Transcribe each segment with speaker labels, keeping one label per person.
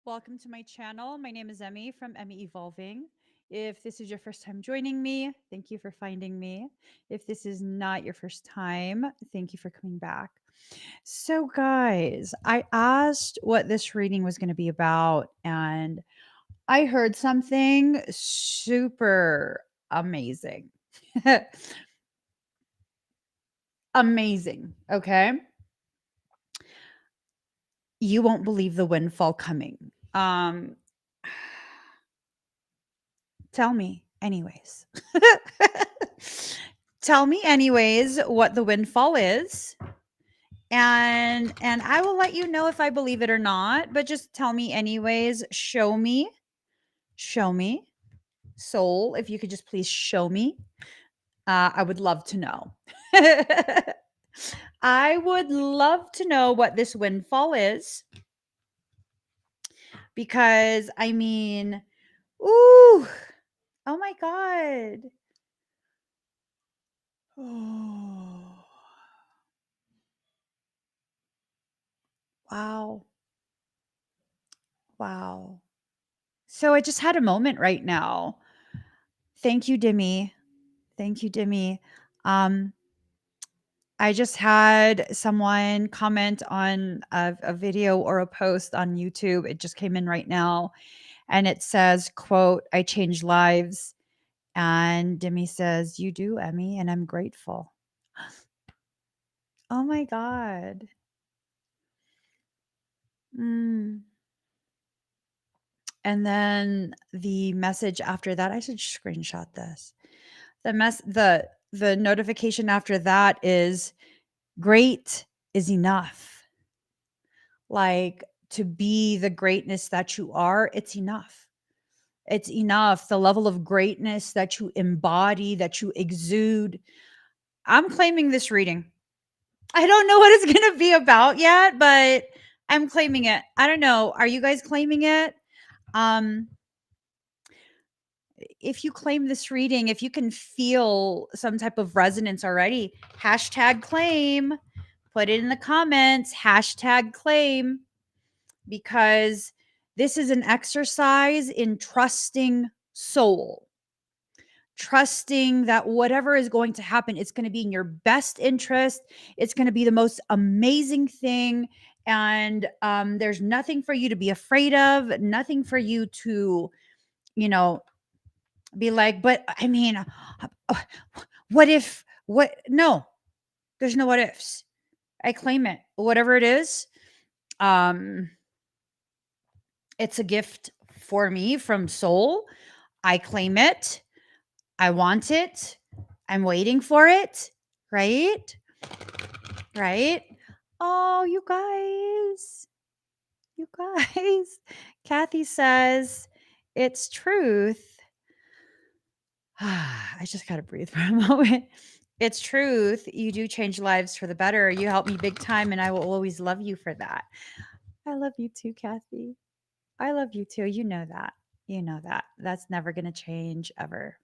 Speaker 1: Welcome to my channel. My name is Emmy from Emmy Evolving. If this is your first time joining me, thank you for finding me. If this is not your first time, thank you for coming back. So, guys, I asked what this reading was going to be about, and I heard something super amazing. Amazing. Okay. You won't believe the windfall coming. Tell me, anyways. Tell me, anyways, what the windfall is, and I will let you know if I believe it or not. But just tell me, anyways. Show me, soul. If you could just please show me, I would love to know. I would love to know what this windfall is, because I mean, ooh, oh my god. Oh, wow. Wow. So I just had a moment right now. Thank you, Dimmy. Thank you, Dimmy. Um, I just had someone comment on a video or a post on YouTube. It just came in right now, and it says, quote, "I change lives." And Dimmy says, "You do, Emmy, and I'm grateful." Oh my God. Mm. And then the message after that, I should screenshot this. The notification after that is, great is enough. Like, to be the greatness that you are, it's enough. It's enough. The level of greatness that you embody, that you exude. I'm claiming this reading. I don't know what it's going to be about yet, but I'm claiming it. I don't know. Are you guys claiming it? Um, if you claim this reading, if you can feel some type of resonance already, hashtag claim, put it in the comments, hashtag claim, because this is an exercise in trusting soul, trusting that whatever is going to happen, it's going to be in your best interest. It's going to be the most amazing thing. And there's nothing for you to be afraid of, nothing for you to, you know, be like, but I mean, uh, what if, what? No, there's no what ifs. I claim it. Whatever it is, um, it's a gift for me from soul. I claim it. I want it. I'm waiting for it. Right? Right? Oh, you guys. You guys. Kathy says, it's truth. I just got to breathe for a moment. It's truth. You do change lives for the better. You help me big time, and I will always love you for that. I love you too, Kathy. I love you too. You know that. You know that. That's never going to change ever.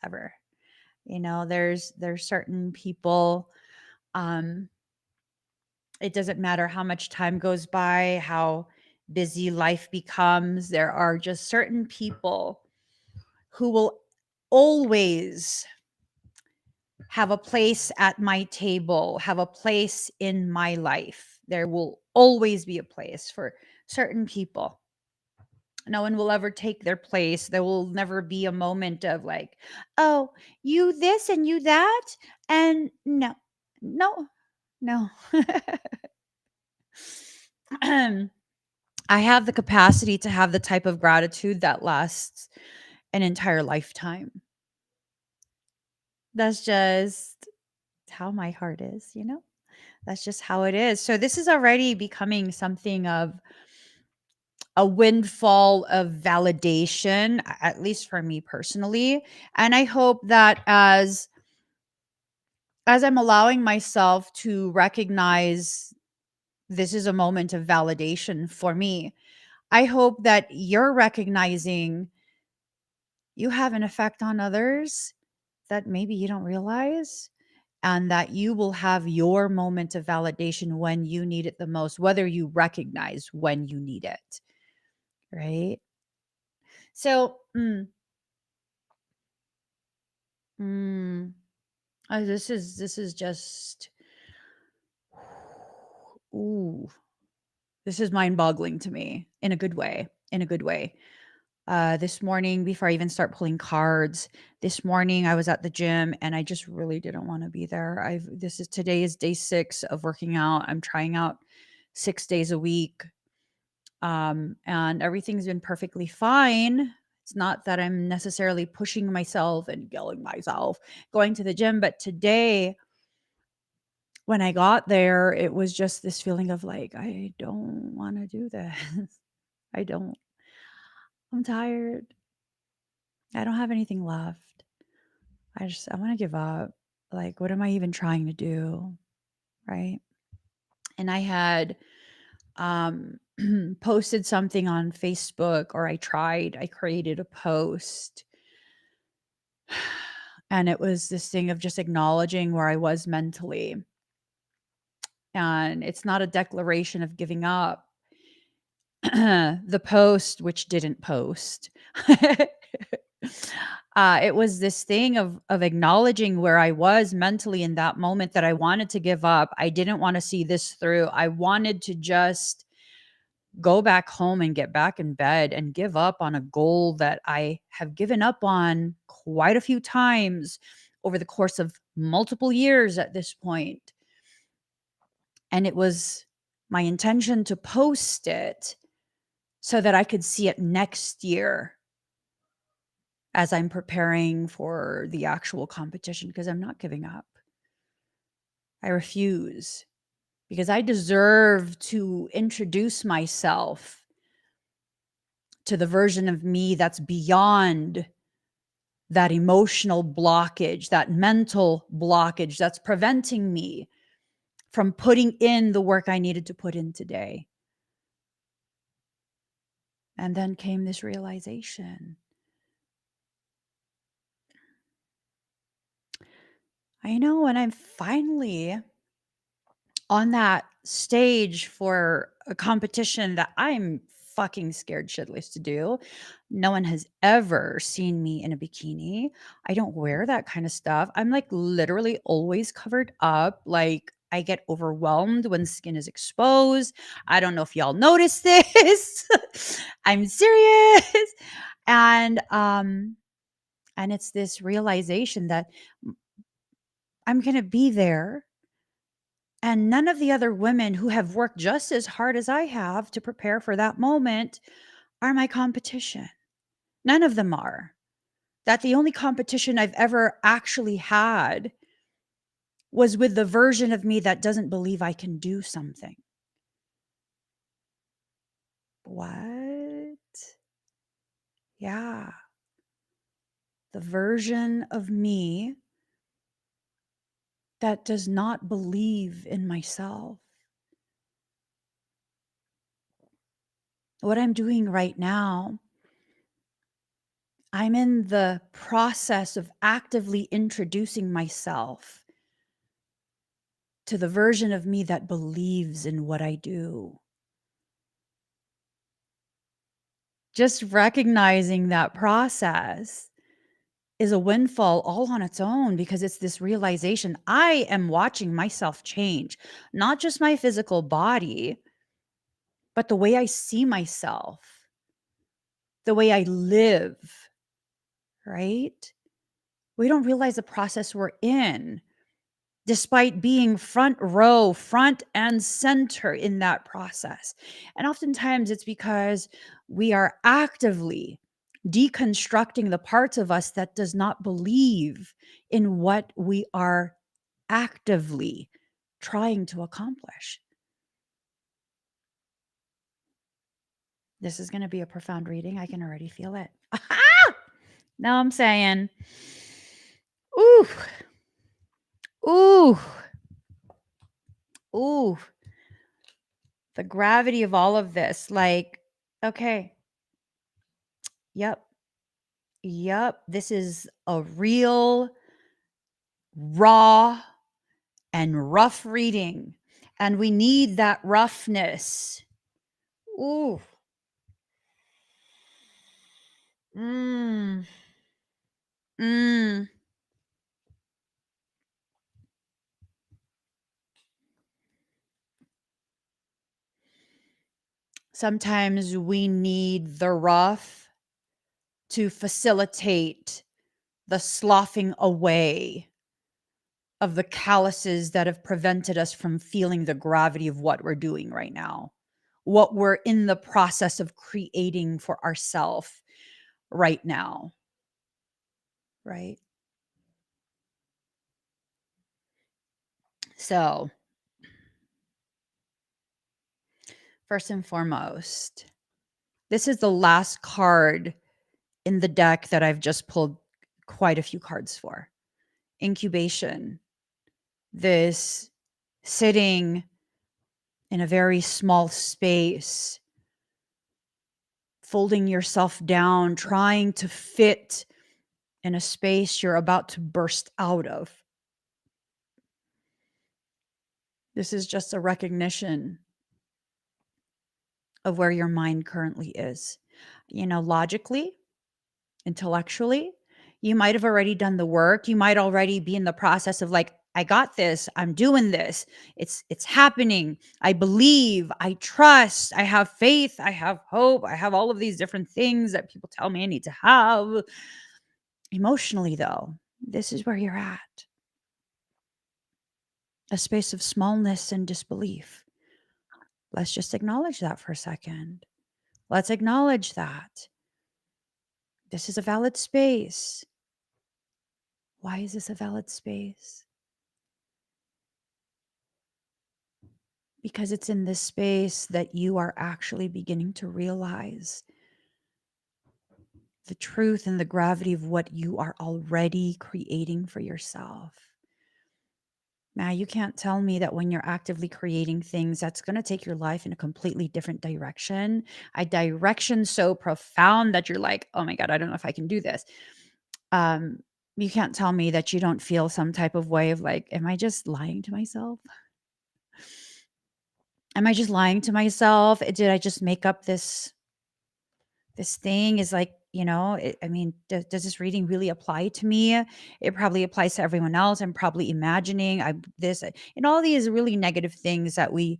Speaker 1: Ever. You know, there's certain people, um it doesn't matter how much time goes by, how busy life becomes. There are just certain people who will always have a place at my table, have a place in my life. There will always be a place for certain people. No one will ever take their place. There will never be a moment of like, oh, you this and you that. And no, no, no. I have the capacity to have the type of gratitude that lasts an entire lifetime. That's just how my heart is, you know? That's just how it is. So this is already becoming something of a windfall of validation, at least for me personally. And I hope that as I'm allowing myself to recognize this is a moment of validation for me, I hope that you're recognizing you have an effect on others that maybe you don't realize, and that you will have your moment of validation when you need it the most, whether you recognize when you need it. right? So, this is just, ooh, this is mind-boggling to me in a good way, in a good way. This morning, before I even start pulling cards, this morning I was at the gym and I just really didn't want to be there. Today is day 6 of working out. I'm trying out 6 days a week. And everything's been perfectly fine. It's not that I'm necessarily pushing myself and killing myself going to the gym, but today when I got there, it was just this feeling of like, I don't want to do this. I don't. I'm tired. I don't have anything left. I want to give up. Like, what am I even trying to do? Right. And I had posted something on Facebook, or I created a post. And it was this thing of just acknowledging where I was mentally. And it's not a declaration of giving up. The post, which didn't post, it was this thing of acknowledging where I was mentally in that moment, that I wanted to give up. I didn't want to see this through. I wanted to just go back home and get back in bed and give up on a goal that I have given up on quite a few times over the course of multiple years at this point. And it was my intention to post it so that I could see it next year as I'm preparing for the actual competition, because I'm not giving up. I refuse, because I deserve to introduce myself to the version of me that's beyond that emotional blockage, that mental blockage that's preventing me from putting in the work I needed to put in today. And then came this realization. I know, and I'm finally on that stage for a competition that I'm fucking scared shitless to do. No one has ever seen me in a bikini. I don't wear that kind of stuff. I'm like literally always covered up. Like, I get overwhelmed when skin is exposed. I don't know if y'all notice this. I'm serious. And it's this realization that I'm going to be there, and none of the other women who have worked just as hard as I have to prepare for that moment are my competition. None of them are. That the only competition I've ever actually had was with the version of me that doesn't believe I can do something. What? Yeah. The version of me that does not believe in myself. What I'm doing right now, I'm in the process of actively introducing myself to the version of me that believes in what I do. Just recognizing that process is a windfall all on its own, because it's this realization I am watching myself change, not just my physical body, but the way I see myself, the way I live, right? We don't realize the process we're in, despite being front row, front and center in that process. And oftentimes it's because we are actively deconstructing the parts of us that does not believe in what we are actively trying to accomplish. This is going to be a profound reading. I can already feel it. Now I'm saying, ooh, ooh, ooh, the gravity of all of this. Like, okay, yep, this is a real, raw, and rough reading. And we need that roughness. Ooh. Mm. Mm. Sometimes we need the rough to facilitate the sloughing away of the calluses that have prevented us from feeling the gravity of what we're doing right now, what we're in the process of creating for ourselves right now, right? So, first and foremost, this is the last card in the deck that I've just pulled quite a few cards for. Incubation. This sitting in a very small space, folding yourself down, trying to fit in a space you're about to burst out of. This is just a recognition of where your mind currently is. Logically, intellectually, you might have already done the work. You might already be in the process of like, I got this. I'm doing this. It's happening. I believe, I trust, I have faith, I have hope. I have all of these different things that people tell me I need to have. Emotionally though, this is where you're at. A space of smallness and disbelief. Let's just acknowledge that for a second. Let's acknowledge that. This is a valid space. Why is this a valid space? Because it's in this space that you are actually beginning to realize the truth and the gravity of what you are already creating for yourself. Now, you can't tell me that when you're actively creating things, that's going to take your life in a completely different direction, a direction so profound that you're like, oh my God, I don't know if I can do this. You can't tell me that you don't feel some type of way of like, am I just lying to myself? Am I just lying to myself? Did I just make up this thing? Is like, I mean, does this reading really apply to me? It probably applies to everyone else. I'm probably imagining and all these really negative things that we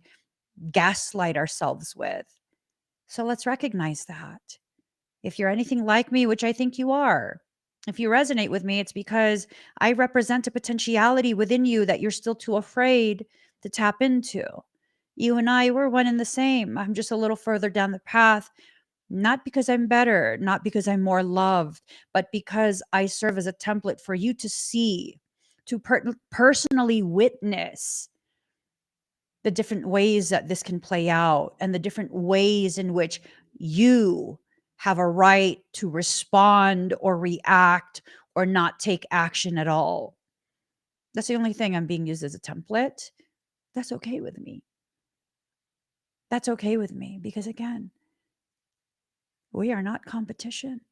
Speaker 1: gaslight ourselves with. So let's recognize that. If you're anything like me, which I think you are, if you resonate with me, it's because I represent a potentiality within you that you're still too afraid to tap into. You and I, we're one and the same. I'm just a little further down the path, not because I'm better, not because I'm more loved, but because I serve as a template for you to see, to personally witness the different ways that this can play out and the different ways in which you have a right to respond or react or not take action at all. That's the only thing. I'm being used as a template. That's okay with me. That's okay with me because, again, we are not competition.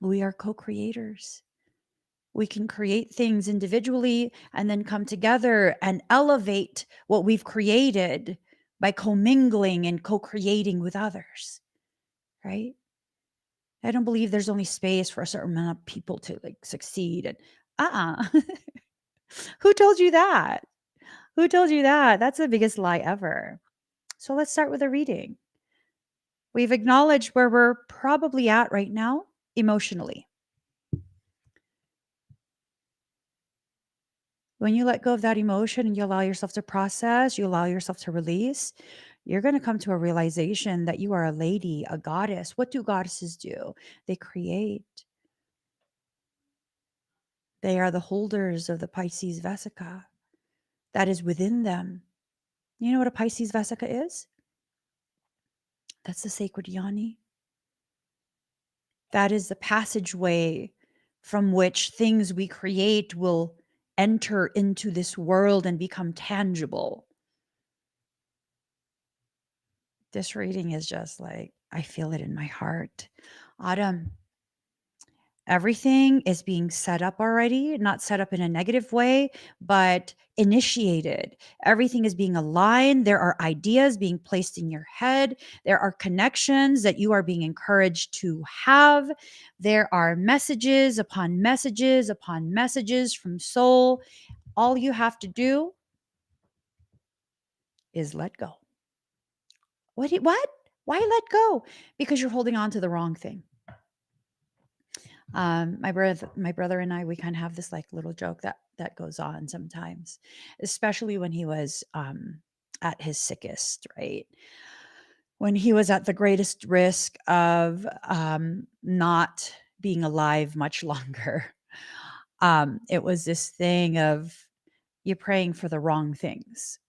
Speaker 1: We are co-creators. We can create things individually and then come together and elevate what we've created by commingling and co-creating with others, right? I don't believe there's only space for a certain amount of people to like succeed. And who told you that? Who told you that? That's the biggest lie ever. So let's start with a reading. We've acknowledged where we're probably at right now emotionally. When you let go of that emotion and you allow yourself to process, you allow yourself to release, you're going to come to a realization that you are a lady, a goddess. What do goddesses do? They create. They are the holders of the Pisces Vesica that is within them. You know what a Pisces Vesica is? That's the sacred yoni. That is the passageway from which things we create will enter into this world and become tangible. This reading is just like, I feel it in my heart. Autumn, Everything is being set up already, not set up in a negative way, but initiated. Everything is being aligned. There are ideas being placed in your head. There are connections that you are being encouraged to have. There are messages upon messages upon messages from soul. All you have to do is let go. What? Why let go? Because you're holding on to the wrong thing. My brother and I, we kind of have this like little joke that goes on sometimes, especially when he was at his sickest, right? When he was at the greatest risk of not being alive much longer. It was this thing of you're praying for the wrong things.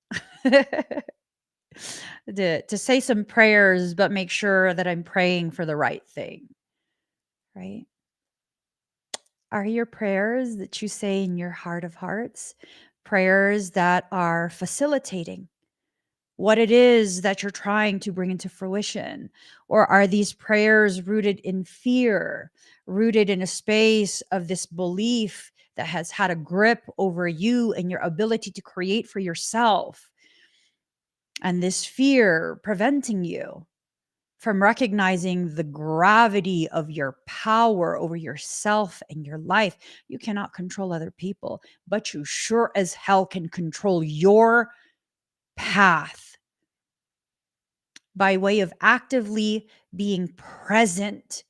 Speaker 1: To say some prayers, but make sure that I'm praying for the right thing, right? Are your prayers that you say in your heart of hearts prayers that are facilitating what it is that you're trying to bring into fruition? Or are these prayers rooted in fear, rooted in a space of this belief that has had a grip over you and your ability to create for yourself? And this fear preventing you from recognizing the gravity of your power over yourself and your life. You cannot control other people, but you sure as hell can control your path by way of actively being present,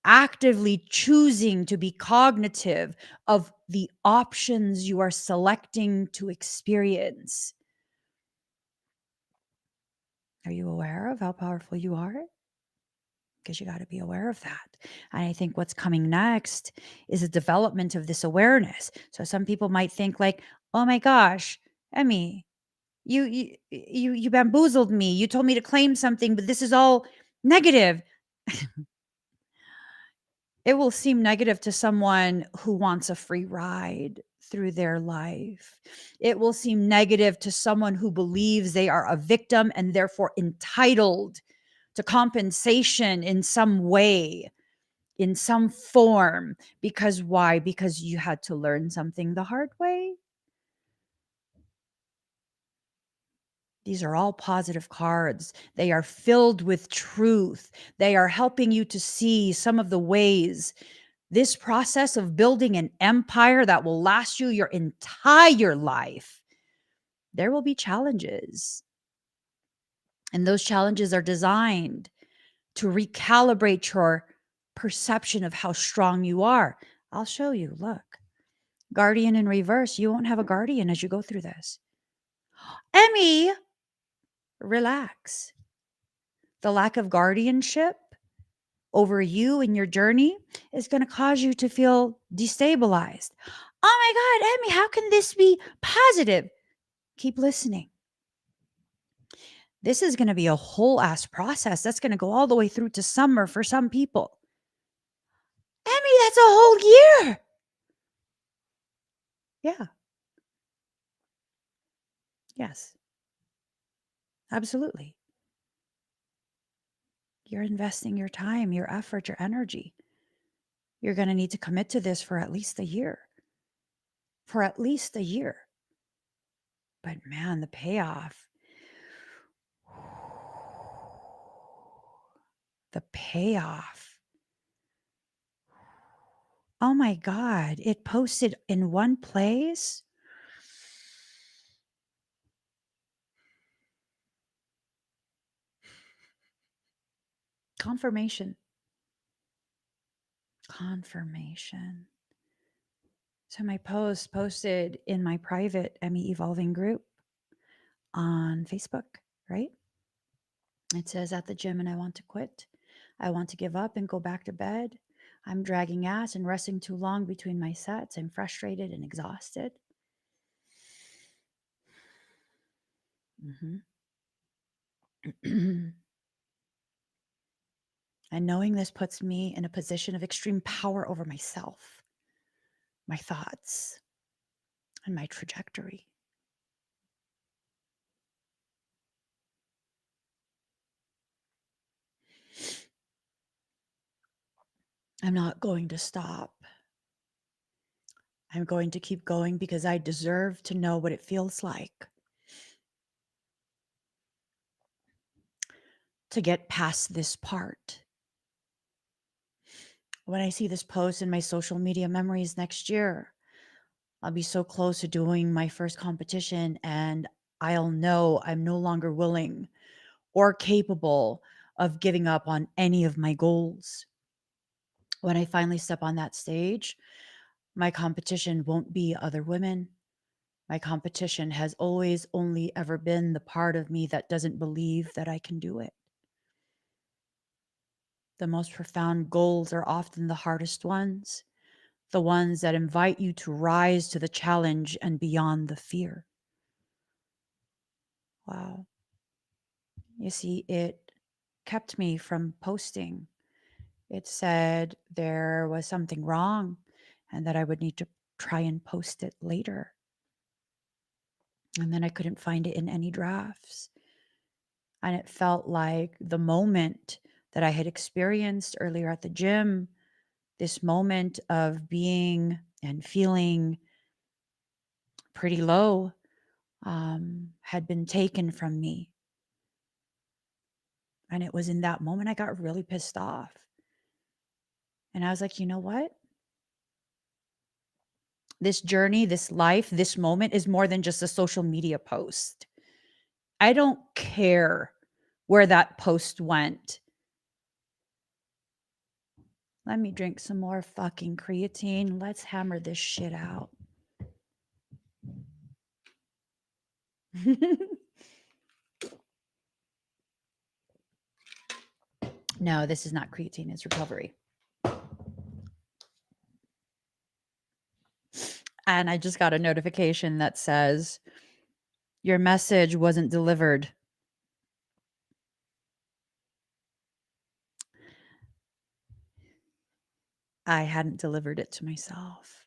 Speaker 1: actively choosing to be cognitive of the options you are selecting to experience. Are you aware of how powerful you are? Because you got to be aware of that. And I think what's coming next is a development of this awareness. So some people might think like, "Oh my gosh, Emmy, you bamboozled me. You told me to claim something, but this is all negative." It will seem negative to someone who wants a free ride through their life. It will seem negative to someone who believes they are a victim and therefore entitled to compensation in some way, in some form. Because why? Because you had to learn something the hard way. These are all positive cards. They are filled with truth. They are helping you to see some of the ways this process of building an empire that will last you your entire life. There will be challenges. And those challenges are designed to recalibrate your perception of how strong you are. I'll show you. Look, guardian in reverse. You won't have a guardian as you go through this. Emmy, relax. The lack of guardianship over you and your journey is going to cause you to feel destabilized. Oh my God, Emmy, how can this be positive? Keep listening. This is going to be a whole ass process that's going to go all the way through to summer for some people. Emmy, that's a whole year. Yeah. Yes. Absolutely. You're investing your time, your effort, your energy. You're going to need to commit to this for at least a year. For at least a year. But man, the payoff. The payoff. Oh my God. It posted in one place. Confirmation. Confirmation. So my post posted in my private Emmy Evolving group on Facebook, right? It says at the gym and I want to quit. I want to give up and go back to bed. I'm dragging ass and resting too long between my sets. I'm frustrated and exhausted. Mhm. And knowing this puts me in a position of extreme power over myself, my thoughts, and my trajectory. I'm not going to stop. I'm going to keep going because I deserve to know what it feels like to get past this part. When I see this post in my social media memories next year, I'll be so close to doing my first competition, and I'll know I'm no longer willing or capable of giving up on any of my goals. When I finally step on that stage, my competition won't be other women. My competition has always only ever been the part of me that doesn't believe that I can do it. The most profound goals are often the hardest ones, the ones that invite you to rise to the challenge and beyond the fear. Wow. You see, it kept me from posting. It said there was something wrong and that I would need to try and post it later. And then I couldn't find it in any drafts. And it felt like the moment that I had experienced earlier at the gym, this moment of being and feeling pretty low, had been taken from me. And it was in that moment I got really pissed off. And I was like, you know what? This journey, this life, this moment is more than just a social media post. I don't care where that post went. Let me drink some more fucking creatine. Let's hammer this shit out. No, this is not creatine, it's recovery. And I just got a notification that says, your message wasn't delivered. I hadn't delivered it to myself.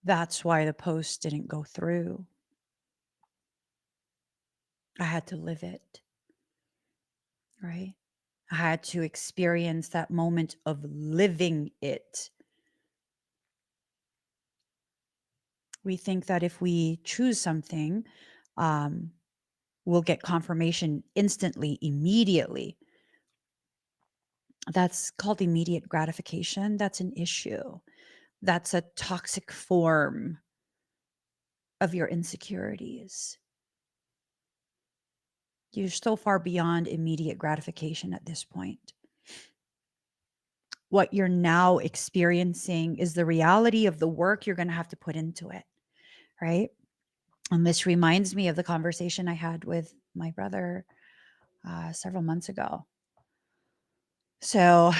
Speaker 1: That's why the post didn't go through. I had to live it, right? I had to experience that moment of living it. We think that if we choose something, we'll get confirmation instantly, immediately. That's called immediate gratification. That's an issue. That's a toxic form of your insecurities. You're so far beyond immediate gratification at this point. What you're now experiencing is the reality of the work you're going to have to put into it, right? And this reminds me of the conversation I had with my brother several months ago. So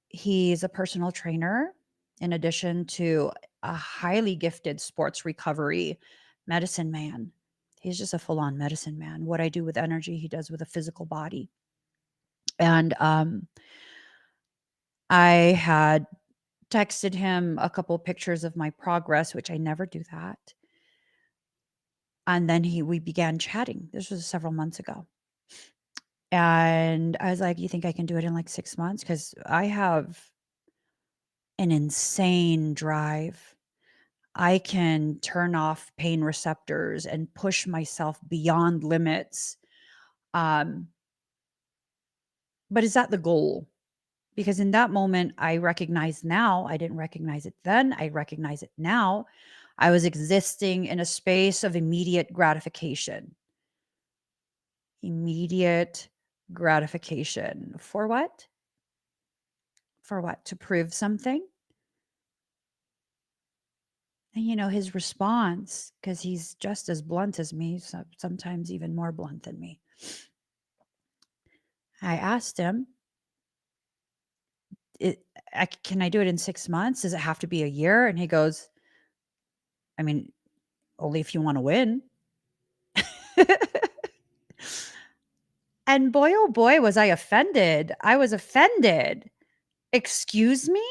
Speaker 1: he's a personal trainer, in addition to a highly gifted sports recovery medicine man. He's just a full on medicine man. What I do with energy, he does with a physical body. And I had texted him a couple pictures of my progress, which I never do that. And then we began chatting. This was several months ago. And I was like, you think I can do it in like 6 months? Because I have an insane drive. I can turn off pain receptors and push myself beyond limits. Um, but is that the goal? Because in that moment, I recognize now, I didn't recognize it then, I recognize it now. I was existing in a space of immediate gratification. Immediate gratification. For what? For what? To prove something? And his response, because he's just as blunt as me, sometimes even more blunt than me. I asked him, can I do it in 6 months? Does it have to be a year? And he goes, I mean, only if you want to win. And boy, oh boy, was I offended. I was offended. Excuse me?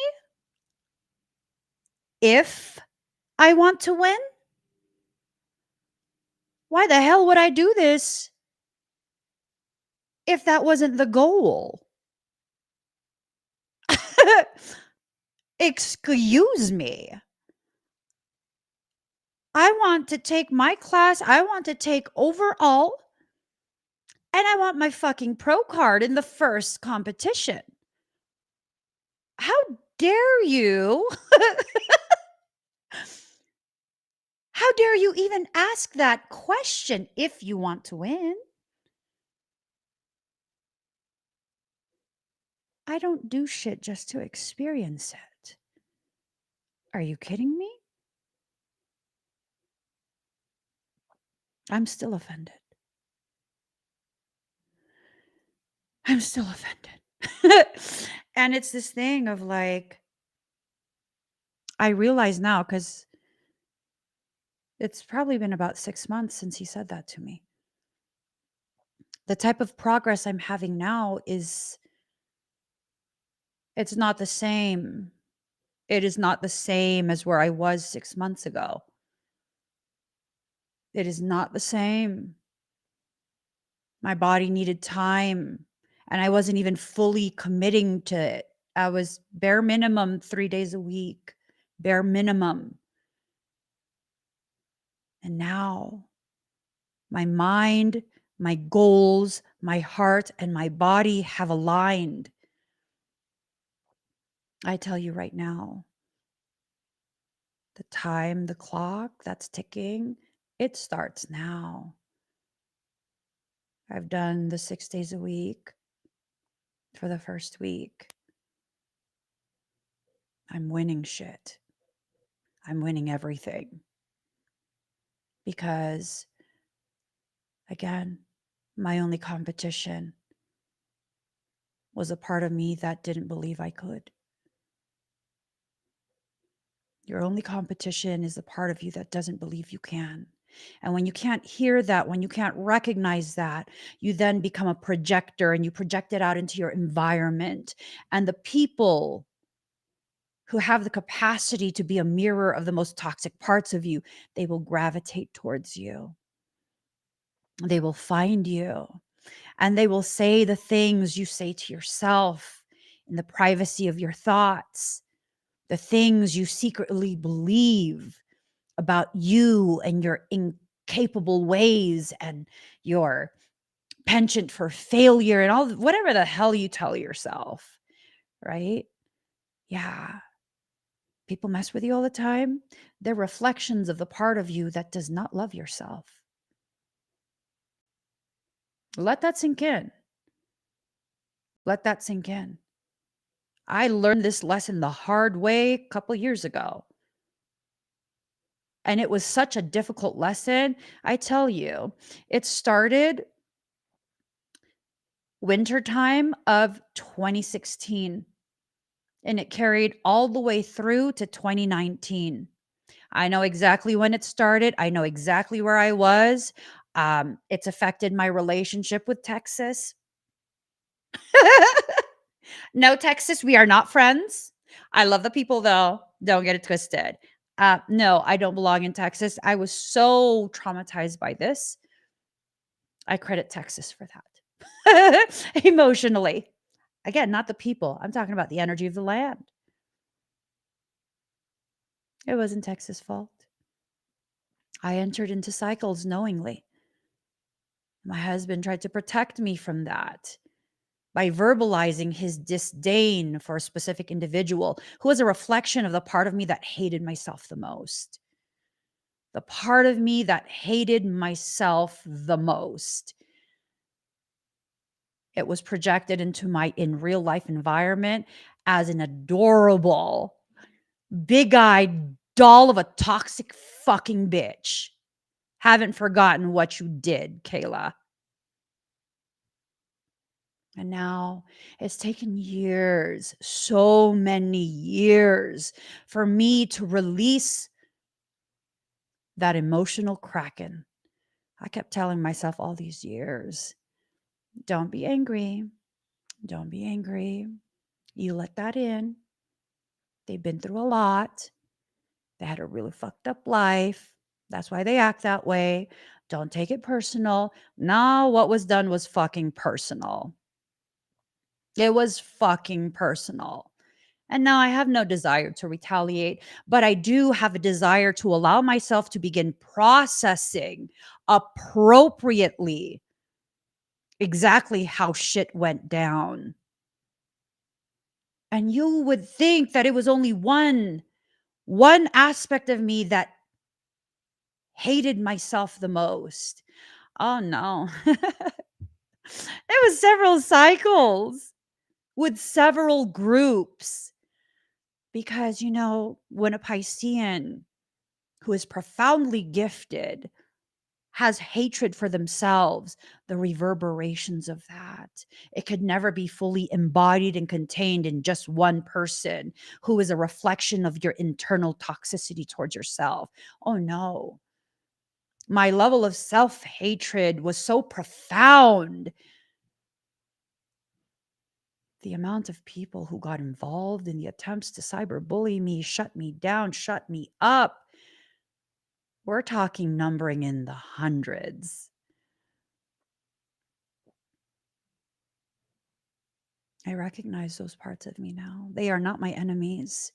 Speaker 1: If I want to win? Why the hell would I do this if that wasn't the goal? Excuse me. I want to take my class. I want to take overall. And I want my fucking pro card in the first competition. How dare you? How dare you even ask that question if you want to win? I don't do shit just to experience it. Are you kidding me? I'm still offended. I'm still offended. And it's this thing of like, I realize now because it's probably been about 6 months since he said that to me. The type of progress I'm having now is, it's not the same. It is not the same as where I was 6 months ago. It is not the same. My body needed time, and I wasn't even fully committing to it. I was bare minimum 3 days a week, bare minimum. And now my mind, my goals, my heart, and my body have aligned. I tell you right now, the time, the clock that's ticking, it starts now. I've done the 6 days a week for the first week. I'm winning shit. I'm winning everything. Because, again, my only competition was a part of me that didn't believe I could. Your only competition is the part of you that doesn't believe you can. And when you can't hear that, when you can't recognize that, you then become a projector and you project it out into your environment. And the people who have the capacity to be a mirror of the most toxic parts of you, they will gravitate towards you. They will find you and they will say the things you say to yourself in the privacy of your thoughts, the things you secretly believe about you and your incapable ways and your penchant for failure and all whatever the hell you tell yourself, right? Yeah. People mess with you all the time. They're reflections of the part of you that does not love yourself. Let that sink in. Let that sink in. I learned this lesson the hard way a couple years ago. And it was such a difficult lesson. I tell you, it started wintertime of 2016 and it carried all the way through to 2019. I know exactly when it started. I know exactly where I was. It's affected my relationship with Texas. No, Texas, we are not friends. I love the people though. Don't get it twisted. No, I don't belong in Texas. I was so traumatized by this. I credit Texas for that. Emotionally. Again, not the people. I'm talking about the energy of the land. It wasn't Texas' fault. I entered into cycles knowingly. My husband tried to protect me from that by verbalizing his disdain for a specific individual who was a reflection of the part of me that hated myself the most. The part of me that hated myself the most. It was projected into my in real life environment as an adorable, big-eyed doll of a toxic fucking bitch. Haven't forgotten what you did, Kayla. And now it's taken years, so many years, for me to release that emotional kraken. I kept telling myself all these years, don't be angry. Don't be angry. You let that in. They've been through a lot. They had a really fucked up life. That's why they act that way. Don't take it personal. No, what was done was fucking personal. It was fucking personal. And now I have no desire to retaliate, but I do have a desire to allow myself to begin processing appropriately exactly how shit went down. And you would think that it was only one aspect of me that hated myself the most. Oh no. It was several cycles with several groups because when a Piscean who is profoundly gifted has hatred for themselves, the reverberations of that. It could never be fully embodied and contained in just one person who is a reflection of your internal toxicity towards yourself. Oh no. My level of self hatred was so profound. The amount of people who got involved in the attempts to cyberbully me, shut me down, shut me up. We're talking numbering in the hundreds. I recognize those parts of me now. They are not my enemies.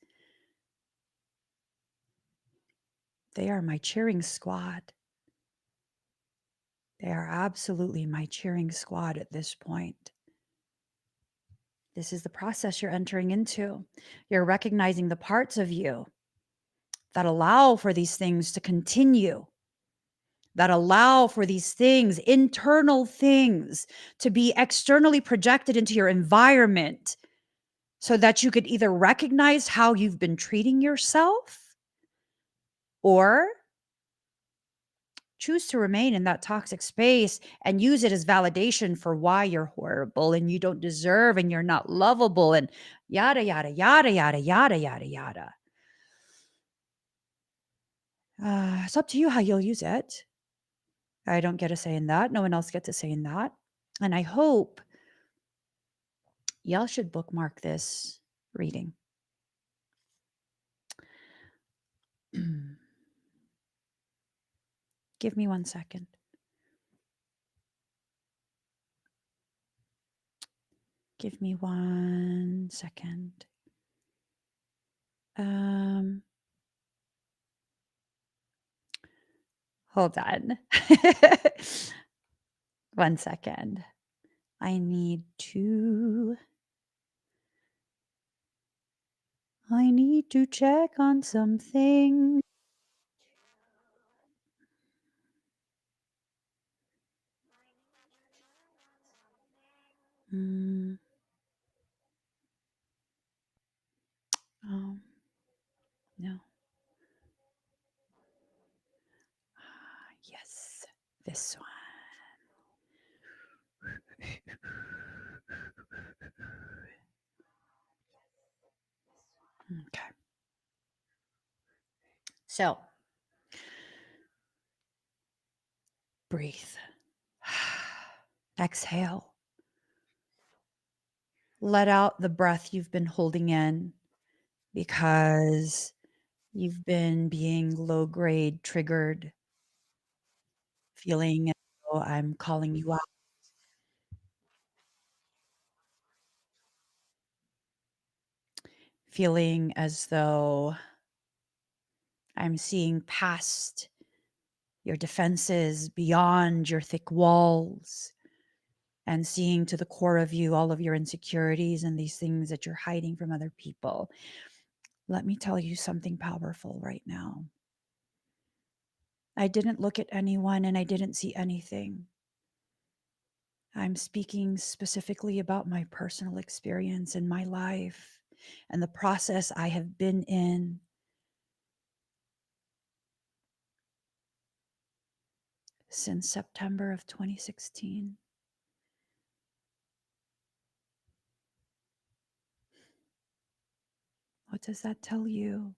Speaker 1: They are my cheering squad. They are absolutely my cheering squad at this point. This is the process you're entering into. You're recognizing the parts of you that allow for these things to continue, that allow for these things, internal things, to be externally projected into your environment so that you could either recognize how you've been treating yourself or choose to remain in that toxic space and use it as validation for why you're horrible and you don't deserve and you're not lovable and yada, yada, yada, yada, yada, yada, yada. It's up to you how you'll use it. I don't get a say in that. No one else gets a say in that. And I hope y'all should bookmark this reading. Give me 1 second. Give me 1 second. Hold on. 1 second. I need to check on something. Mm. Oh, no. Yes, this one. Okay. So, breathe. Exhale. Let out the breath you've been holding in because you've been being low grade triggered, feeling as though I'm calling you out, feeling as though I'm seeing past your defenses, beyond your thick walls, and seeing to the core of you all of your insecurities and these things that you're hiding from other people. Let me tell you something powerful right now. I didn't look at anyone and I didn't see anything. I'm speaking specifically about my personal experience in my life and the process I have been in since September of 2016. What does that tell you?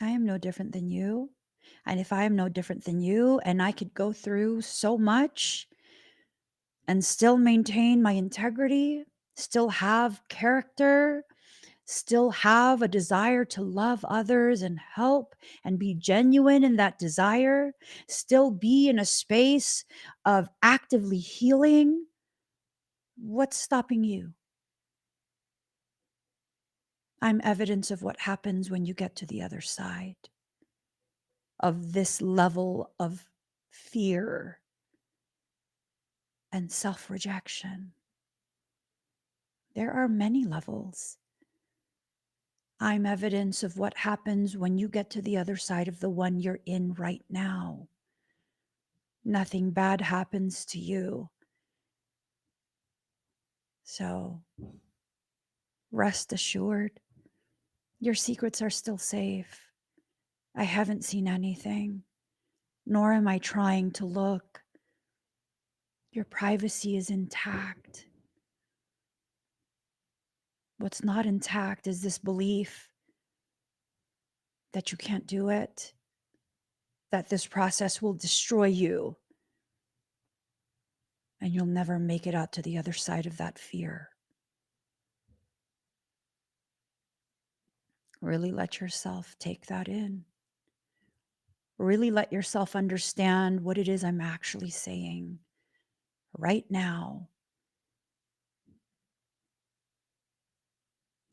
Speaker 1: I am no different than you. And if I am no different than you, and I could go through so much and still maintain my integrity, still have character, still have a desire to love others and help and be genuine in that desire, still be in a space of actively healing, what's stopping you? I'm evidence of what happens when you get to the other side of this level of fear and self-rejection. There are many levels. I'm evidence of what happens when you get to the other side of the one you're in right now. Nothing bad happens to you. So rest assured, your secrets are still safe. I haven't seen anything, nor am I trying to look. Your privacy is intact. What's not intact is this belief that you can't do it, that this process will destroy you, and you'll never make it out to the other side of that fear. Really let yourself take that in. Really let yourself understand what it is I'm actually saying right now.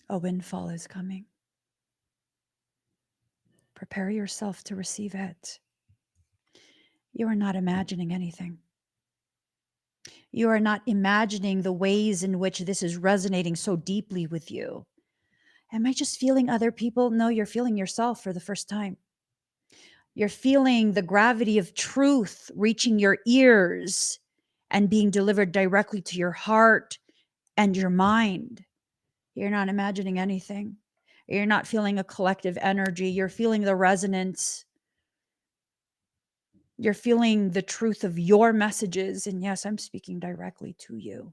Speaker 1: A windfall is coming. Prepare yourself to receive it. You are not imagining anything. You are not imagining the ways in which this is resonating so deeply with you. Am I just feeling other people? No, you're feeling yourself for the first time. You're feeling the gravity of truth reaching your ears and being delivered directly to your heart and your mind. You're not imagining anything. You're not feeling a collective energy. You're feeling the resonance. You're feeling the truth of your messages. And yes, I'm speaking directly to you.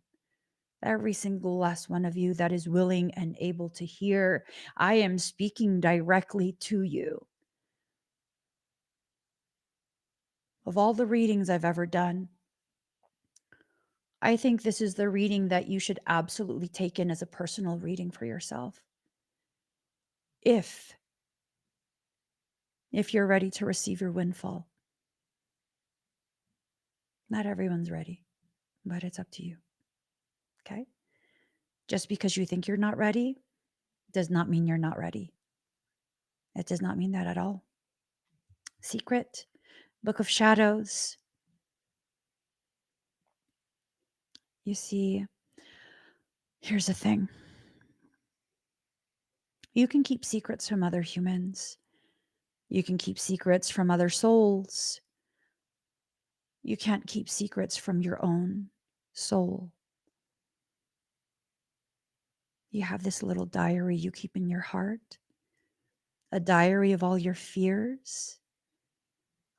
Speaker 1: Every single last one of you that is willing and able to hear, I am speaking directly to you. Of all the readings I've ever done, I think this is the reading that you should absolutely take in as a personal reading for yourself. If you're ready to receive your windfall. Not everyone's ready, but it's up to you. Okay? Just because you think you're not ready does not mean you're not ready. It does not mean that at all. Secret, Book of Shadows. You see, here's the thing. You can keep secrets from other humans. You can keep secrets from other souls. You can't keep secrets from your own soul. You have this little diary you keep in your heart, a diary of all your fears,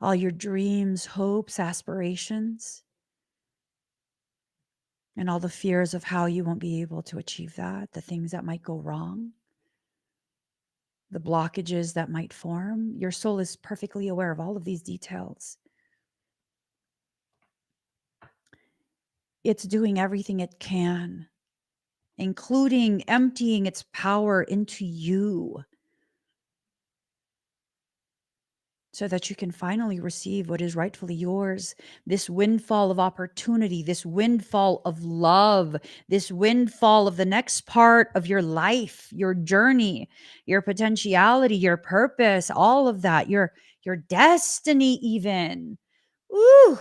Speaker 1: all your dreams, hopes, aspirations, and all the fears of how you won't be able to achieve that, the things that might go wrong, the blockages that might form. Your soul is perfectly aware of all of these details. It's doing everything it can, including emptying its power into you, so that you can finally receive what is rightfully yours. This windfall of opportunity, this windfall of love, this windfall of the next part of your life, your journey, your potentiality, your purpose, all of that, your destiny even. Ooh,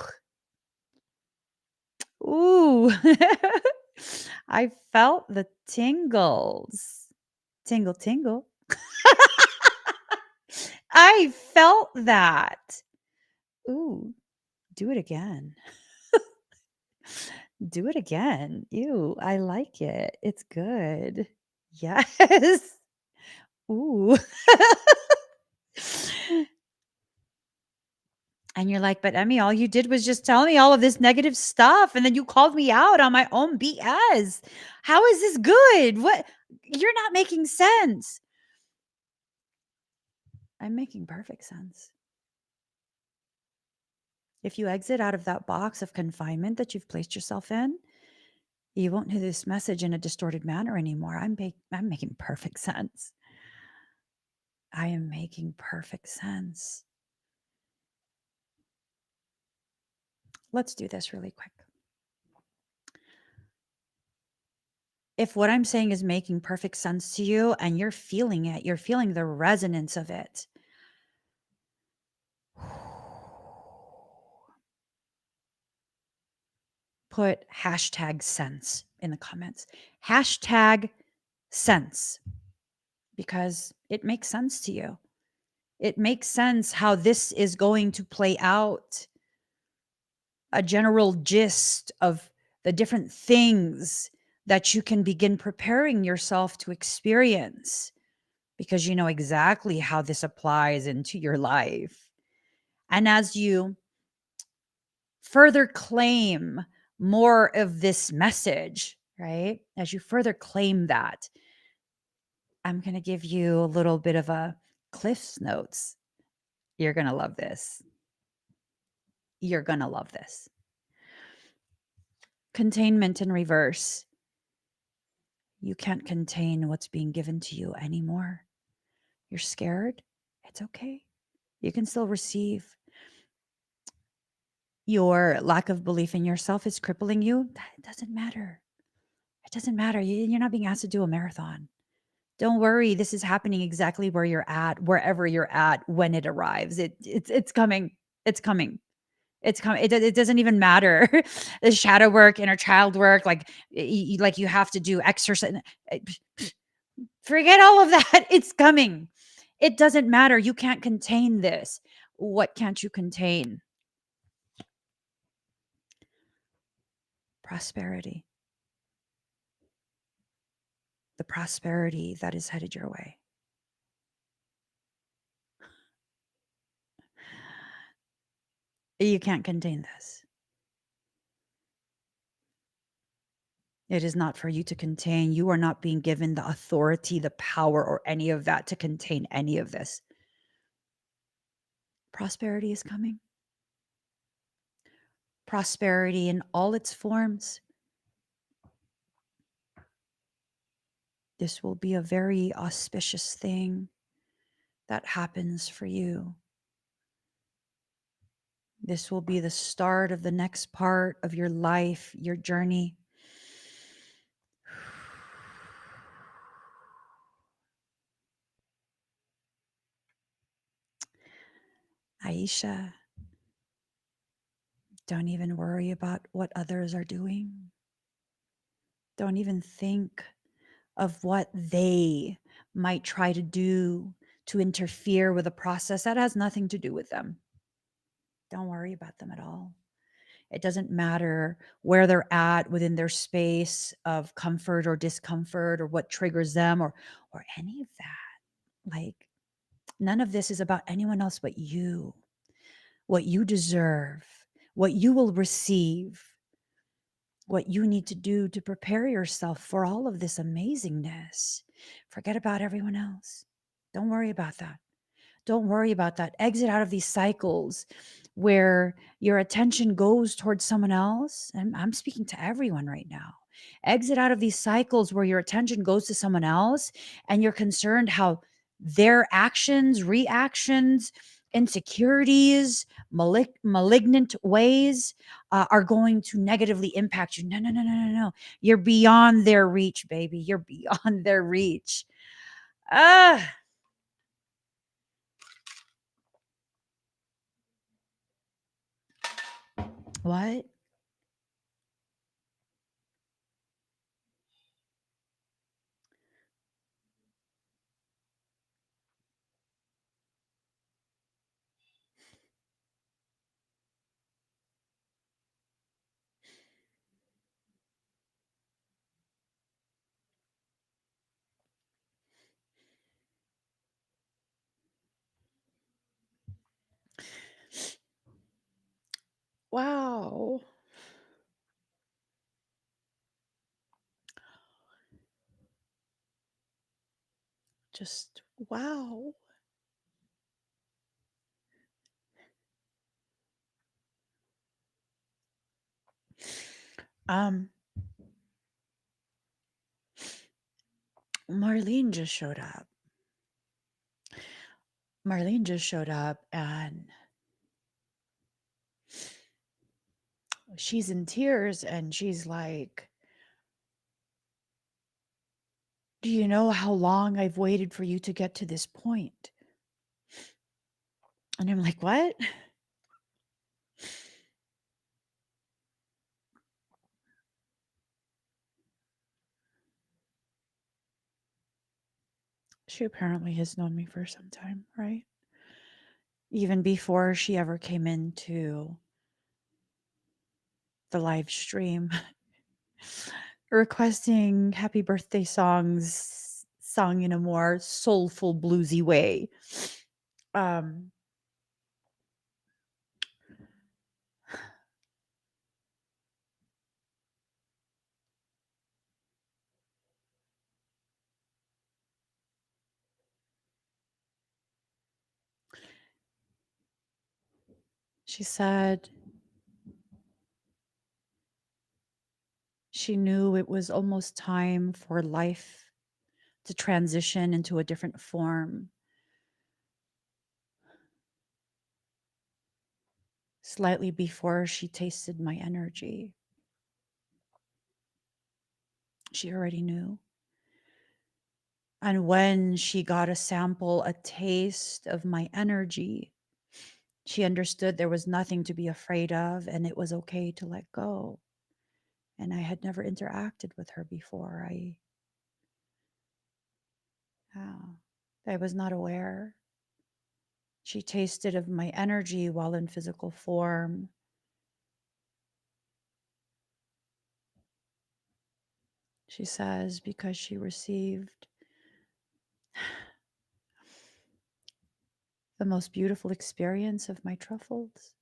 Speaker 1: ooh. I felt the tingles. Tingle, tingle. I felt that. Ooh, do it again. Do it again. Ew, I like it. It's good. Yes. Ooh. And you're like, but Emmy, all you did was just tell me all of this negative stuff. And then you called me out on my own BS. How is this good? What? You're not making sense. I'm making perfect sense. If you exit out of that box of confinement that you've placed yourself in, you won't hear this message in a distorted manner anymore. I'm making perfect sense. I am making perfect sense. Let's do this really quick. If what I'm saying is making perfect sense to you and you're feeling it, you're feeling the resonance of it. Put hashtag sense in the comments. Hashtag sense, because it makes sense to you. It makes sense how this is going to play out, a general gist of the different things that you can begin preparing yourself to experience, because you know exactly how this applies into your life. And as you further claim more of this message, right? As you further claim that, I'm going to give you a little bit of a Cliff's Notes. You're going to love this. You're going to love this. Containment in reverse. You can't contain what's being given to you anymore. You're scared. It's okay. You can still receive. Your lack of belief in yourself is crippling you. That doesn't matter. It doesn't matter. You're not being asked to do a marathon. Don't worry. This is happening exactly where you're at, wherever you're at when it arrives. It's coming. It's coming. It's coming. It doesn't even matter. The shadow work, inner child work, like like you have to do exercise. Forget all of that. It's coming. It doesn't matter. You can't contain this. What can't you contain? Prosperity. The prosperity that is headed your way. You can't contain this. It is not for you to contain. You are not being given the authority, the power, or any of that to contain any of this. Prosperity is coming. Prosperity in all its forms. This will be a very auspicious thing that happens for you. This will be the start of the next part of your life, your journey. Aisha, don't even worry about what others are doing. Don't even think of what they might try to do to interfere with a process that has nothing to do with them. Don't worry about them at all. It doesn't matter where they're at within their space of comfort or discomfort or what triggers them or any of that. Like, none of this is about anyone else but you. What you deserve, what you will receive, what you need to do to prepare yourself for all of this amazingness. Forget about everyone else. Don't worry about that. Don't worry about that. Exit out of these cycles where your attention goes towards someone else. And I'm speaking to everyone right now. Exit out of these cycles where your attention goes to someone else and you're concerned how their actions, reactions, insecurities, malignant ways are going to negatively impact you. No, no, no, no, no, no. You're beyond their reach, baby. You're beyond their reach. Ah. What? Wow. Just wow. Um, Marlene just showed up. Marlene just showed up and she's in tears and she's like, Do you know how long I've waited for you to get to this point? And I'm like, what? She apparently has known me for some time, right? Even before she ever came into the live stream, requesting happy birthday songs sung in a more soulful, bluesy way. Um, she said she knew it was almost time for life to transition into a different form. Slightly before she tasted my energy, she already knew. And when she got a sample, a taste of my energy, she understood there was nothing to be afraid of and it was okay to let go. And I had never interacted with her before. I was not aware. She tasted of my energy while in physical form. She says because she received the most beautiful experience of my truffles.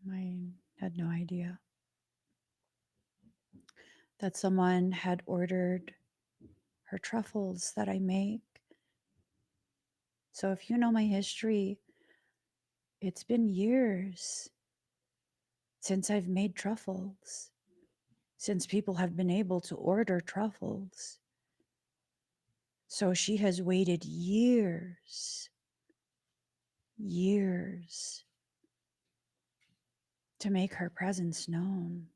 Speaker 1: I had no idea that someone had ordered her truffles that I make. So if you know my history, it's been years since I've made truffles, since people have been able to order truffles. So she has waited years to make her presence known.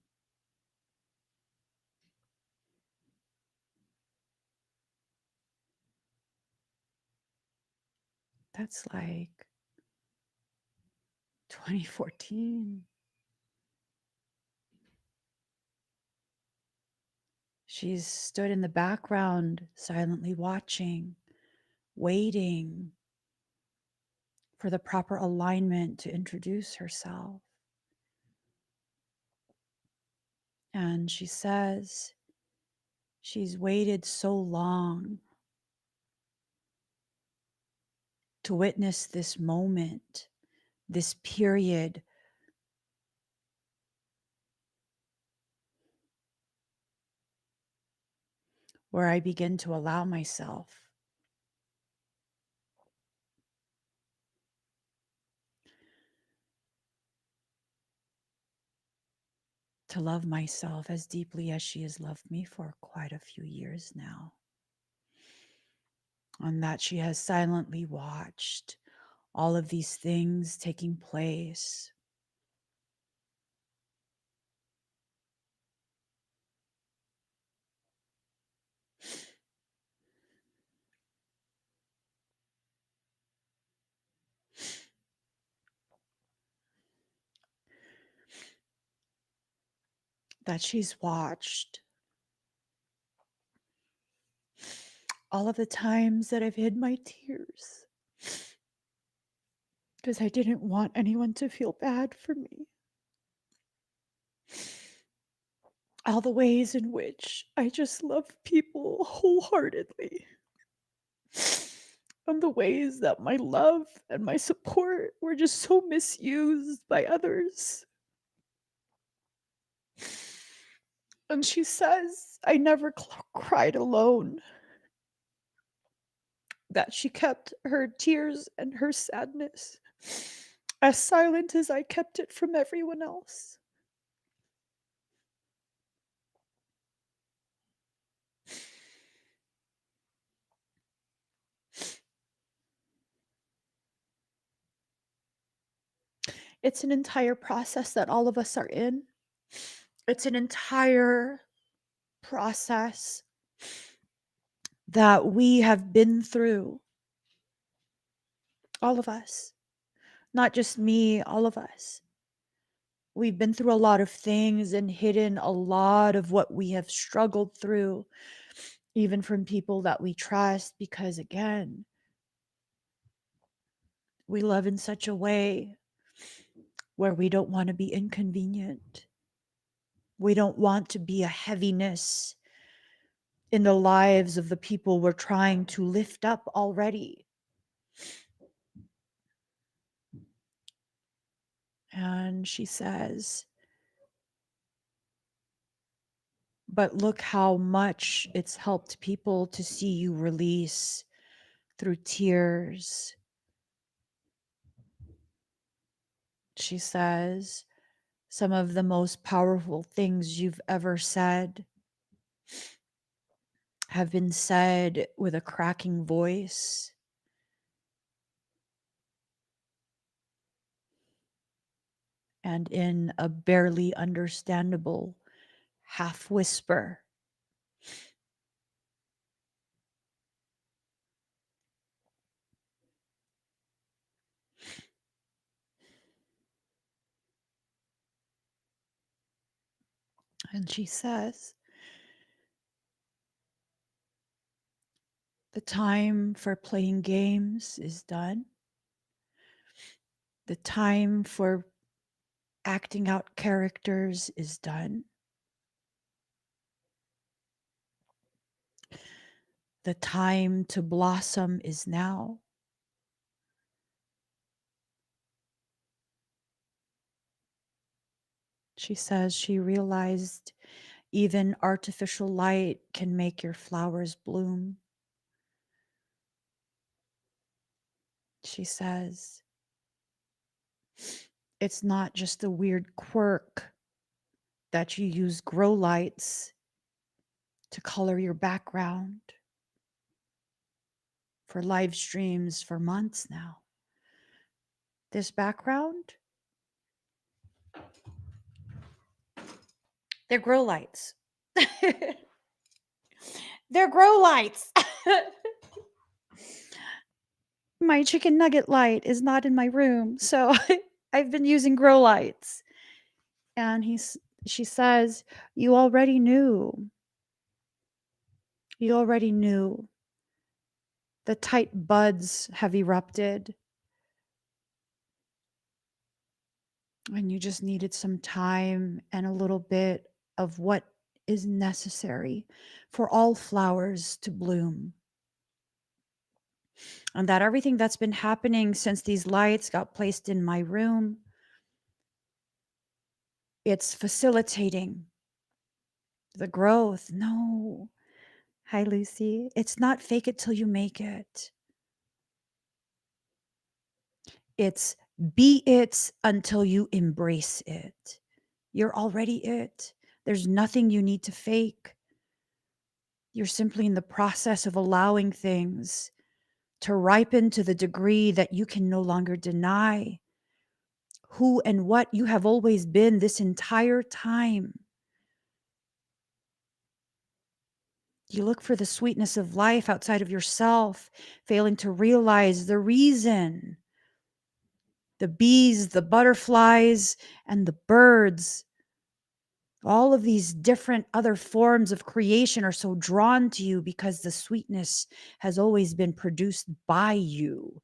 Speaker 1: That's like 2014. She's stood in the background, silently watching, waiting for the proper alignment to introduce herself. And she says she's waited so long to witness this moment, this period where I begin to allow myself to love myself as deeply as she has loved me for quite a few years now. And that she has silently watched all of these things taking place. That she's watched all of the times that I've hid my tears because I didn't want anyone to feel bad for me. All the ways in which I just love people wholeheartedly. And the ways that my love and my support were just so misused by others. And she says, I never cried alone. That she kept her tears and her sadness as silent as I kept it from everyone else. It's an entire process that all of us are in. It's an entire process that we have been through, all of us, not just me, all of us. We've been through a lot of things and hidden a lot of what we have struggled through, even from people that we trust, because again, we love in such a way where we don't want to be inconvenient. We don't want to be a heaviness in the lives of the people we're trying to lift up already. And she says, but look how much it's helped people to see you release through tears. She says, some of the most powerful things you've ever said have been said with a cracking voice. And in a barely understandable half whisper. And she says, the time for playing games is done. The time for acting out characters is done. The time to blossom is now. She says she realized even artificial light can make your flowers bloom. She says it's not just a weird quirk that you use grow lights to color your background for live streams for months now. This background, they're grow lights. They're grow lights. My chicken nugget light is not in my room, so I've been using grow lights. And she says, you already knew. You already knew. The tight buds have erupted. And you just needed some time and a little bit of what is necessary for all flowers to bloom. And that everything that's been happening since these lights got placed in my room, it's facilitating the growth. No. Hi, Lucy. It's not fake it till you make it. It's be it until you embrace it. You're already it. There's nothing you need to fake. You're simply in the process of allowing things to ripen to the degree that you can no longer deny who and what you have always been this entire time. You look for the sweetness of life outside of yourself, failing to realize the reason the bees, the butterflies, and the birds, all of these different other forms of creation are so drawn to you because the sweetness has always been produced by you.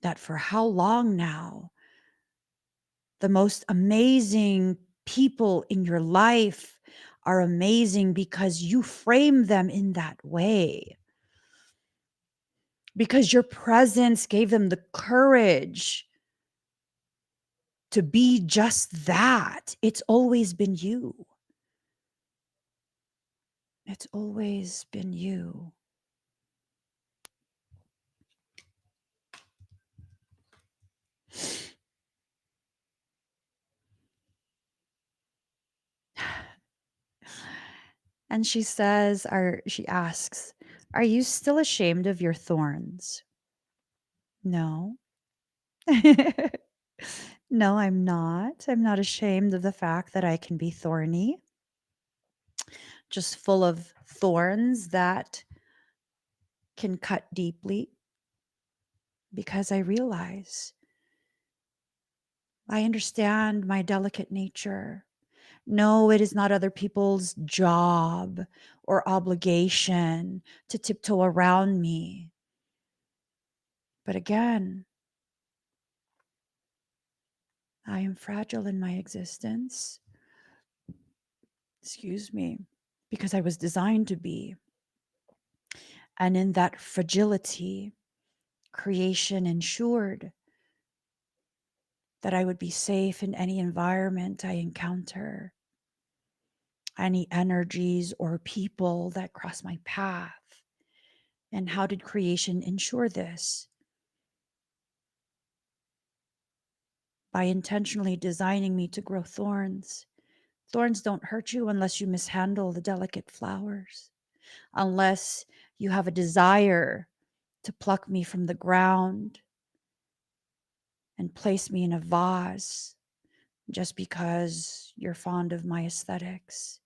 Speaker 1: That for how long now? The most amazing people in your life are amazing because you frame them in that way. Because your presence gave them the courage to be just that. It's always been you. It's always been you. And she says, she asks, are you still ashamed of your thorns? No. No, I'm not. I'm not ashamed of the fact that I can be thorny. just full of thorns that can cut deeply, because I realize I understand my delicate nature. No, it is not other people's job or obligation to tiptoe around me. But again, I am fragile in my existence. Excuse me, because I was designed to be. And in that fragility, creation ensured that I would be safe in any environment I encounter, any energies or people that cross my path. And how did creation ensure this? By intentionally designing me to grow thorns. Thorns don't hurt you unless you mishandle the delicate flowers, unless you have a desire to pluck me from the ground and place me in a vase just because you're fond of my aesthetics.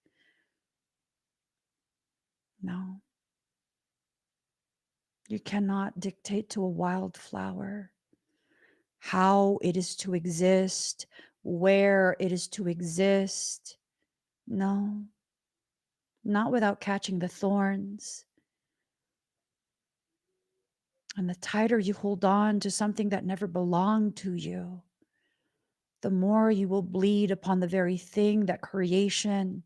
Speaker 1: No. You cannot dictate to a wildflower how it is to exist, where it is to exist. No, not without catching the thorns. And the tighter you hold on to something that never belonged to you, the more you will bleed upon the very thing that creation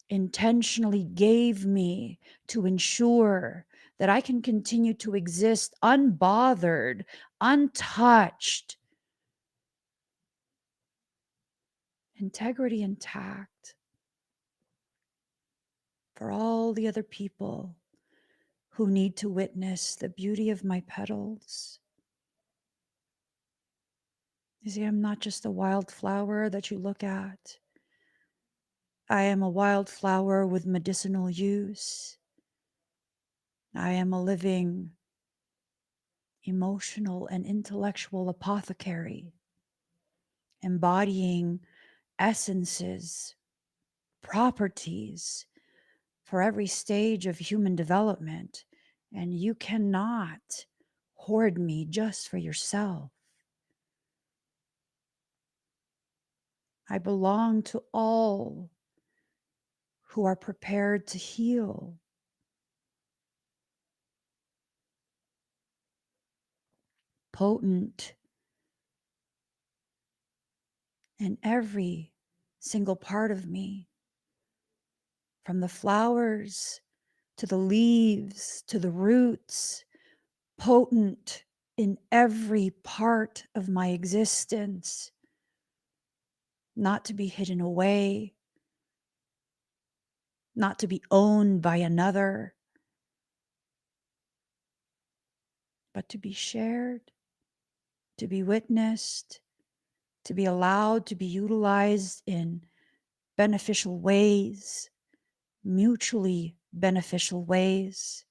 Speaker 1: intentionally gave me to ensure that I can continue to exist unbothered, untouched, integrity intact, for all the other people who need to witness the beauty of my petals. You see, I'm not just a wildflower that you look at. I am a wildflower with medicinal use. I am a living, emotional, and intellectual apothecary, embodying essences, properties for every stage of human development. And you cannot hoard me just for yourself. I belong to all who are prepared to heal. Potent in every single part of me, from the flowers to the leaves to the roots, potent in every part of my existence, not to be hidden away, not to be owned by another, but to be shared, to be witnessed, to be allowed to be utilized in beneficial ways, mutually beneficial ways.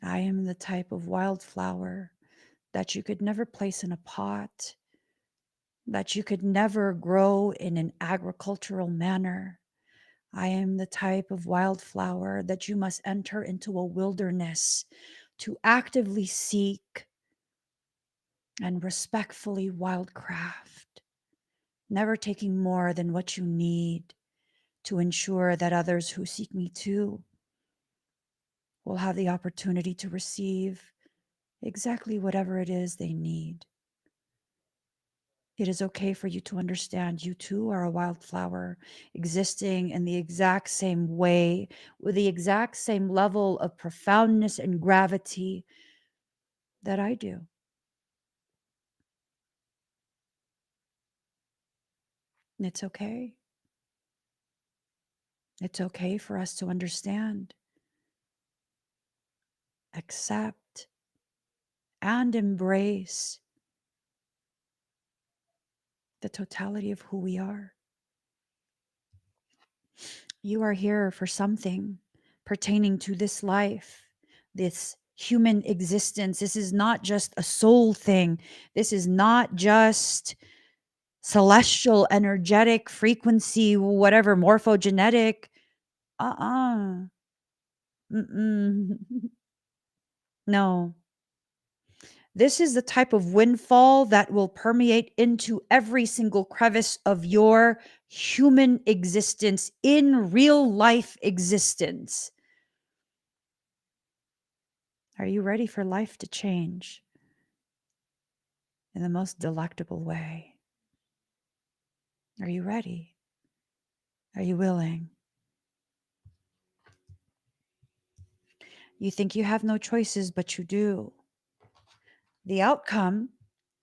Speaker 1: I am the type of wildflower that you could never place in a pot, that you could never grow in an agricultural manner. I am the type of wildflower that you must enter into a wilderness to actively seek and respectfully wildcraft, never taking more than what you need to ensure that others who seek me too will have the opportunity to receive exactly whatever it is they need. It is okay for you to understand you too are a wildflower existing in the exact same way, with the exact same level of profoundness and gravity that I do. It's okay. It's okay for us to understand, accept, and embrace the totality of who we are. You are here for something pertaining to this life, this human existence. This is not just a soul thing. This is not just celestial, energetic, frequency, whatever, morphogenetic. Uh-uh. Mm-mm. No. This is the type of windfall that will permeate into every single crevice of your human existence, in real life existence. Are you ready for life to change in the most delectable way? Are you ready? Are you willing? You think you have no choices, but you do. The outcome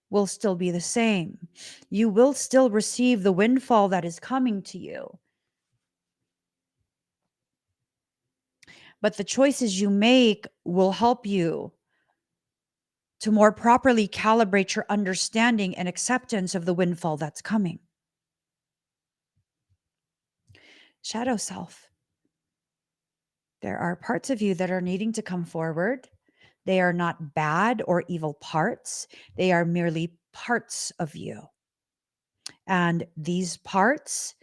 Speaker 1: will still be the same. You will still receive the windfall that is coming to you. But the choices you make will help you to more properly calibrate your understanding and acceptance of the windfall that's coming. Shadow self. There are parts of you that are needing to come forward. They are not bad or evil parts. They are merely parts of you. And these parts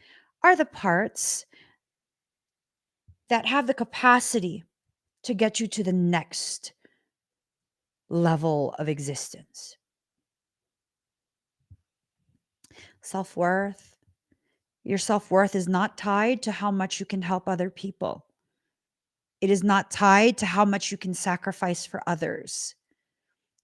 Speaker 1: are the parts that have the capacity to get you to the next level of existence. Self-worth. Your self-worth is not tied to how much you can help other people. It is not tied to how much you can sacrifice for others.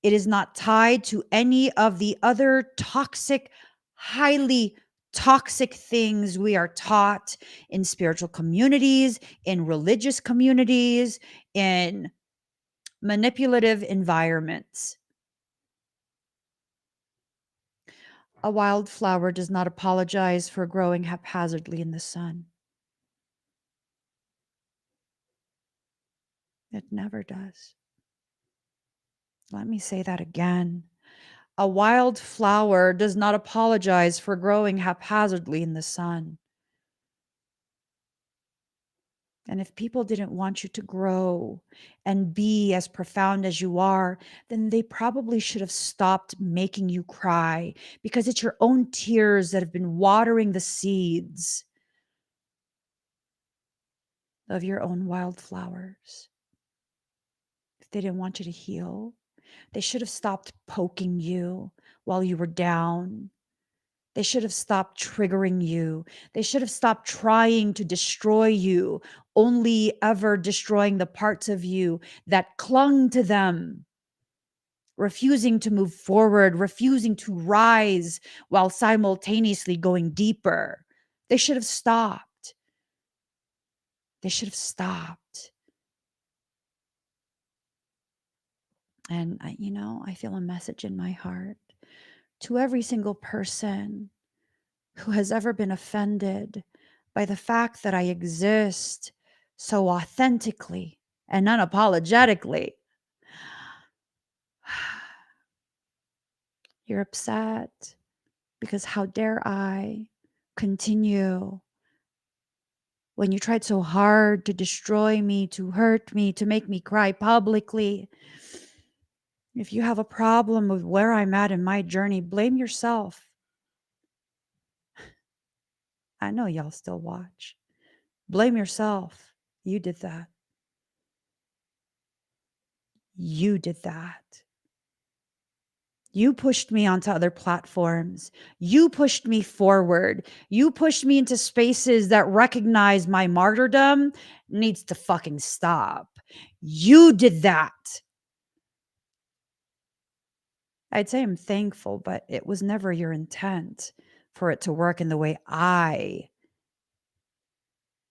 Speaker 1: It is not tied to any of the other toxic, highly toxic things we are taught in spiritual communities, in religious communities, in manipulative environments. A wildflower does not apologize for growing haphazardly in the sun. It never does. Let me say that again. A wildflower does not apologize for growing haphazardly in the sun. And if people didn't want you to grow and be as profound as you are, then they probably should have stopped making you cry, because it's your own tears that have been watering the seeds of your own wildflowers. If they didn't want you to heal, they should have stopped poking you while you were down. They should have stopped triggering you. They should have stopped trying to destroy you, only ever destroying the parts of you that clung to them, refusing to move forward, refusing to rise while simultaneously going deeper. They should have stopped. They should have stopped. And I feel a message in my heart to every single person who has ever been offended by the fact that I exist so authentically and unapologetically. You're upset because how dare I continue when you tried so hard to destroy me, to hurt me, to make me cry publicly. If you have a problem with where I'm at in my journey, blame yourself. I know y'all still watch. Blame yourself. You did that. You did that. You pushed me onto other platforms. You pushed me forward. You pushed me into spaces that recognize my martyrdom needs to fucking stop. You did that. I'd say I'm thankful, but it was never your intent for it to work in the way I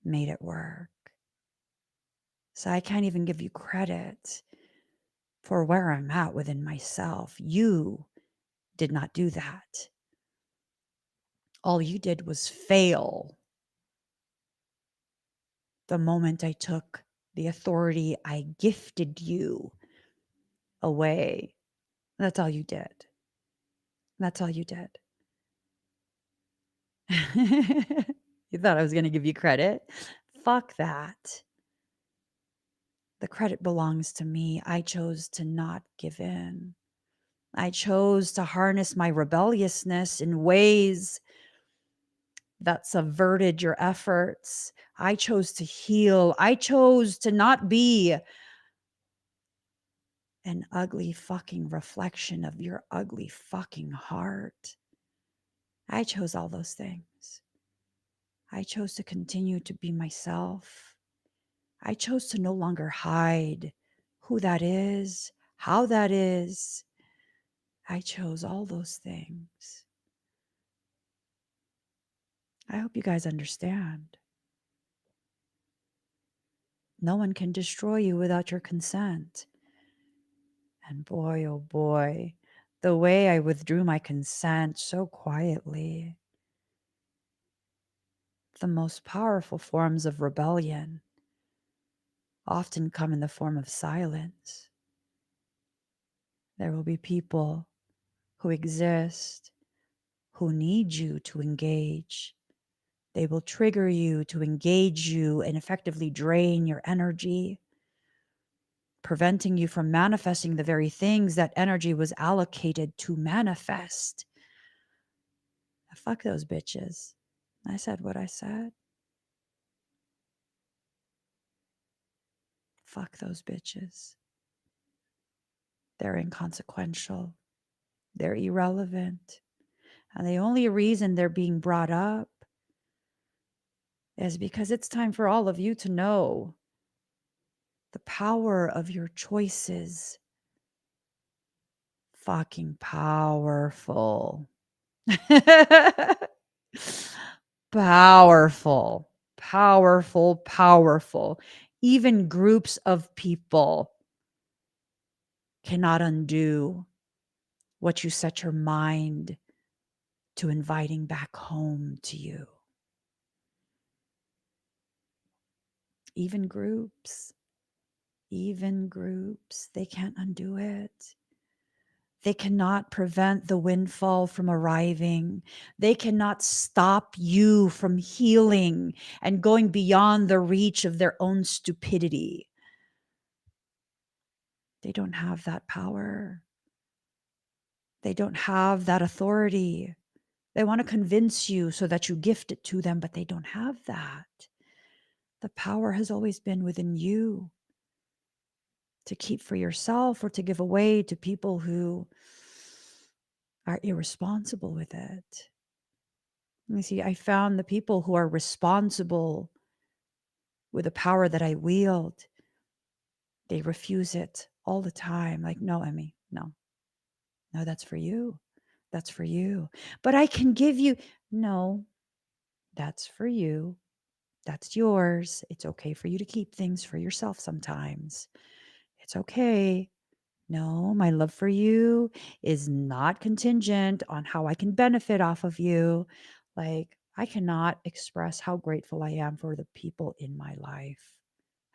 Speaker 1: made it work. So I can't even give you credit for where I'm at within myself. You did not do that. All you did was fail the moment I took the authority I gifted you away. That's all you did. That's all you did. You thought I was going to give you credit? Fuck that. The credit belongs to me. I chose to not give in. I chose to harness my rebelliousness in ways that subverted your efforts. I chose to heal. I chose to not be an ugly fucking reflection of your ugly fucking heart. I chose all those things. I chose to continue to be myself. I chose to no longer hide who that is, how that is. I chose all those things. I hope you guys understand. No one can destroy you without your consent. And boy, oh boy, the way I withdrew my consent so quietly. The most powerful forms of rebellion often come in the form of silence. There will be people who exist who need you to engage. They will trigger you to engage you and effectively drain your energy, preventing you from manifesting the very things that energy was allocated to manifest. Fuck those bitches. I said what I said. Fuck those bitches. They're inconsequential. They're irrelevant. And the only reason they're being brought up is because it's time for all of you to know the power of your choices. Fucking powerful. Powerful, powerful, powerful. Even groups of people cannot undo what you set your mind to inviting back home to you. Even groups, they can't undo it. They cannot prevent the windfall from arriving. They cannot stop you from healing and going beyond the reach of their own stupidity. They don't have that power. They don't have that authority. They want to convince you so that you gift it to them, but they don't have that. The power has always been within you to keep for yourself or to give away to people who are irresponsible with it. You see, I found the people who are responsible with the power that I wield, they refuse it all the time. Like, no, Emmy, no, that's for you. That's for you. But I can give you, no, that's for you. That's yours. It's okay for you to keep things for yourself sometimes. It's okay. No, my love for you is not contingent on how I can benefit off of you. Like, I cannot express how grateful I am for the people in my life.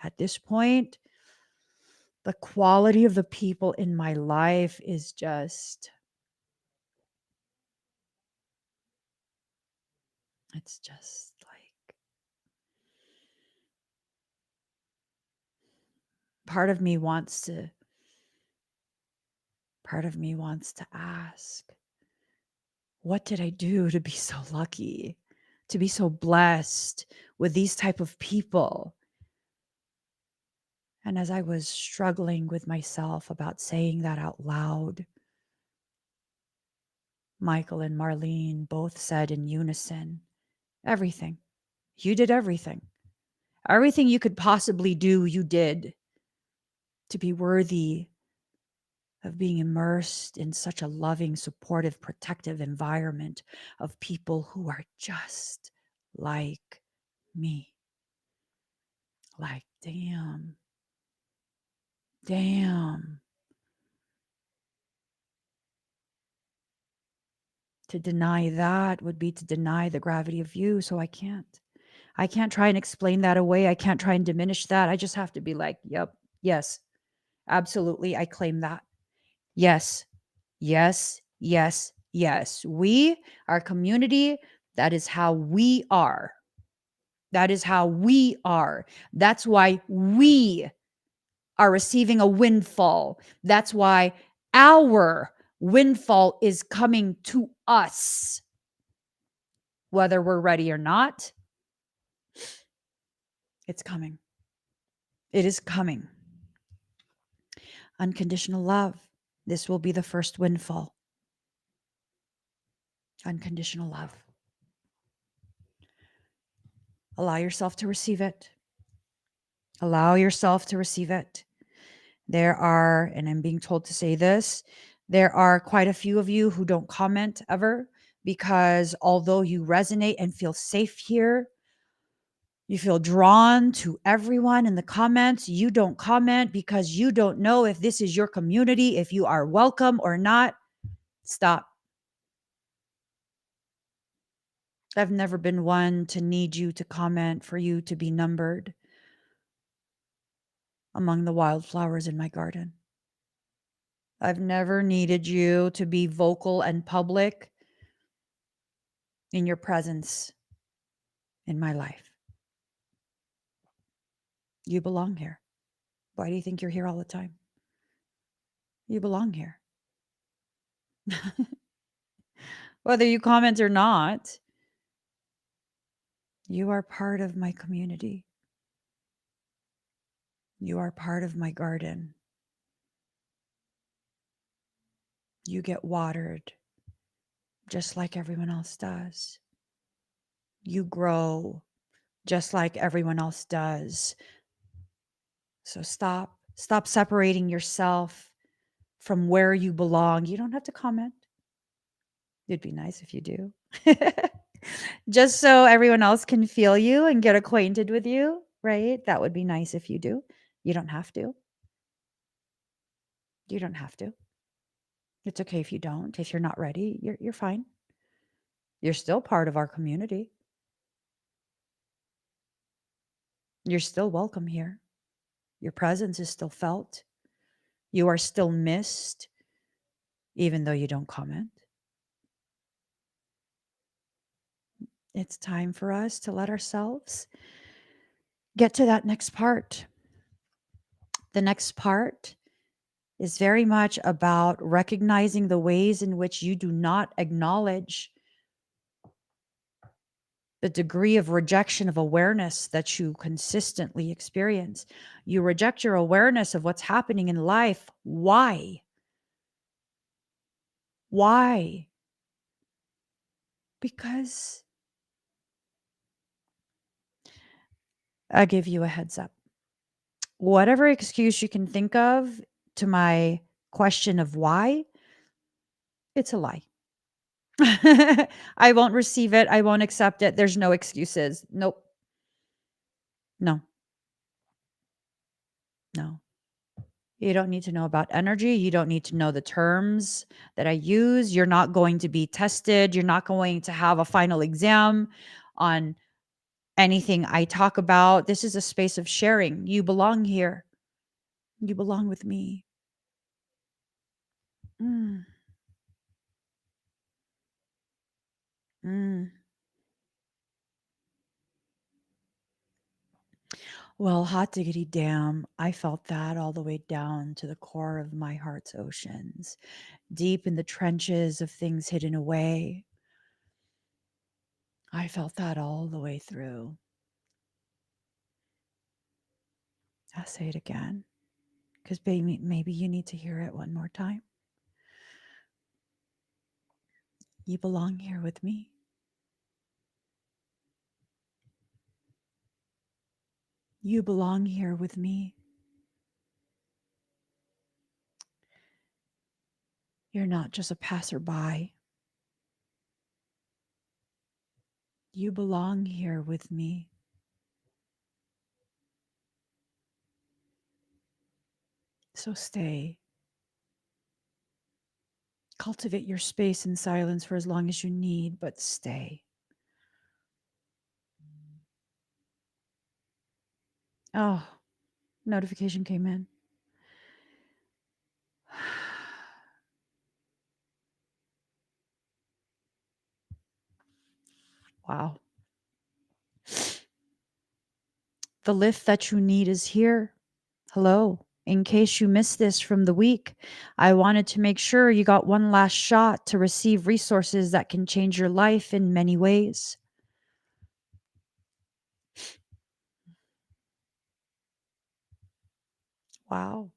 Speaker 1: At this point, the quality of the people in my life is just, it's just like, part of me wants to ask, what did I do to be so lucky, to be so blessed with these type of people? And as I was struggling with myself about saying that out loud, Michael and Marlene both said in unison, everything. You did everything. Everything you could possibly do, you did to be worthy of being immersed in such a loving, supportive, protective environment of people who are just like me. Like, damn. To deny that would be to deny the gravity of you. So I can't try and explain that away. I can't try and diminish that. I just have to be like, yep, yes, absolutely. I claim that. Yes, yes, yes, yes. We, our community, that is how we are. That is how we are. That's why we are receiving a windfall. That's why our Windfall is coming to us, whether we're ready or not. It's coming. It is coming. Unconditional love. This will be the first windfall. Unconditional love. Allow yourself to receive it. Allow yourself to receive it. There are, and I'm being told to say this, there are quite a few of you who don't comment ever because although you resonate and feel safe here, you feel drawn to everyone in the comments. You don't comment because you don't know if this is your community, if you are welcome or not. Stop. I've never been one to need you to comment for you to be numbered among the wildflowers in my garden. I've never needed you to be vocal and public in your presence in my life. You belong here. Why do you think you're here all the time? You belong here. Whether you comment or not, you are part of my community. You are part of my garden. You get watered just like everyone else does. You grow just like everyone else does. So stop separating yourself from where you belong. You don't have to comment. It'd be nice if you do. Just so everyone else can feel you and get acquainted with you, right? That would be nice if you do. You don't have to. You don't have to. It's okay if you don't. If you're not ready, you're fine. You're still part of our community. You're still welcome here. Your presence is still felt. You are still missed, even though you don't comment. It's time for us to let ourselves get to that next part. The next part is very much about recognizing the ways in which you do not acknowledge the degree of rejection of awareness that you consistently experience. You reject your awareness of what's happening in life. Why? Why? Because I give you a heads up. Whatever excuse you can think of to my question of why, it's a lie. I won't receive it. I won't accept it. There's no excuses. Nope. No. No. You don't need to know about energy. You don't need to know the terms that I use. You're not going to be tested. You're not going to have a final exam on anything I talk about. This is a space of sharing. You belong here. You belong with me. Mm, mm. Well, hot diggity damn, I felt that all the way down to the core of my heart's oceans, deep in the trenches of things hidden away. I felt that all the way through. I'll say it again, because maybe you need to hear it one more time. You belong here with me. You belong here with me. You're not just a passerby. You belong here with me. So stay. Cultivate your space in silence for as long as you need, but stay. Oh, notification came in. Wow. The lift that you need is here. Hello. In case you missed this from the week, I wanted to make sure you got one last shot to receive resources that can change your life in many ways. Wow.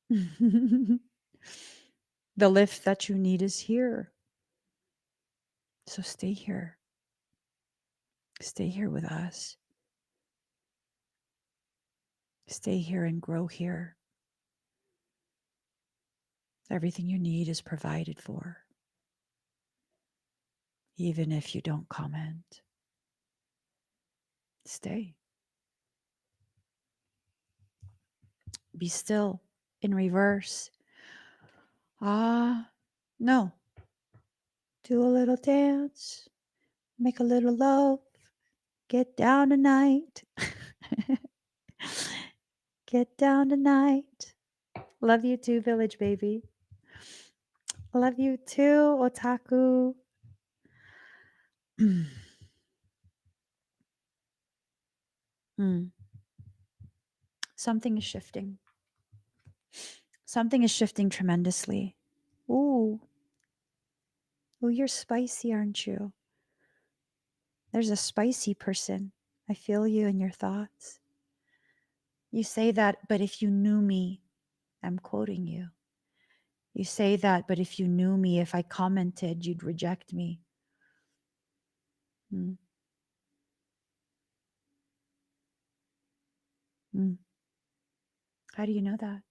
Speaker 1: The lift that you need is here. So stay here. Stay here with us. Stay here and grow here. Everything you need is provided for, even if you don't comment. Stay. Be still in reverse. No. Do a little dance. Make a little love. Get down tonight. Get down tonight. Love you too, village baby. Love you too, otaku. Something is shifting. Something is shifting tremendously. Ooh, you're spicy, aren't you? There's a spicy person. I feel you in your thoughts. You say that, but if you knew me, I'm quoting you. You say that, but if you knew me, if I commented, you'd reject me. Mm. Mm. How do you know that?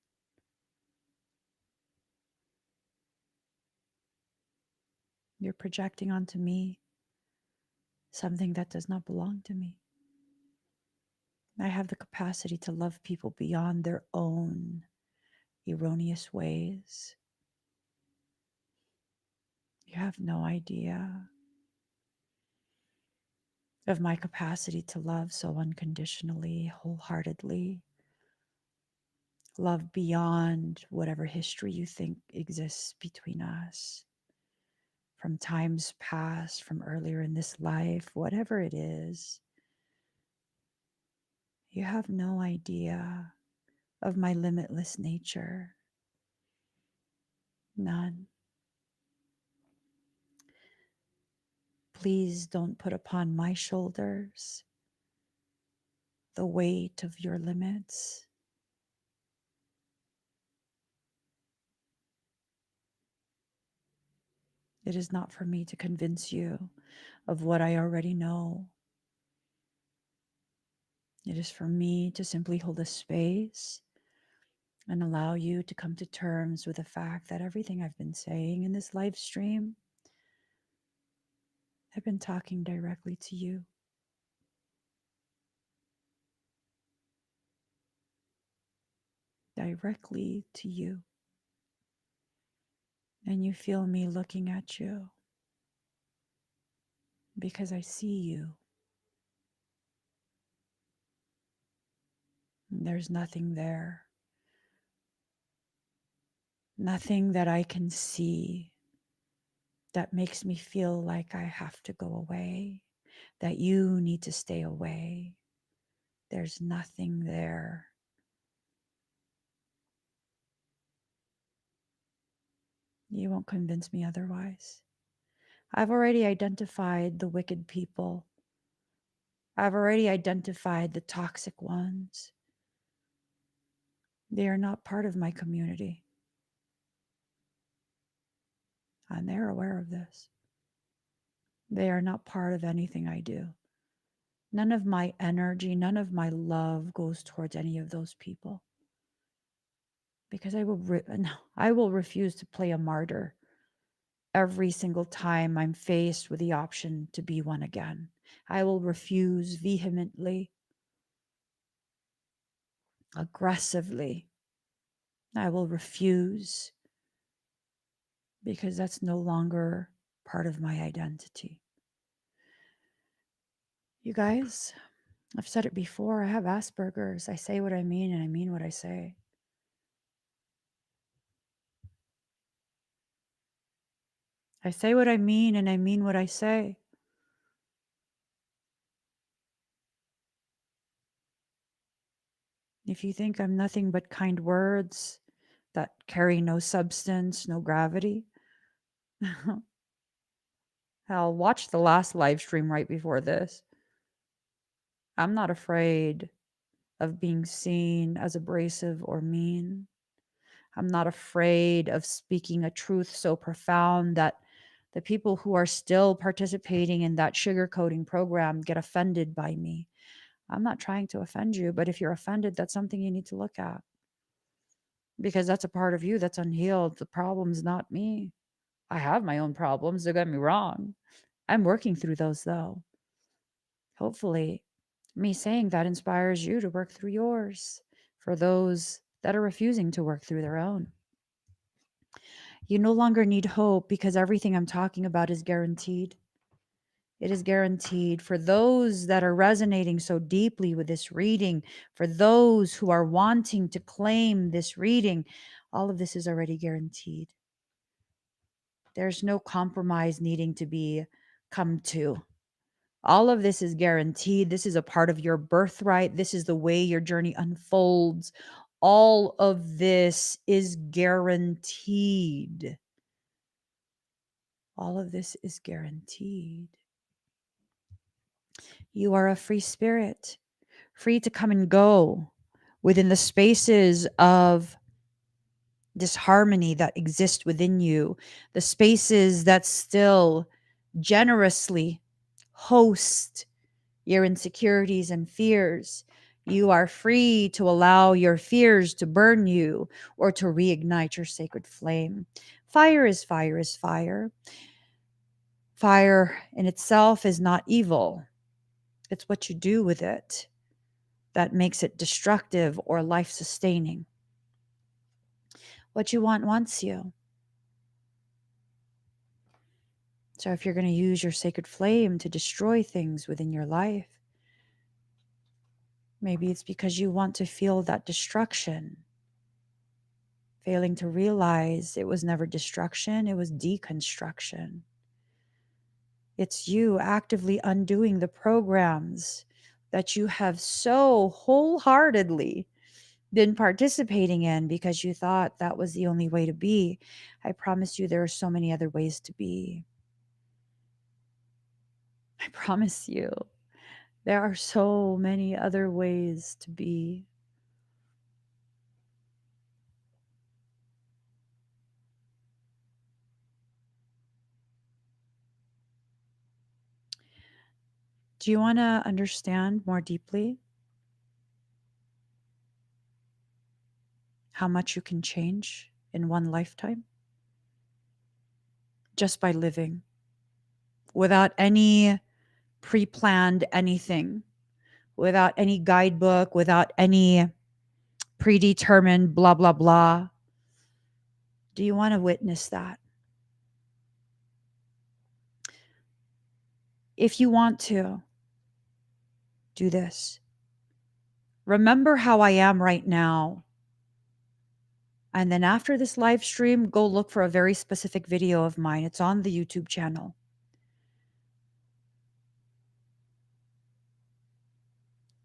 Speaker 1: You're projecting onto me something that does not belong to me. I have the capacity to love people beyond their own erroneous ways. You have no idea of my capacity to love so unconditionally, wholeheartedly. Love beyond whatever history you think exists between us, from times past, from earlier in this life, whatever it is. You have no idea of my limitless nature. None. Please don't put upon my shoulders the weight of your limits. It is not for me to convince you of what I already know. It is for me to simply hold a space and allow you to come to terms with the fact that everything I've been saying in this live stream, I've been talking directly to you. Directly to you. And you feel me looking at you because I see you. There's nothing there. Nothing that I can see that makes me feel like I have to go away, that you need to stay away. There's nothing there. You won't convince me otherwise. I've already identified the wicked people. I've already identified the toxic ones. They are not part of my community. And they're aware of this. They are not part of anything I do. None of my energy, none of my love goes towards any of those people. Because I will refuse to play a martyr every single time I'm faced with the option to be one again. I will refuse vehemently, aggressively. I will refuse because that's no longer part of my identity. You guys, I've said it before, I have Asperger's. I say what I mean and I mean what I say. I say what I mean and I mean what I say. If you think I'm nothing but kind words that carry no substance, no gravity, hell, watch the last live stream right before this. I'm not afraid of being seen as abrasive or mean. I'm not afraid of speaking a truth so profound that the people who are still participating in that sugarcoating program get offended by me. I'm not trying to offend you, but if you're offended, that's something you need to look at because that's a part of you that's unhealed. The problem's not me. I have my own problems, don't get me wrong. I'm working through those though. Hopefully, me saying that inspires you to work through yours for those that are refusing to work through their own. You no longer need hope because everything I'm talking about is guaranteed. It is guaranteed for those that are resonating so deeply with this reading, for those who are wanting to claim this reading. All of this is already guaranteed. There's no compromise needing to be come to. All of this is guaranteed. This is a part of your birthright. This is the way your journey unfolds. All of this is guaranteed. All of this is guaranteed. You are a free spirit, free to come and go within the spaces of disharmony that exist within you, the spaces that still generously host your insecurities and fears. You are free to allow your fears to burn you or to reignite your sacred flame. Fire is fire is fire. Fire in itself is not evil. It's what you do with it that makes it destructive or life sustaining. What you want wants you. So if you're going to use your sacred flame to destroy things within your life, maybe it's because you want to feel that destruction, failing to realize it was never destruction, it was deconstruction. It's you actively undoing the programs that you have so wholeheartedly been participating in because you thought that was the only way to be. I promise you, there are so many other ways to be. I promise you, there are so many other ways to be. Do you want to understand more deeply how much you can change in one lifetime? Just by living without any pre planned anything, without any guidebook, without any predetermined blah, blah, blah. Do you want to witness that? If you want to, do this. Remember how I am right now. And then after this live stream, go look for a very specific video of mine. It's on the YouTube channel.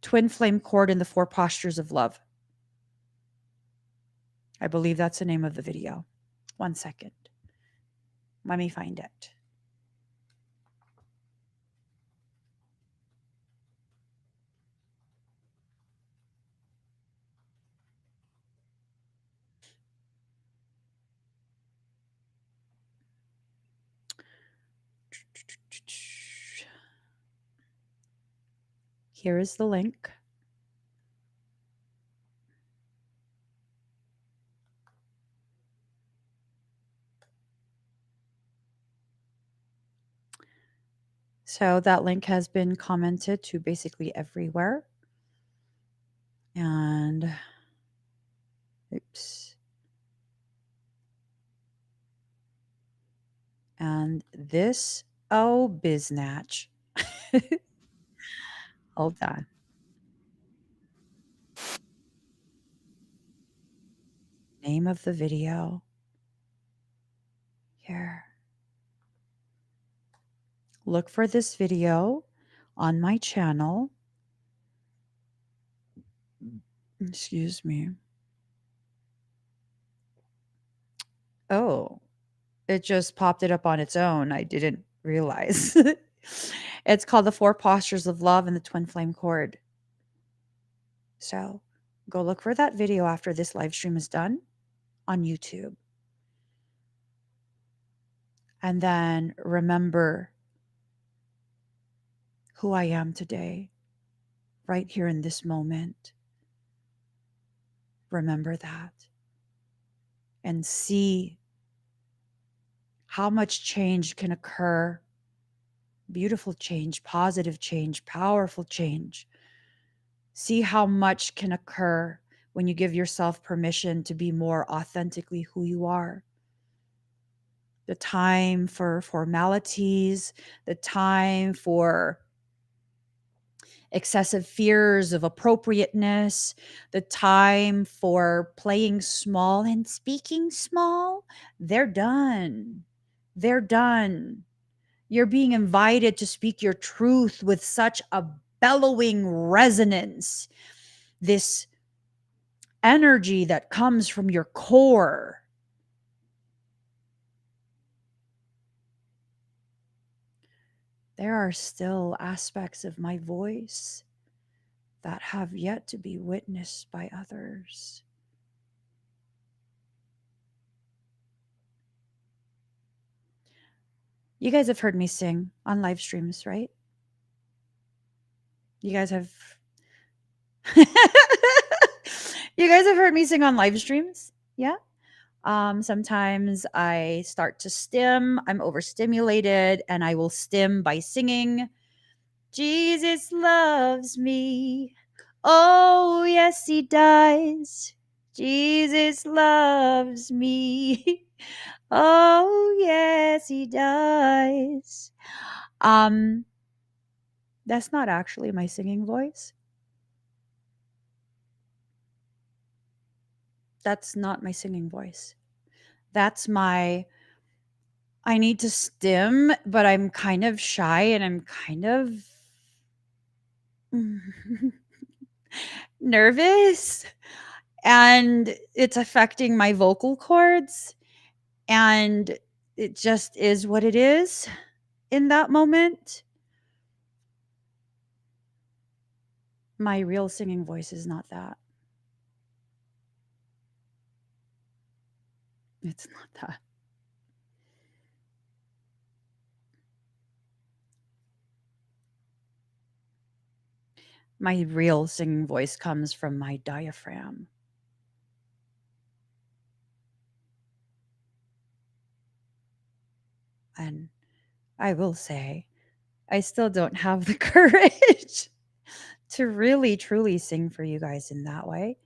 Speaker 1: Twin Flame Cord in the Four Postures of Love. I believe that's the name of the video. 1 second. Let me find it. Here is the link. So that link has been commented to basically everywhere. And oops. And this, oh, biznatch. Hold on. Name of the video. Here. Look for this video on my channel. Excuse me. Oh, it just popped it up on its own. I didn't realize. It's called The Four Postures of Love and the Twin Flame Cord. So go look for that video after this live stream is done on YouTube. And then remember who I am today, right here in this moment. Remember that. And see how much change can occur. Beautiful change, positive change, powerful change. See how much can occur when you give yourself permission to be more authentically who you are. The time for formalities, the time for excessive fears of appropriateness, the time for playing small and speaking small, they're done. They're done. You're being invited to speak your truth with such a bellowing resonance, this energy that comes from your core. There are still aspects of my voice that have yet to be witnessed by others. You guys have heard me sing on live streams, right? You guys have You guys have heard me sing on live streams? Yeah. Sometimes I start to stim. I'm overstimulated and I will stim by singing, Jesus loves me. Oh, yes, he does. Jesus loves me. Oh, yes, he does. That's not actually my singing voice. That's not my singing voice. That's my I need to stim, but I'm kind of shy and I'm kind of nervous, and it's affecting my vocal cords, and it just is what it is in that moment. My real singing voice is not that. It's not that. My real singing voice comes from my diaphragm. And I will say, I still don't have the courage to really truly sing for you guys in that way.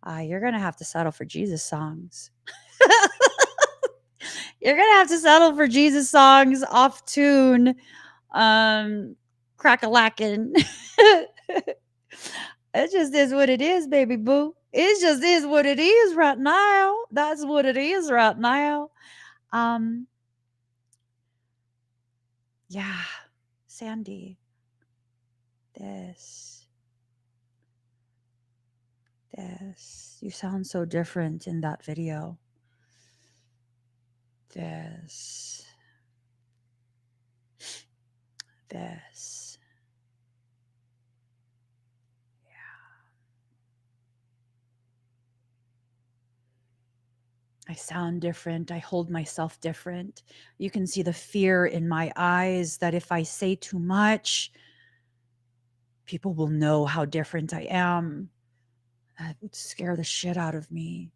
Speaker 1: You're going to have to settle for Jesus songs. You're going to have to settle for Jesus songs off tune, crack-a-lackin'. It just is what it is, baby boo. It just is what it is right now. That's what it is right now. Um, yeah, Sandy, this, you sound so different in that video. This. I sound different. I hold myself different. You can see the fear in my eyes that if I say too much, people will know how different I am. That would scare the shit out of me.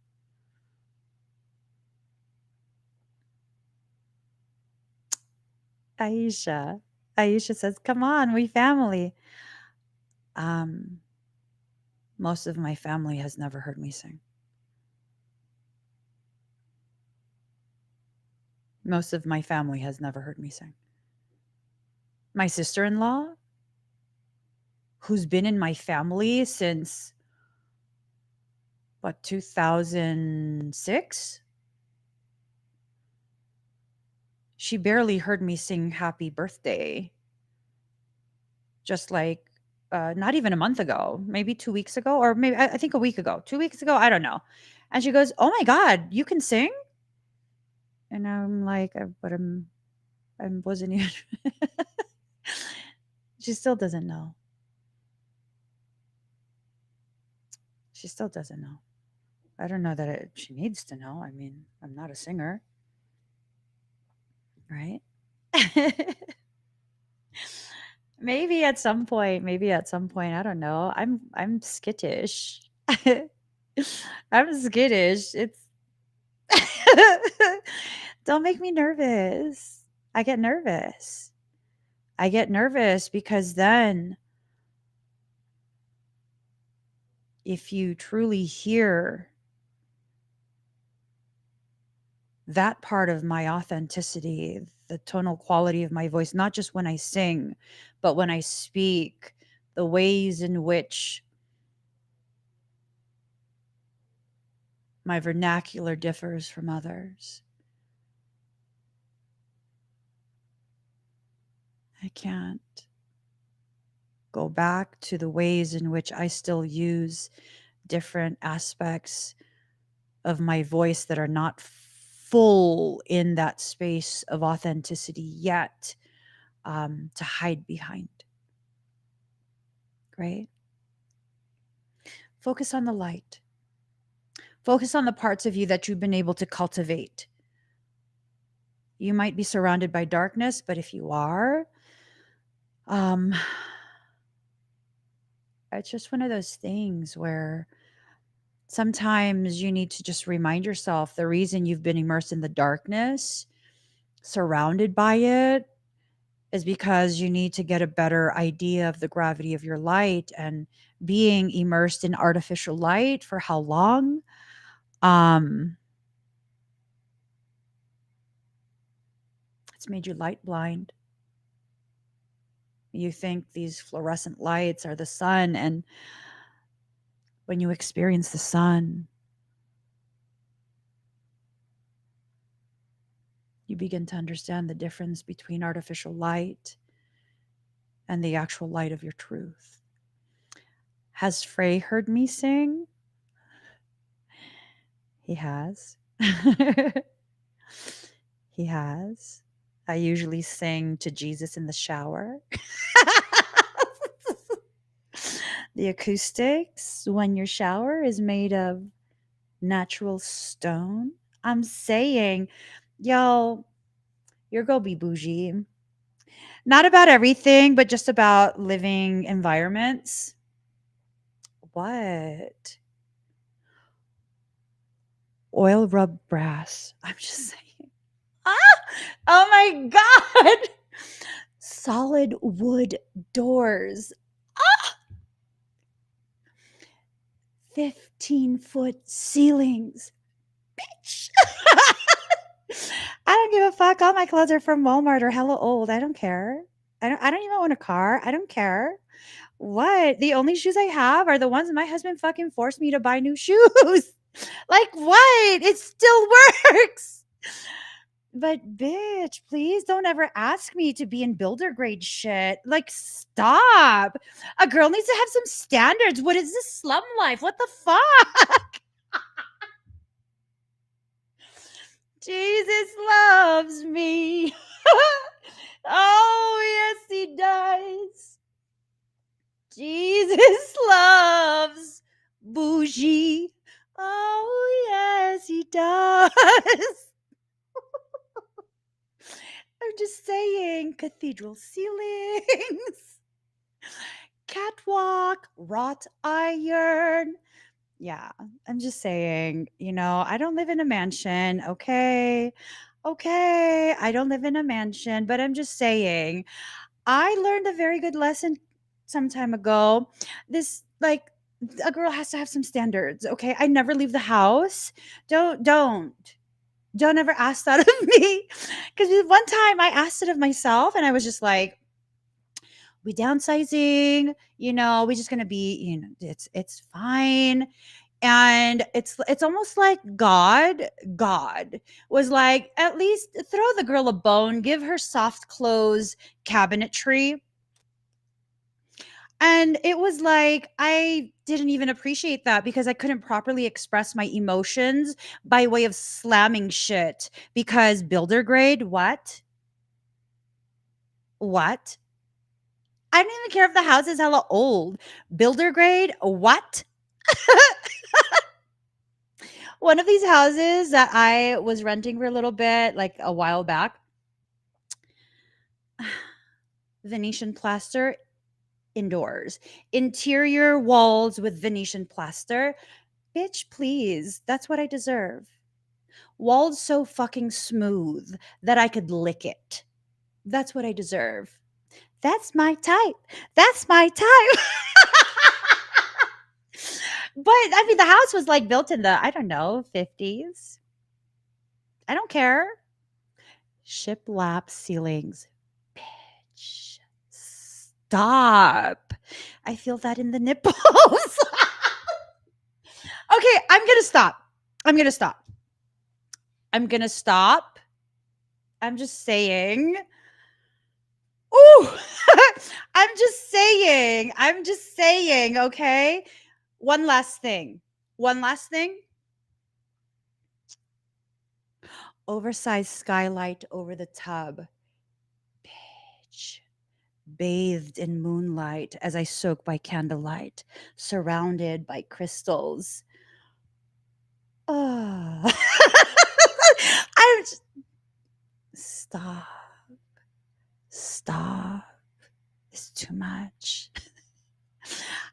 Speaker 1: Aisha. Aisha says, come on, we family. Most of my family has never heard me sing. Most of my family has never heard me sing. My sister-in-law, who's been in my family since, 2006? She barely heard me sing happy birthday. Just like not even a month ago, maybe 2 weeks ago, or maybe I think a week ago, 2 weeks ago, I don't know. And she goes, "Oh my god, you can sing?" And I'm like, "But I wasn't even." She still doesn't know. She still doesn't know. I don't know that she needs to know. I mean, I'm not a singer, right? Maybe at some point, I don't know. I'm skittish. I'm skittish. It's Don't make me nervous. I get nervous. I get nervous because then if you truly hear that part of my authenticity, the tonal quality of my voice, not just when I sing, but when I speak, the ways in which my vernacular differs from others. I can't go back to the ways in which I still use different aspects of my voice that are not full in that space of authenticity yet, to hide behind. Right? Focus on the light. Focus on the parts of you that you've been able to cultivate. You might be surrounded by darkness, but if you are, um, it's just one of those things where sometimes you need to just remind yourself the reason you've been immersed in the darkness, surrounded by it, is because you need to get a better idea of the gravity of your light. And being immersed in artificial light for how long? Um, it's made you light blind. You think these fluorescent lights are the sun, and when you experience the sun, you begin to understand the difference between artificial light and the actual light of your truth. Has Frey heard me sing? He has. He has. I usually sing to Jesus in the shower. The acoustics when your shower is made of natural stone. I'm saying, y'all, you're gonna be bougie. Not about everything, but just about living environments. What? Oil rub brass. I'm just saying. Ah! Oh my God. Solid wood doors. 15-foot ceilings. Bitch. I don't give a fuck. All my clothes are from Walmart or hella old. I don't care. I don't even own a car. I don't care. What? The only shoes I have are the ones my husband fucking forced me to buy new shoes. Like what? It still works. But bitch, please don't ever ask me to be in builder grade shit. Like stop. A girl needs to have some standards. What is this slum life? What the fuck? Jesus loves me. Oh, yes, he does. Jesus loves bougie. Oh, yes, he does. I'm just saying, cathedral ceilings, catwalk, wrought iron. Yeah, I'm just saying, I don't live in a mansion, okay? Okay, I don't live in a mansion, but I'm just saying, I learned a very good lesson some time ago. This, like, a girl has to have some standards, okay? I never leave the house. Don't ever ask that of me. Because one time I asked it of myself and I was just like, we downsizing, we just gonna be, it's fine. And it's almost like God was like, at least throw the girl a bone, give her soft clothes cabinetry. And it was like, I didn't even appreciate that because I couldn't properly express my emotions by way of slamming shit. Because builder grade, what? What? I don't even care if the house is hella old. Builder grade, what? One of these houses that I was renting for a little bit, like a while back, Venetian plaster indoors, interior walls with Venetian plaster. Bitch, please. That's what I deserve. Walls so fucking smooth that I could lick it. That's what I deserve. That's my type. That's my type. But I mean, the house was like built in the, I don't know, 50s. I don't care. Shiplap ceilings. Bitch. Stop. I feel that in the nipples. Okay, I'm going to stop. I'm going to stop. I'm going to stop. I'm just saying. Ooh. I'm just saying. I'm just saying, okay? One last thing. One last thing. Oversized skylight over the tub. Bitch. Bathed in moonlight as I soak by candlelight, surrounded by crystals. Oh. I'm just, stop. Stop. It's too much.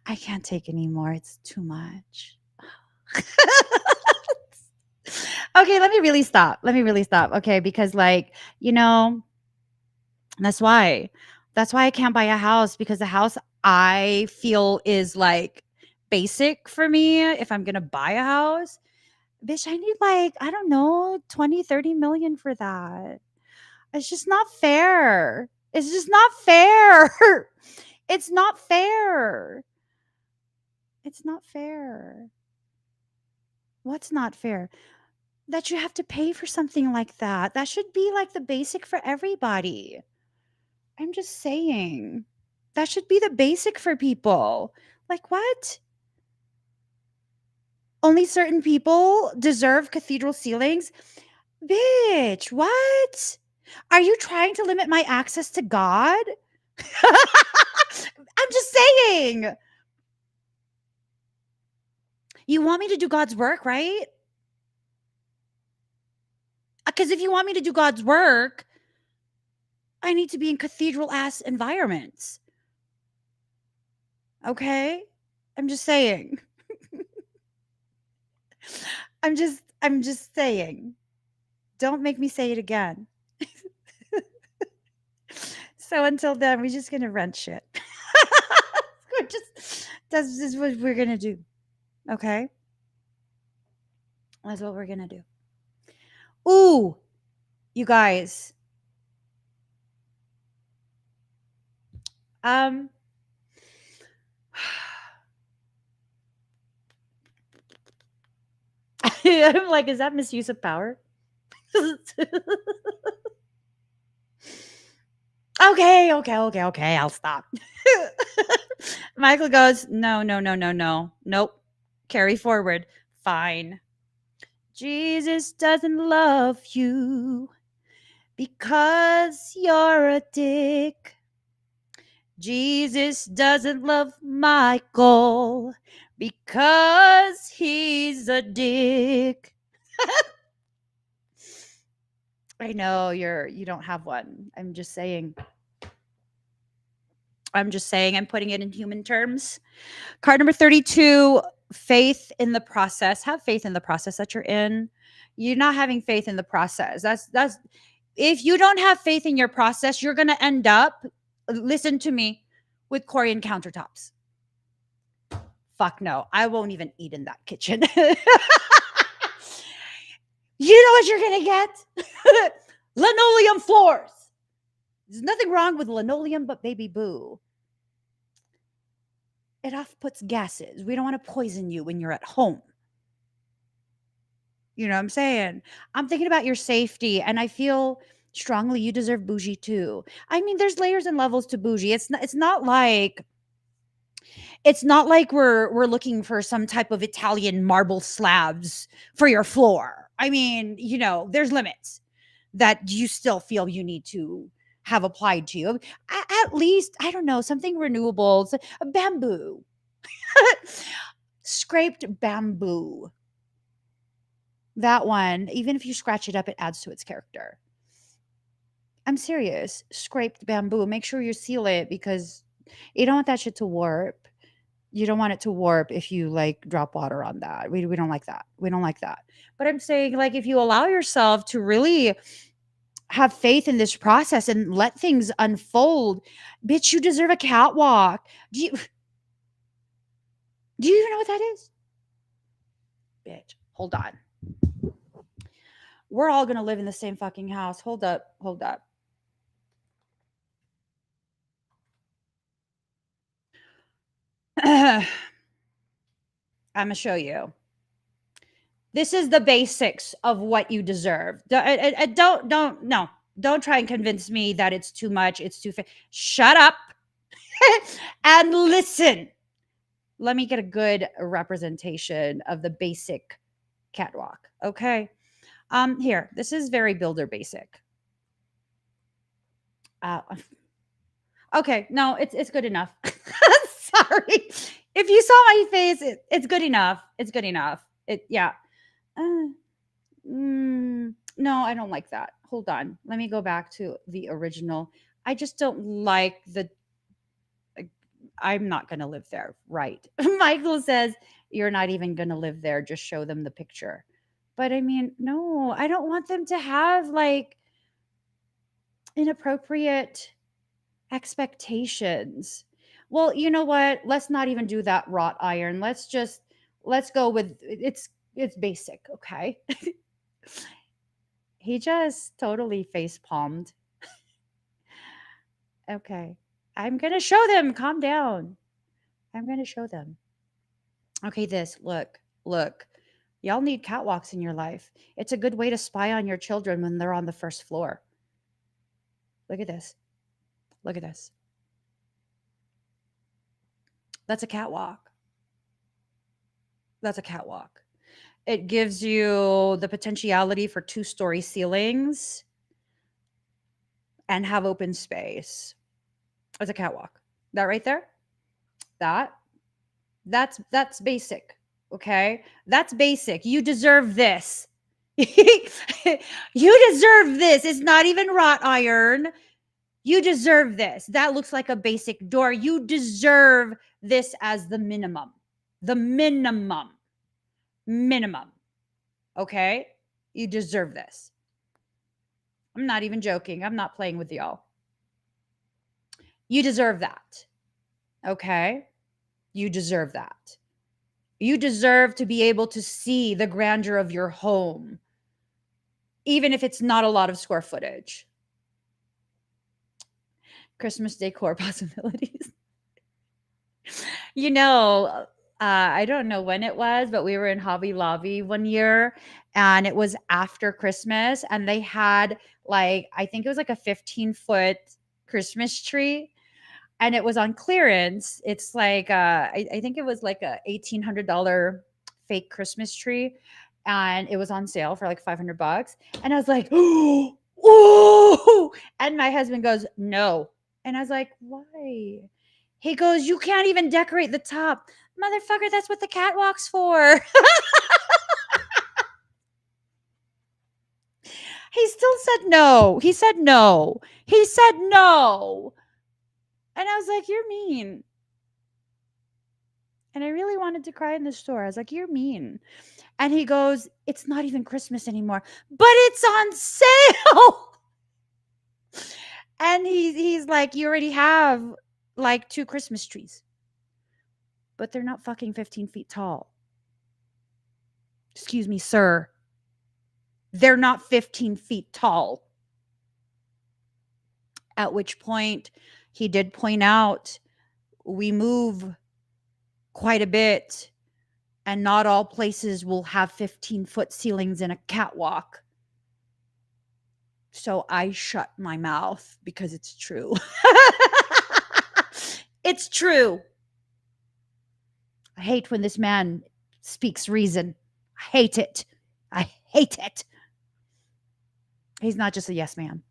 Speaker 1: I can't take anymore. It's too much. Okay, let me really stop. Let me really stop. Okay, because like, you know, that's why. That's why I can't buy a house because the house I feel is like basic for me if I'm going to buy a house. Bitch, I need like, I don't know, 20, 30 million for that. It's just not fair. It's just not fair. It's not fair. It's not fair. What's not fair? That you have to pay for something like that. That should be like the basic for everybody. I'm just saying. That should be the basic for people. Like what? Only certain people deserve cathedral ceilings? Bitch, what? Are you trying to limit my access to God? I'm just saying. You want me to do God's work, right? Because if you want me to do God's work, I need to be in cathedral ass environments. Okay? I'm just saying. I'm just saying. Don't make me say it again. So until then, we're just gonna rent shit. We're just that's just what we're gonna do. Okay? That's what we're gonna do. Ooh, you guys. Um I'm like, is that misuse of power? Okay, I'll stop. Michael goes, no, no, no, no, no. Nope. Carry forward. Fine. Jesus doesn't love you because you're a dick. Jesus doesn't love Michael because he's a dick. I know you don't have one. I'm just saying. I'm putting it in human terms. Card number 32, faith in the process. Have faith in the process that you're in. You're not having faith in the process. That's if you don't have faith in your process, you're going to end up, listen to me, with Korean countertops. Fuck no. I won't even eat in that kitchen. You know what you're going to get? Linoleum floors. There's nothing wrong with linoleum, but baby boo. It off puts gases. We don't want to poison you when you're at home. You know what I'm saying? I'm thinking about your safety, and I feel strongly you deserve bougie too. I mean, there's layers and levels to bougie. It's not like It's not like we're looking for some type of Italian marble slabs for your floor. I mean, there's limits that you still feel you need to have applied to you. At least, I don't know, something renewable, bamboo. Scraped bamboo. That one, even if you scratch it up, it adds to its character. I'm serious. Scraped bamboo. Make sure you seal it because you don't want that shit to warp. You don't want it to warp if you like drop water on that. We don't like that. We don't like that. But I'm saying, like, if you allow yourself to really have faith in this process and let things unfold, bitch, you deserve a catwalk. Do you even know what that is? Bitch, hold on. We're all gonna live in the same fucking house. Hold up, hold up. I'm gonna show you. This is the basics of what you deserve. Don't try and convince me that it's too much. It's too. Shut up and listen. Let me get a good representation of the basic catwalk. Okay. Here, this is very builder basic. Okay, no, it's good enough. Sorry. If you saw my face, it's good enough. It's good enough. Yeah. No, I don't like that. Hold on. Let me go back to the original. I just don't like I'm not going to live there. Right. Michael says, you're not even going to live there. Just show them the picture. But I mean, no, I don't want them to have like inappropriate expectations. Well, you know what? Let's not even do that wrought iron. Let's go with it's basic, okay? He just totally face palmed. Okay. I'm going to show them. Calm down. I'm going to show them. Okay, look. Y'all need catwalks in your life. It's a good way to spy on your children when they're on the first floor. Look at this. Look at this. That's a catwalk. That's a catwalk. It gives you the potentiality for 2-story ceilings and have open space. It's a catwalk. That right there? That's basic. Okay? That's basic. You deserve this. You deserve this. It's not even wrought iron. You deserve this. That looks like a basic door. You deserve this as the minimum. The minimum. Okay? You deserve this. I'm not even joking. I'm not playing with y'all. You deserve that. Okay? You deserve that. You deserve to be able to see the grandeur of your home, even if it's not a lot of square footage. Christmas decor possibilities. I don't know when it was, but we were in Hobby Lobby one year and it was after Christmas and they had I think it was like a 15-foot Christmas tree and it was on clearance. It's I think it was like a $1,800 fake Christmas tree and it was on sale for like $500. And I was like, oh, and my husband goes, no. And I was like, why? He goes, you can't even decorate the top. Motherfucker, that's what the catwalk's for. He still said no. He said no. He said no. And I was like, you're mean. And I really wanted to cry in the store. I was like, you're mean. And he goes, it's not even Christmas anymore, but it's on sale. And he's like, you already have like 2 Christmas trees, but they're not fucking 15 feet tall. Excuse me, sir. They're not 15 feet tall. At which point he did point out we move quite a bit and not all places will have 15-foot ceilings in a catwalk. So I shut my mouth because it's true. It's true. I hate when this man speaks reason. I hate it. I hate it. He's not just a yes man.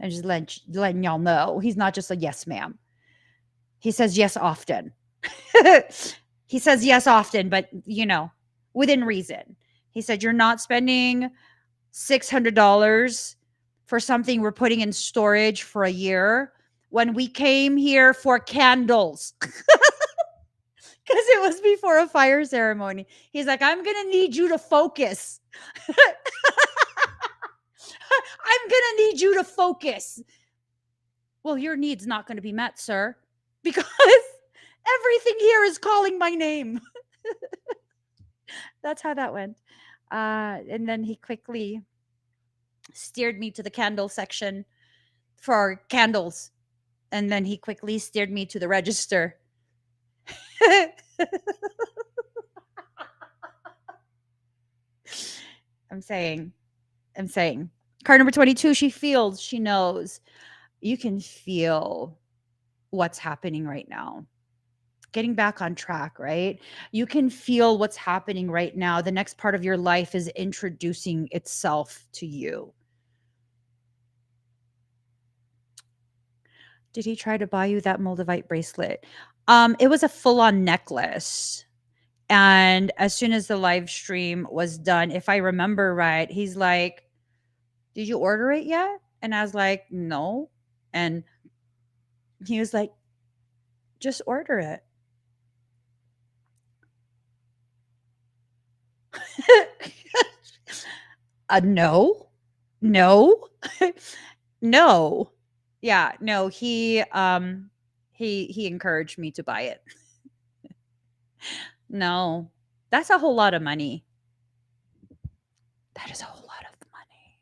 Speaker 1: I'm just letting y'all know he's not just a yes ma'am. He says yes often. He says yes often, but within reason. He said, you're not spending $600 for something we're putting in storage for a year when we came here for candles. Because it was before a fire ceremony. He's like, I'm going to need you to focus. I'm going to need you to focus. Well, your need's not going to be met, sir, because everything here is calling my name. That's how that went. And then he quickly steered me to the candle section for candles. And then he quickly steered me to the register. I'm saying. Card number 22, she feels, she knows. You can feel what's happening right now. Getting back on track, right? You can feel what's happening right now. The next part of your life is introducing itself to you. Did he try to buy you that Moldavite bracelet? It was a full-on necklace. And as soon as the live stream was done, if I remember right, he's like, did you order it yet? And I was like, no. And he was like, just order it. No. No. No. Yeah, no, he encouraged me to buy it. No. That's a whole lot of money. That is a whole lot of money.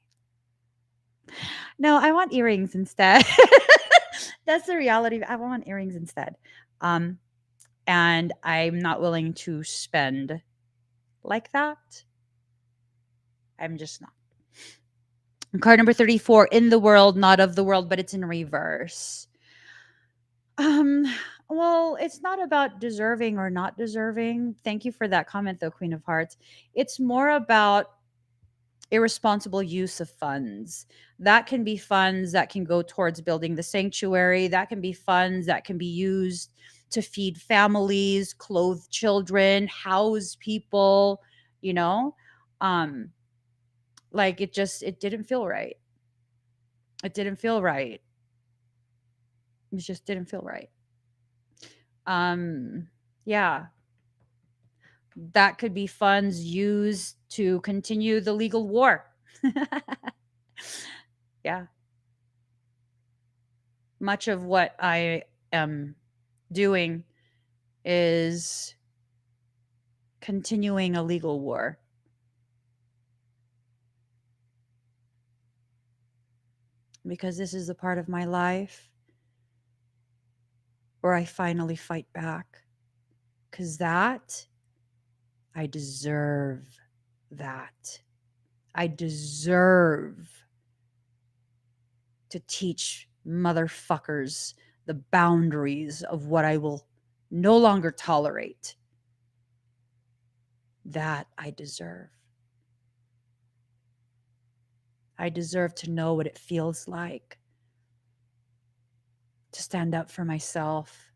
Speaker 1: No, I want earrings instead. That's the reality. I want earrings instead. And I'm not willing to spend like that. I'm just not. Card number 34, in the world, not of the world, but it's in reverse. Well, it's not about deserving or not deserving. Thank you for that comment though, Queen of Hearts. It's more about irresponsible use of funds. That can be funds that can go towards building the sanctuary. That can be funds that can be used to feed families, clothe children, house people, like it didn't feel right. It didn't feel right. It just didn't feel right. Yeah. That could be funds used to continue the legal war. Yeah. Much of what I am doing is continuing a legal war. Because this is the part of my life where I finally fight back. Because I deserve that. I deserve to teach motherfuckers the boundaries of what I will no longer tolerate. That I deserve. I deserve to know what it feels like to stand up for myself,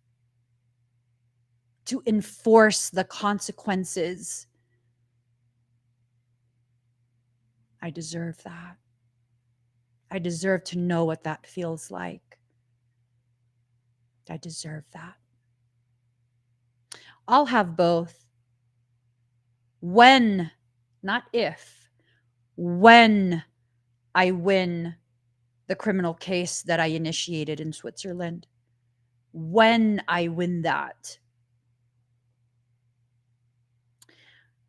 Speaker 1: to enforce the consequences. I deserve that. I deserve to know what that feels like. I deserve that. I'll have both. When, not if, when I win the criminal case that I initiated in Switzerland, when I win that,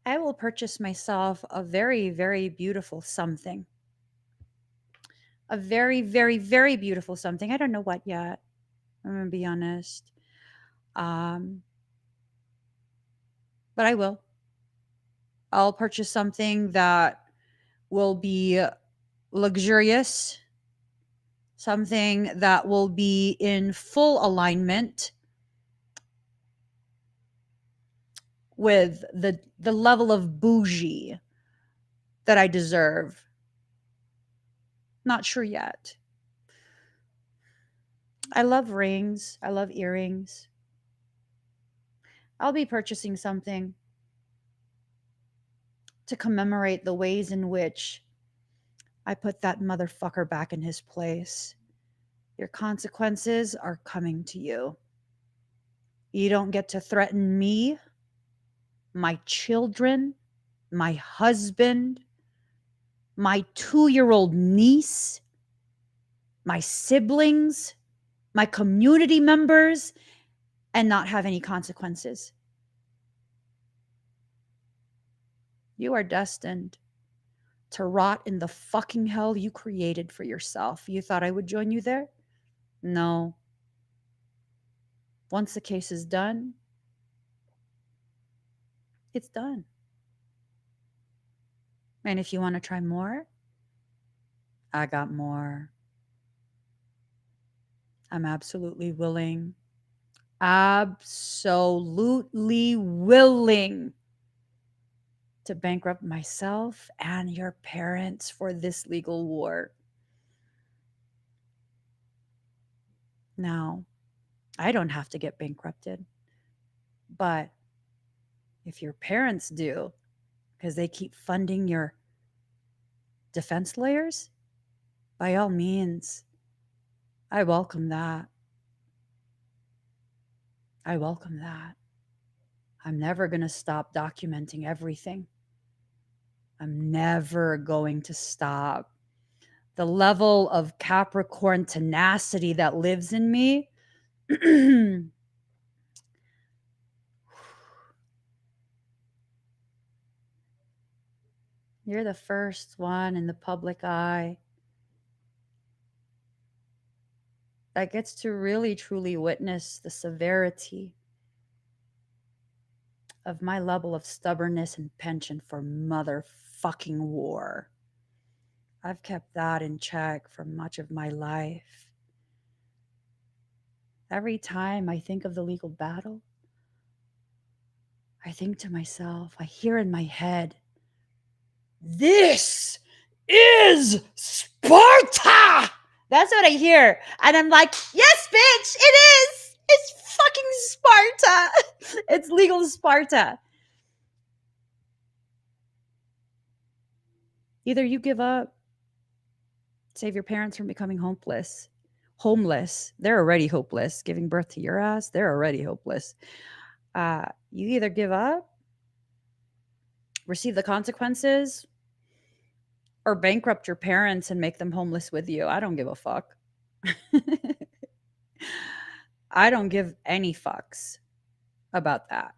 Speaker 1: I will purchase myself a very, very beautiful something. A very, very, very beautiful something. I don't know what yet. I'm going to be honest. But I will. I'll purchase something that will be luxurious, something that will be in full alignment with the level of bougie that I deserve. Not sure yet. I love rings. I love earrings. I'll be purchasing something to commemorate the ways in which I put that motherfucker back in his place. Your consequences are coming to you. You don't get to threaten me, my children, my husband, my 2-year-old niece, my siblings, my community members, and not have any consequences. You are destined to rot in the fucking hell you created for yourself. You thought I would join you there? No. Once the case is done, it's done. And if you want to try more, I got more. I'm absolutely willing. Absolutely willing to bankrupt myself and your parents for this legal war. Now, I don't have to get bankrupted, but if your parents do, because they keep funding your defense lawyers, by all means, I welcome that. I welcome that. I'm never going to stop documenting everything. I'm never going to stop. The level of Capricorn tenacity that lives in me. You're the first one in the public eye that gets to really truly witness the severity of my level of stubbornness and penchant for motherfucking war. I've kept that in check for much of my life. Every time I think of the legal battle, I think to myself, I hear in my head, this is Sparta! That's what I hear. And I'm like, yes, bitch, it is! It's fucking Sparta! It's legal Sparta. Either you give up, save your parents from becoming homeless. They're already hopeless. Giving birth to your ass, they're already hopeless. You either give up, receive the consequences, or bankrupt your parents and make them homeless with you. I don't give a fuck. I don't give any fucks about that.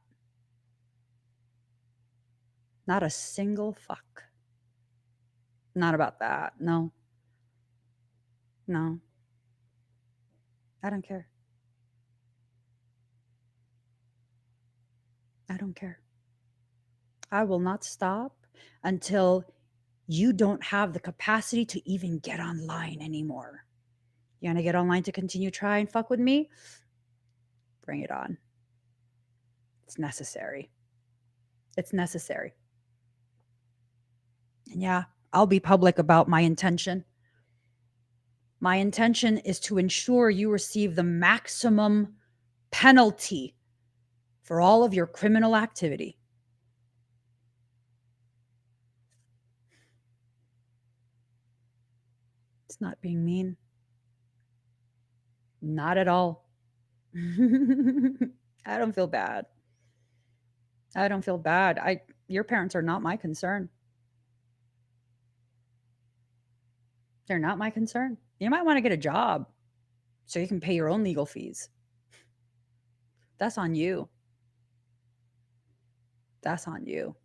Speaker 1: Not a single fuck. Not about that. No. No. I don't care. I don't care. I will not stop until you don't have the capacity to even get online anymore. You want to get online to continue try and fuck with me? Bring it on. It's necessary. It's necessary. And yeah, I'll be public about my intention. My intention is to ensure you receive the maximum penalty for all of your criminal activity. It's not being mean. Not at all. I don't feel bad. I don't feel bad. Your parents are not my concern. They're not my concern. You might want to get a job so you can pay your own legal fees. That's on you. That's on you.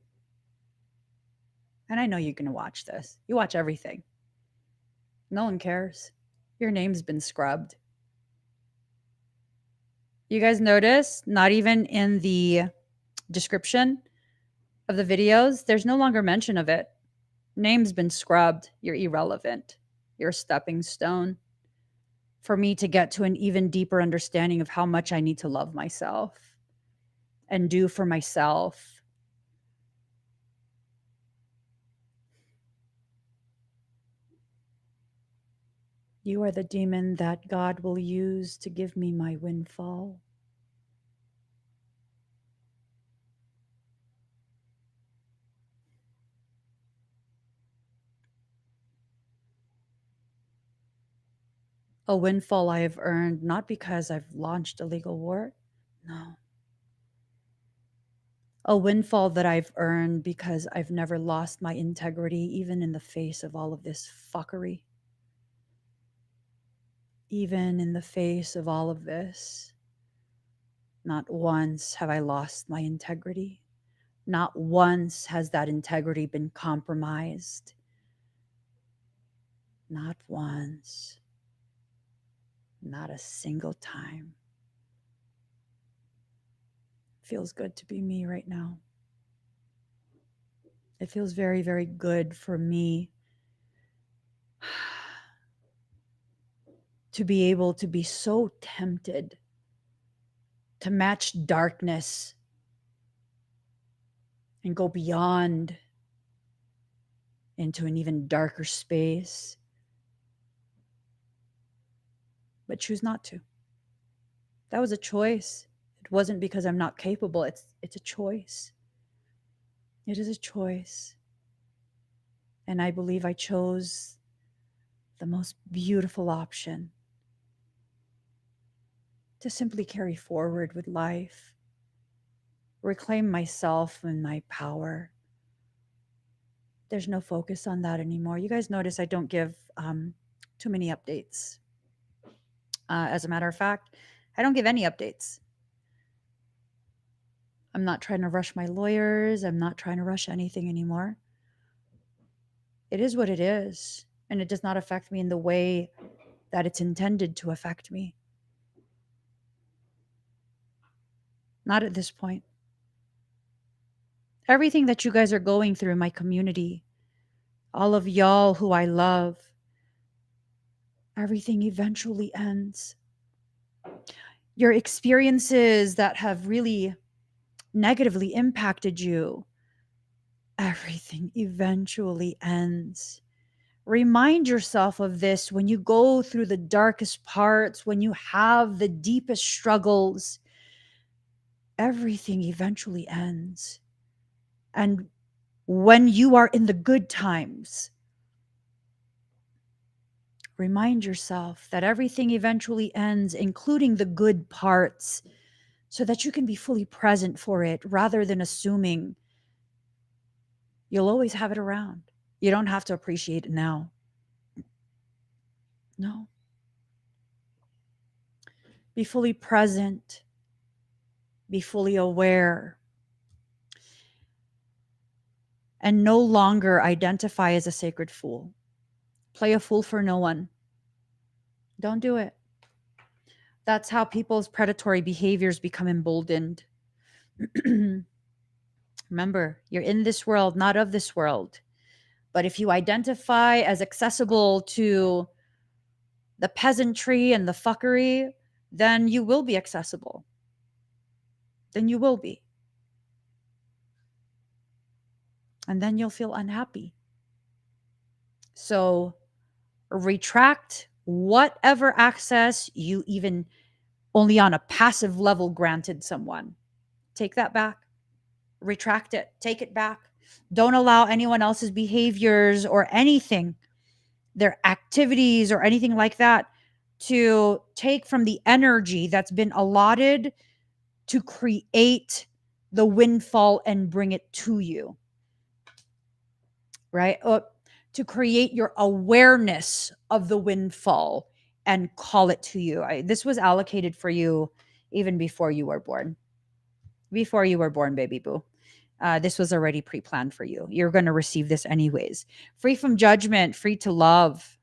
Speaker 1: And I know you're going to watch this. You watch everything. No one cares. Your name's been scrubbed. You guys notice, not even in the description of the videos, there's no longer mention of it. Name's been scrubbed. You're irrelevant. You're a stepping stone for me to get to an even deeper understanding of how much I need to love myself and do for myself. You are the demon that God will use to give me my windfall. A windfall I have earned not because I've launched a legal war. No. A windfall that I've earned because I've never lost my integrity, even in the face of all of this fuckery. Even in the face of all of this, not once have I lost my integrity. Not once has that integrity been compromised. Not once. Not a single time. Feels good to be me right now. It feels very, very good for me to be able to be so tempted to match darkness and go beyond into an even darker space, but choose not to. That was a choice. It wasn't because I'm not capable. It's a choice. It is a choice. And I believe I chose the most beautiful option to simply carry forward with life, reclaim myself and my power. There's no focus on that anymore. You guys notice I don't give too many updates. As a matter of fact, I don't give any updates. I'm not trying to rush my lawyers. I'm not trying to rush anything anymore. It is what it is, and it does not affect me in the way that it's intended to affect me. Not at this point. Everything that you guys are going through in my community, all of y'all who I love, everything eventually ends. Your experiences that have really negatively impacted you, everything eventually ends. Remind yourself of this when you go through the darkest parts, when you have the deepest struggles. Everything eventually ends. And when you are in the good times, remind yourself that everything eventually ends, including the good parts, so that you can be fully present for it rather than assuming you'll always have it around. You don't have to appreciate it now. No. Be fully present. Be fully aware. And no longer identify as a sacred fool. Play a fool for no one. Don't do it. That's how people's predatory behaviors become emboldened. Remember, you're in this world, not of this world. But if you identify as accessible to the peasantry and the fuckery, then you will be accessible. Then you will be. And then you'll feel unhappy. So retract whatever access you even only on a passive level granted someone. Take that back. Retract it. Take it back. Don't allow anyone else's behaviors or anything, their activities or anything like that, to take from the energy that's been allotted to create the windfall and bring it to you. Right? To create your awareness of the windfall and call it to you. This was allocated for you even before you were born. Before you were born, baby boo. This was already pre-planned for you. You're going to receive this anyways. Free from judgment, free to love.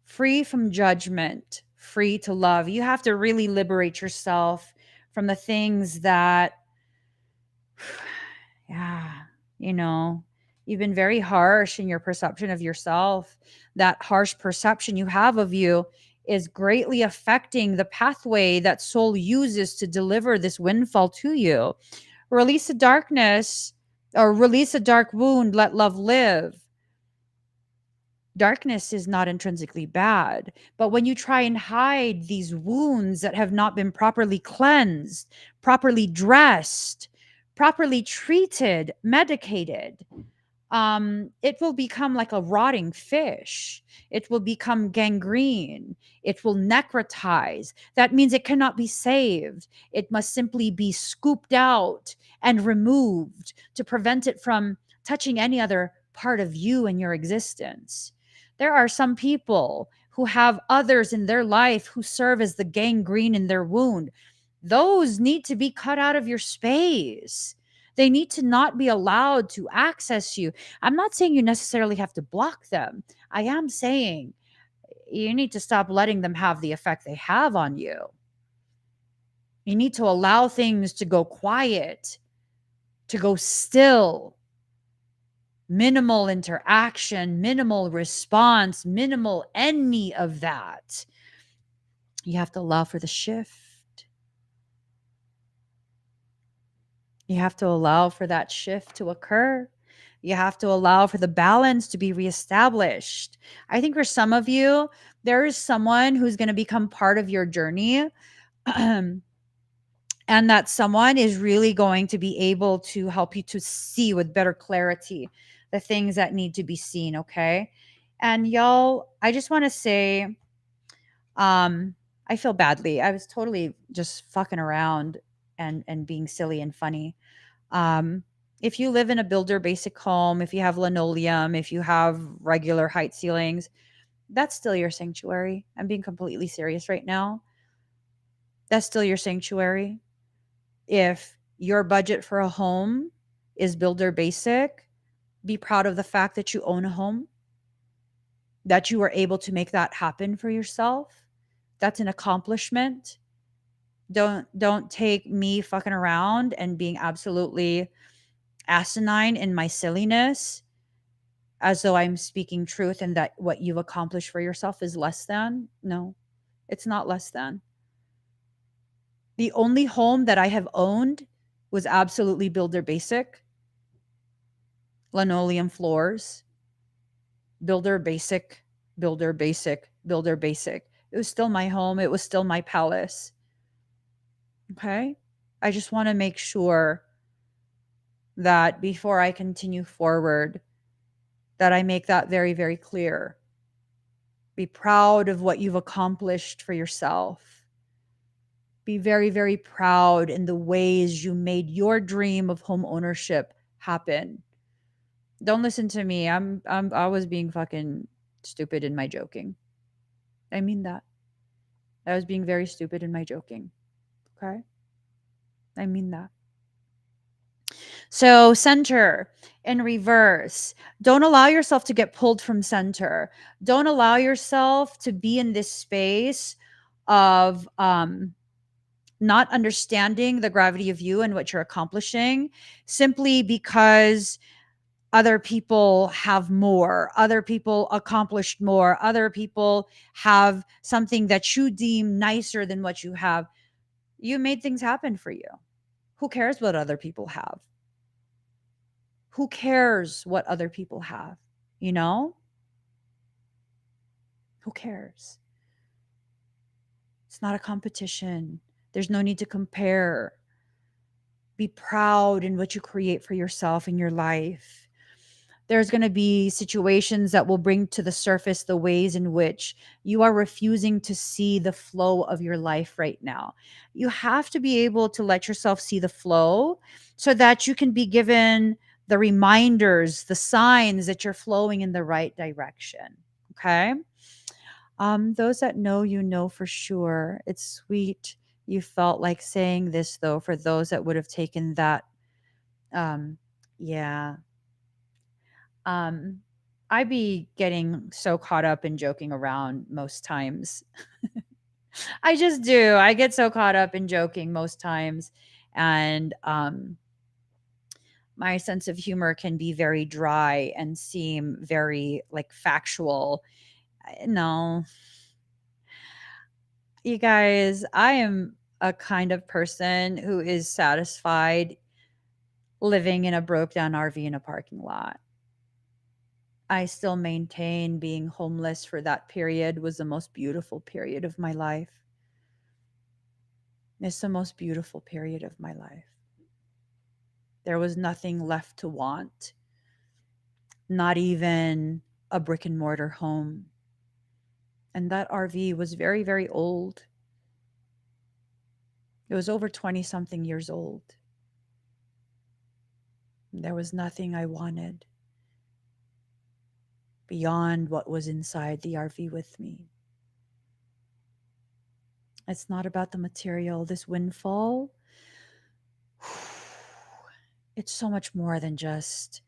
Speaker 1: Free from judgment, free to love. You have to really liberate yourself from the things that, yeah, you've been very harsh in your perception of yourself. That harsh perception you have of you is greatly affecting the pathway that soul uses to deliver this windfall to you. Release the darkness, or release a dark wound, let love live. Darkness is not intrinsically bad, but when you try and hide these wounds that have not been properly cleansed, properly dressed, properly treated, medicated, it will become like a rotting fish. It will become gangrene. It will necrotize. That means it cannot be saved. It must simply be scooped out and removed to prevent it from touching any other part of you and your existence. There are some people who have others in their life who serve as the gangrene in their wound. Those need to be cut out of your space. They need to not be allowed to access you. I'm not saying you necessarily have to block them. I am saying you need to stop letting them have the effect they have on you. You need to allow things to go quiet, to go still. Minimal interaction, minimal response, minimal any of that. You have to allow for the shift. You have to allow for that shift to occur. You have to allow for the balance to be reestablished. I think for some of you, there is someone who's going to become part of your journey. And that someone is really going to be able to help you to see with better clarity the things that need to be seen. Okay. And y'all, I just want to say, I feel badly. I was totally just fucking around and being silly and funny. Um, if you live in a builder basic home, if you have linoleum, if you have regular height ceilings, that's still your sanctuary. I'm being completely serious right now. That's still your sanctuary. If your budget for a home is builder basic, be proud of the fact that you own a home, that you were able to make that happen for yourself. That's an accomplishment. Don't take me fucking around and being absolutely asinine in my silliness as though I'm speaking truth and that what you've accomplished for yourself is less than. No, it's not less than. The only home that I have owned was absolutely builder basic, linoleum floors, builder basic, builder basic, builder basic. It was still my home. It was still my palace. Okay. I just want to make sure that before I continue forward, that I make that very, very clear. Be proud of what you've accomplished for yourself. Be very, very proud in the ways you made your dream of home ownership happen. Don't listen to me. I was being fucking stupid in my joking. I mean that. I was being very stupid in my joking. Okay? I mean that. So, center in reverse. Don't allow yourself to get pulled from center. Don't allow yourself to be in this space of not understanding the gravity of you and what you're accomplishing simply because other people have more, other people accomplished more, other people have something that you deem nicer than what you have. You made things happen for you. Who cares what other people have? Who cares what other people have? You know? Who cares? It's not a competition. There's no need to compare. Be proud in what you create for yourself in your life. There's going to be situations that will bring to the surface the ways in which you are refusing to see the flow of your life right now. You have to be able to let yourself see the flow so that you can be given the reminders, the signs that you're flowing in the right direction. Okay. Those that know, you know for sure. It's sweet. You felt like saying this though, for those that would have taken that. Yeah. Um, I be getting so caught up in joking around most times. I just do. I get so caught up in joking most times. And my sense of humor can be very dry and seem very like factual. No, You guys, I am a kind of person who is satisfied living in a broke down RV in a parking lot. I still maintain being homeless for that period was the most beautiful period of my life. It's the most beautiful period of my life. There was nothing left to want, not even a brick and mortar home. And that RV was very, very old. It was over 20 something years old. There was nothing I wanted beyond what was inside the RV with me. It's not about the material. This windfall, it's so much more than just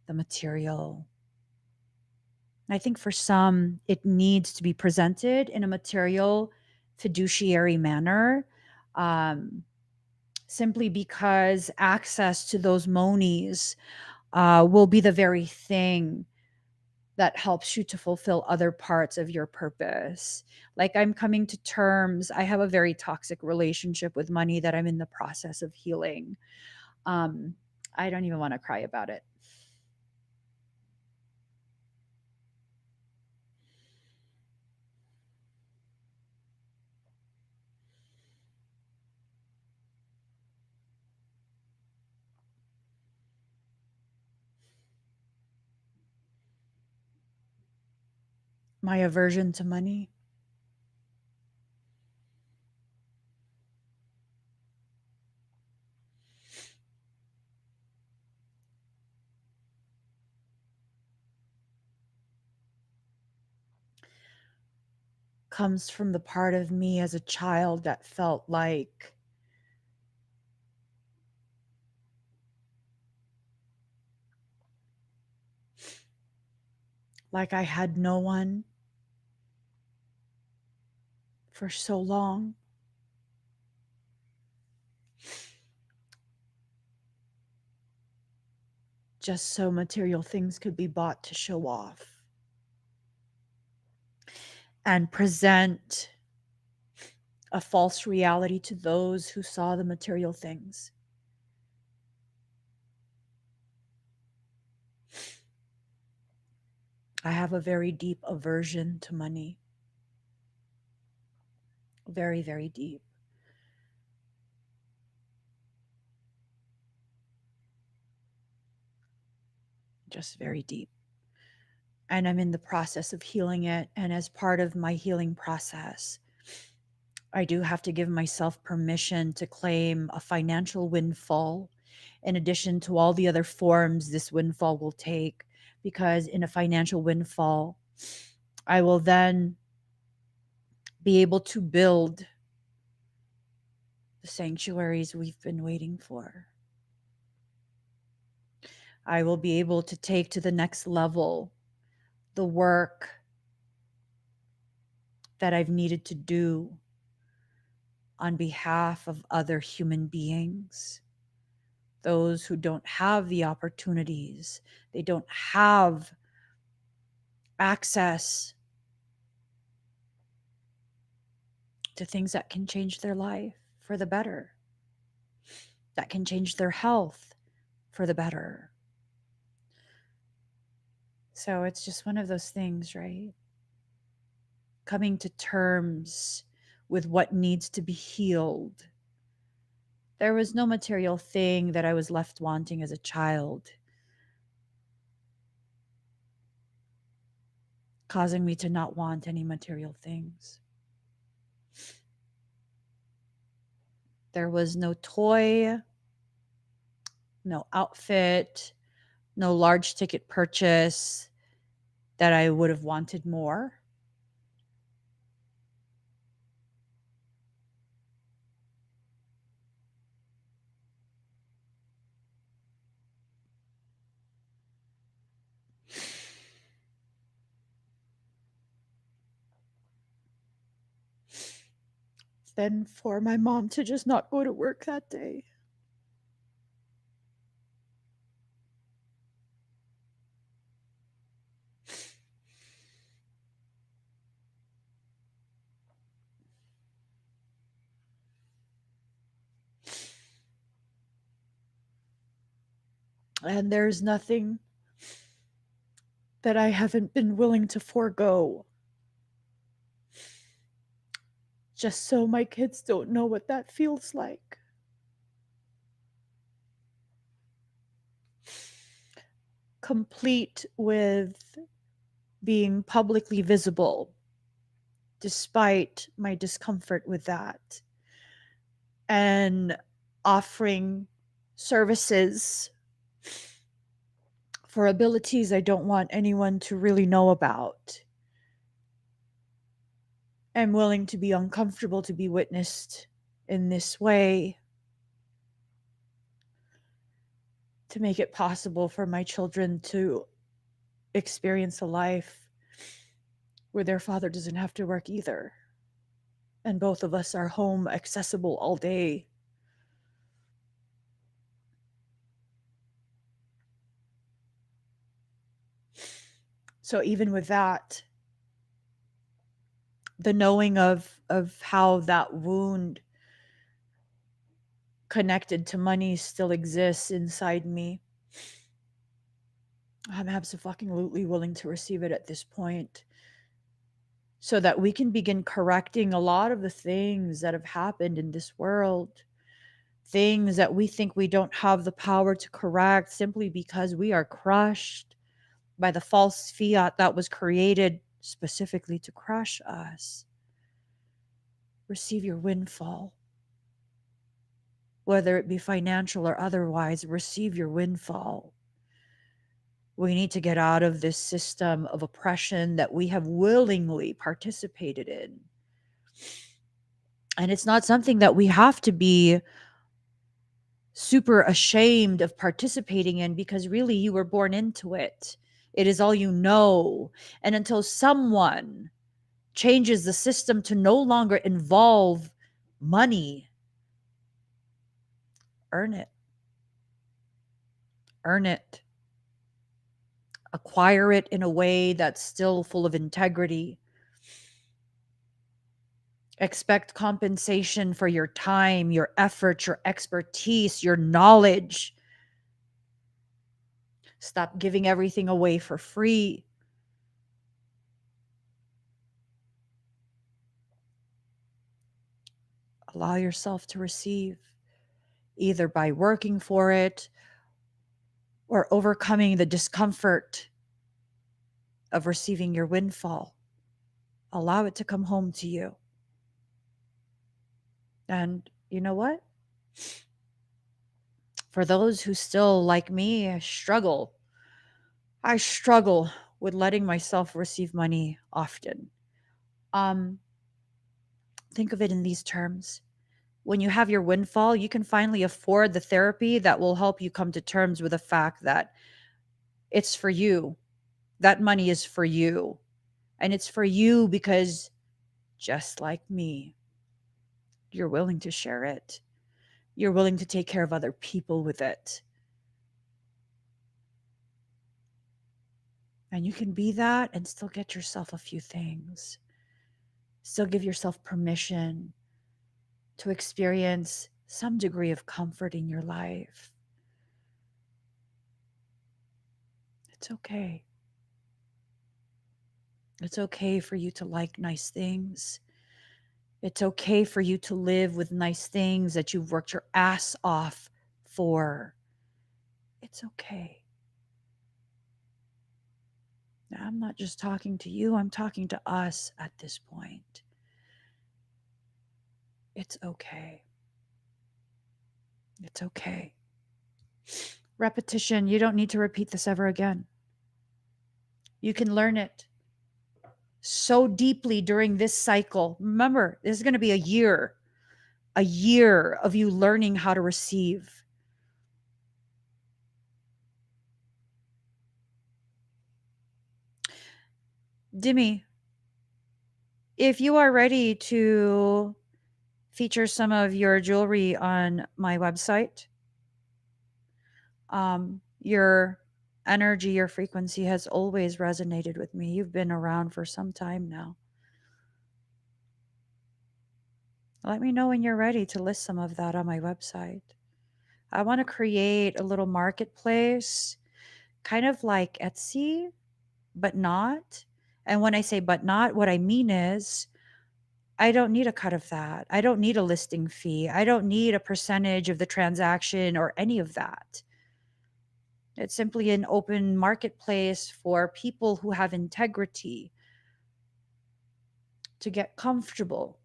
Speaker 1: the material. I think for some, it needs to be presented in a material, fiduciary manner, um, simply because access to those monies will be the very thing that helps you to fulfill other parts of your purpose. Like, I'm coming to terms, I have a very toxic relationship with money that I'm in the process of healing. Um, I don't even want to cry about it. My aversion to money comes from the part of me as a child that felt like I had no one for so long. Just so material things could be bought to show off and present a false reality to those who saw the material things. I have a very deep aversion to money. Very, very deep. Just very deep. And I'm in the process of healing it. And as part of my healing process, I do have to give myself permission to claim a financial windfall in addition to all the other forms this windfall will take. Because in a financial windfall, I will then be able to build the sanctuaries we've been waiting for. I will be able to take to the next level the work that I've needed to do on behalf of other human beings, those who don't have the opportunities, they don't have access to things that can change their life for the better, that can change their health for the better. So it's just one of those things, right? Coming to terms with what needs to be healed. There was no material thing that I was left wanting as a child, causing me to not want any material things. There was no toy, no outfit, no large ticket purchase that I would have wanted more. Than for my mom to just not go to work that day. And there's nothing that I haven't been willing to forego just so my kids don't know what that feels like. Complete with being publicly visible, despite my discomfort with that, and offering services for abilities I don't want anyone to really know about. I'm willing to be uncomfortable to be witnessed in this way to make it possible for my children to experience a life where their father doesn't have to work either. And both of us are home accessible all day. So even with that, the knowing of how that wound connected to money still exists inside me, I'm absolutely willing to receive it at this point so that we can begin correcting a lot of the things that have happened in this world, things that we think we don't have the power to correct simply because we are crushed by the false fiat that was created specifically to crush us. Receive your windfall. Whether it be financial or otherwise, receive your windfall. We need to get out of this system of oppression that we have willingly participated in. And it's not something that we have to be super ashamed of participating in because really you were born into it. It is all you know. And until someone changes the system to no longer involve money, earn it. Earn it. Acquire it in a way that's still full of integrity. Expect compensation for your time, your effort, your expertise, your knowledge. Stop giving everything away for free. Allow yourself to receive, either by working for it or overcoming the discomfort of receiving your windfall. Allow it to come home to you. And you know what? For those who still, like me, I struggle with letting myself receive money often. Um, think of it in these terms. When you have your windfall, you can finally afford the therapy that will help you come to terms with the fact that it's for you. That money is for you. And it's for you because, just like me, you're willing to share it. You're willing to take care of other people with it. And you can be that and still get yourself a few things. Still give yourself permission to experience some degree of comfort in your life. It's okay. It's okay for you to like nice things. It's okay for you to live with nice things that you've worked your ass off for. It's okay. Now, I'm not just talking to you, I'm talking to us at this point. It's okay. It's okay. Repetition, you don't need to repeat this ever again. You can learn it so deeply during this cycle. Remember, this is going to be a year of you learning how to receive. Dimi, if you are ready to feature some of your jewelry on my website, your energy, your frequency has always resonated with me. You've been around for some time now. Let me know when you're ready to list some of that on my website. I want to create a little marketplace, kind of like Etsy, but not. And when I say but not, what I mean is I don't need a cut of that. I don't need a listing fee. I don't need a percentage of the transaction or any of that. It's simply an open marketplace for people who have integrity to get comfortable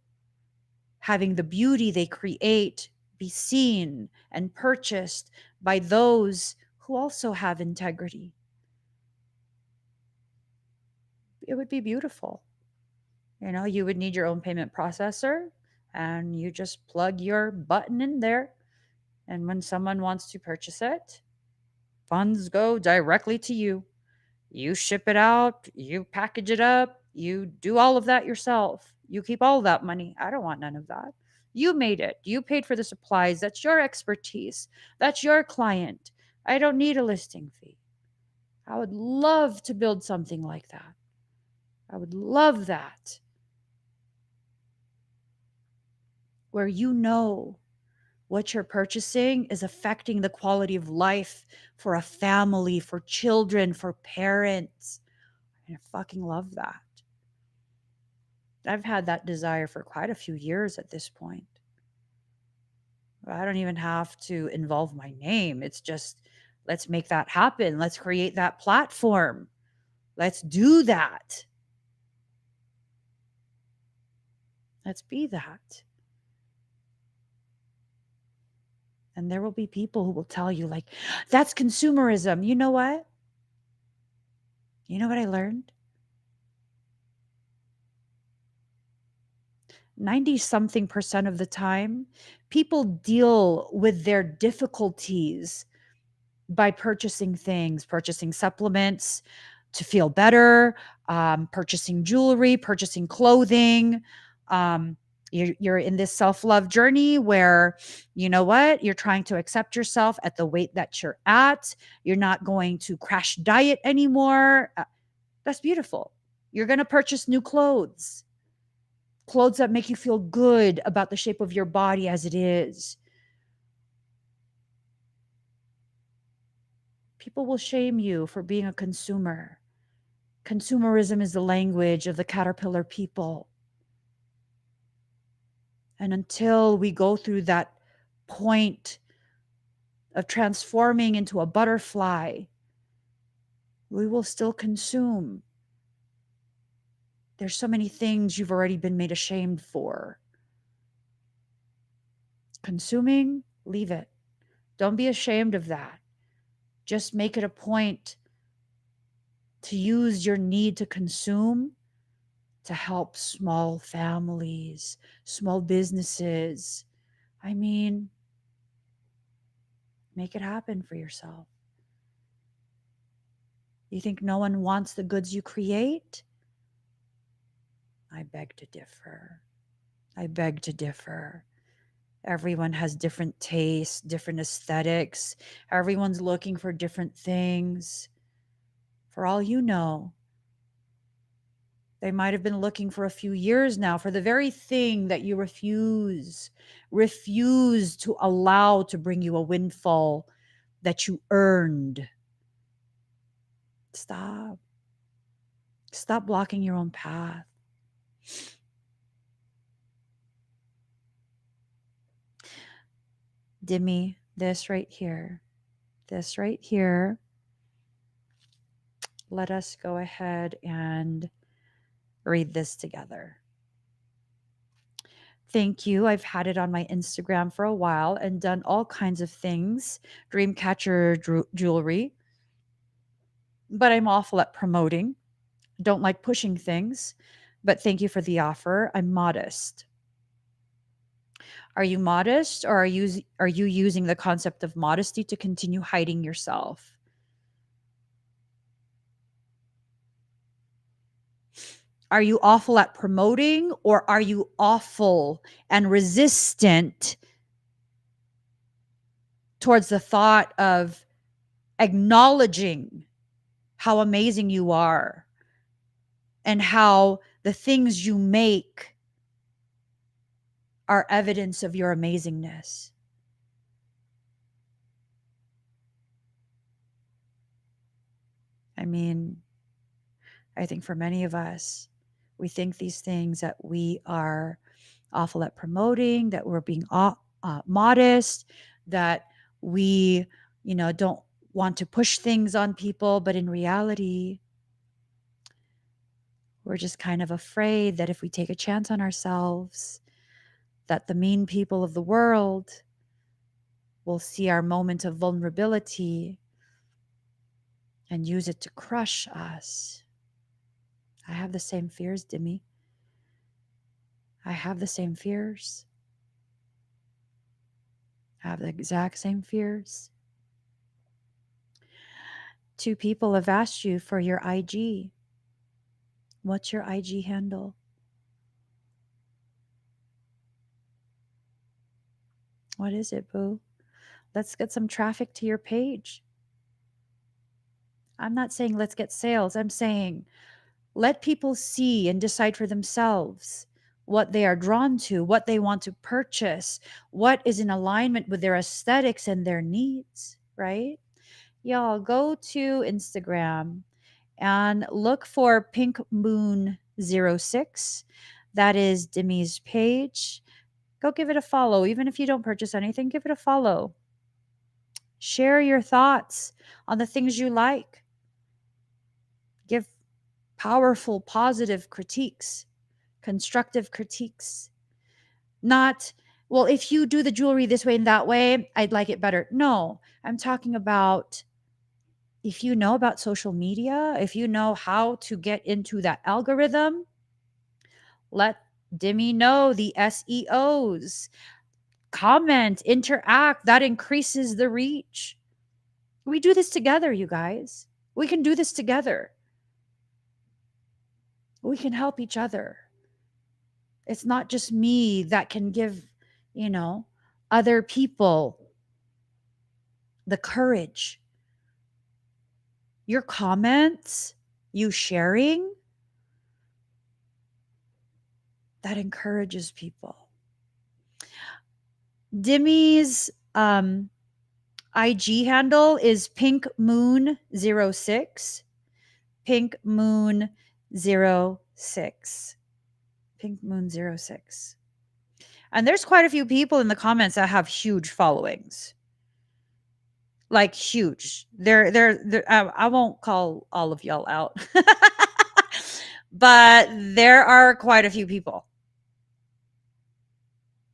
Speaker 1: having the beauty they create be seen and purchased by those who also have integrity. It would be beautiful. You would need your own payment processor and you just plug your button in there. And when someone wants to purchase it, funds go directly to you. You ship it out, you package it up, you do all of that yourself. You keep all of that money. I don't want none of that. You made it. You paid for the supplies. That's your expertise. That's your client. I don't need a listing fee. I would love to build something like that. I would love that. Where what you're purchasing is affecting the quality of life for a family, for children, for parents. I fucking love that. I've had that desire for quite a few years at this point. I don't even have to involve my name. It's just, let's make that happen. Let's create that platform. Let's do that. Let's be that. And there will be people who will tell you, like, that's consumerism. You know what? You know what I learned? 90 something percent of the time, people deal with their difficulties by purchasing things, purchasing supplements to feel better, purchasing jewelry, purchasing clothing. You're in this self-love journey where, you know what, you're trying to accept yourself at the weight that you're at. You're not going to crash diet anymore. That's beautiful. You're going to purchase new clothes that make you feel good about the shape of your body as it is. People will shame you for being a consumer. Consumerism is the language of the caterpillar people. And until we go through that point of transforming into a butterfly, we will still consume. There's so many things you've already been made ashamed for. Consuming, leave it. Don't be ashamed of that. Just make it a point to use your need to consume to help small families, small businesses. I mean, make it happen for yourself. You think no one wants the goods you create? I beg to differ. I beg to differ. Everyone has different tastes, different aesthetics. Everyone's looking for different things. For all you know, they might have been looking for a few years now for the very thing that you refuse to allow to bring you a windfall that you earned. Stop. Stop blocking your own path. Dimmy, this right here. Let us go ahead and read this together. Thank you. I've had it on my Instagram for a while and done all kinds of things, Dreamcatcher jewelry, but I'm awful at promoting. Don't like pushing things, but thank you for the offer. I'm modest. Are you modest, or are you using the concept of modesty to continue hiding yourself? Are you awful at promoting, or are you awful and resistant towards the thought of acknowledging how amazing you are and how the things you make are evidence of your amazingness? I mean, I think for many of us, we think these things that we are awful at promoting, that we're being modest, that we, don't want to push things on people. But in reality, we're just kind of afraid that if we take a chance on ourselves, that the mean people of the world will see our moment of vulnerability and use it to crush us. I have the same fears, Demi. I have the same fears. I have the exact same fears. 2 people have asked you for your IG. What's your IG handle? What is it, boo? Let's get some traffic to your page. I'm not saying let's get sales. I'm saying let people see and decide for themselves what they are drawn to, what they want to purchase, what is in alignment with their aesthetics and their needs, right? Y'all go to Instagram and look for Pink Moon 06. That is Demi's page. Go give it a follow. Even if you don't purchase anything, give it a follow. Share your thoughts on the things you like. Give powerful, positive critiques, constructive critiques. Not, well, if you do the jewelry this way and that way, I'd like it better. No, I'm talking about if you know about social media, if you know how to get into that algorithm, let Demi know the SEOs. Comment, interact. That increases the reach. We do this together, you guys. We can do this together. We can help each other. It's not just me that can give, other people the courage. Your comments, you sharing, that encourages people. Demi's IG handle is Pink Moon 06. Pink Moon 06. Pink Moon 06. And there's quite a few people in the comments that have huge followings. Like huge. They're I won't call all of y'all out. But there are quite a few people.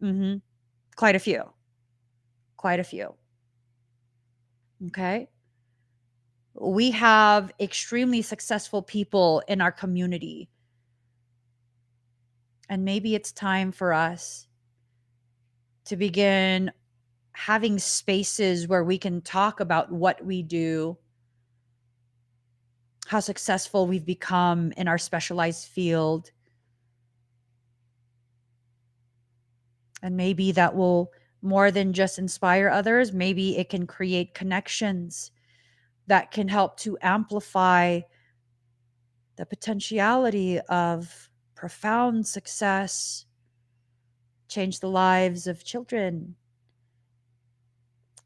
Speaker 1: Quite a few. Quite a few. Okay. We have extremely successful people in our community. And maybe it's time for us to begin having spaces where we can talk about what we do, how successful we've become in our specialized field. And maybe that will more than just inspire others. Maybe it can create connections that can help to amplify the potentiality of profound success, change the lives of children,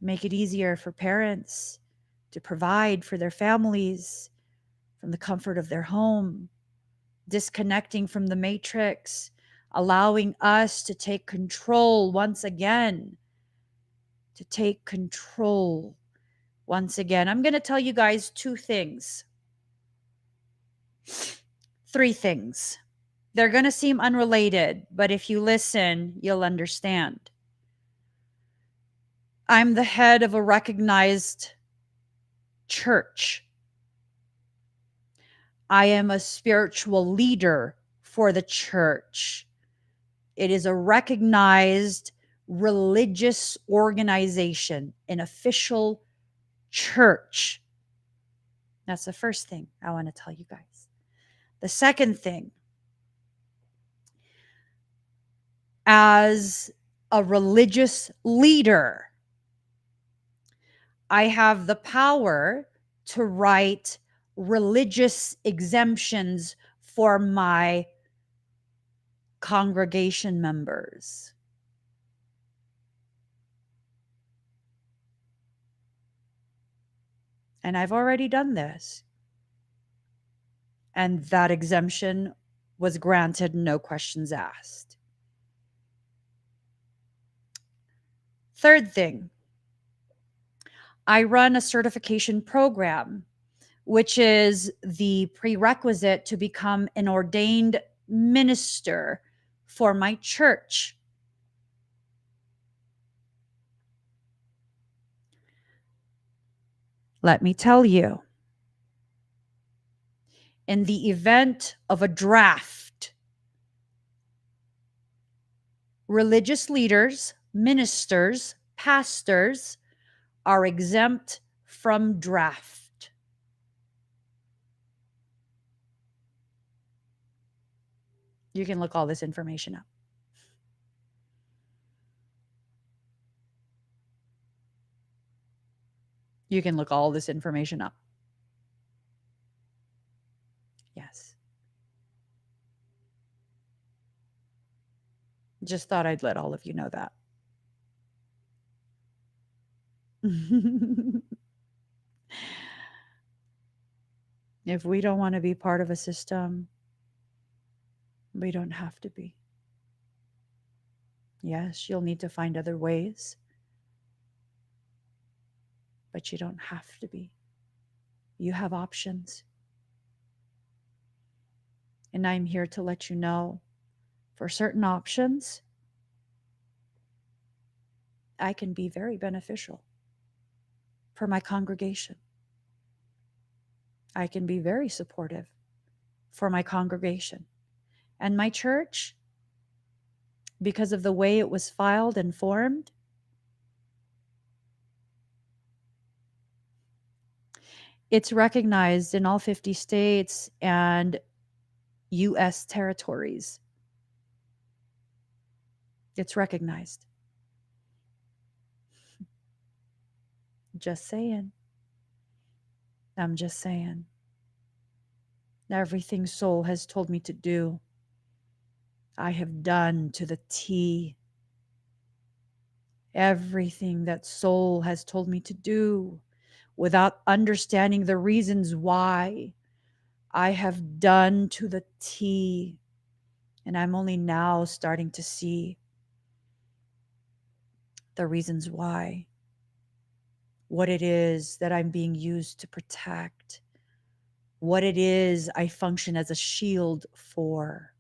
Speaker 1: make it easier for parents to provide for their families from the comfort of their home, disconnecting from the matrix, allowing us to take control once again, to take control once again. I'm going to tell you guys 2 things, 3 things. They're going to seem unrelated, but if you listen, you'll understand. I'm the head of a recognized church. I am a spiritual leader for the church. It is a recognized religious organization, an official church. That's the first thing I want to tell you guys. The second thing, as a religious leader, I have the power to write religious exemptions for my congregation members. And I've already done this. And that exemption was granted, no questions asked. Third thing, I run a certification program, which is the prerequisite to become an ordained minister for my church. Let me tell you, in the event of a draft, religious leaders, ministers, pastors are exempt from draft. You can look all this information up. You can look all this information up. Yes. Just thought I'd let all of you know that. If we don't want to be part of a system, we don't have to be. Yes, you'll need to find other ways, but you don't have to be. You have options. And I'm here to let you know, for certain options, I can be very beneficial for my congregation. I can be very supportive for my congregation. And my church, because of the way it was filed and formed, it's recognized in all 50 states and US territories. It's recognized. Just saying. I'm just saying. Everything soul has told me to do, I have done to the T. Everything that soul has told me to do, without understanding the reasons why, I have done to the T. And I'm only now starting to see the reasons why, what it is that I'm being used to protect, what it is I function as a shield for.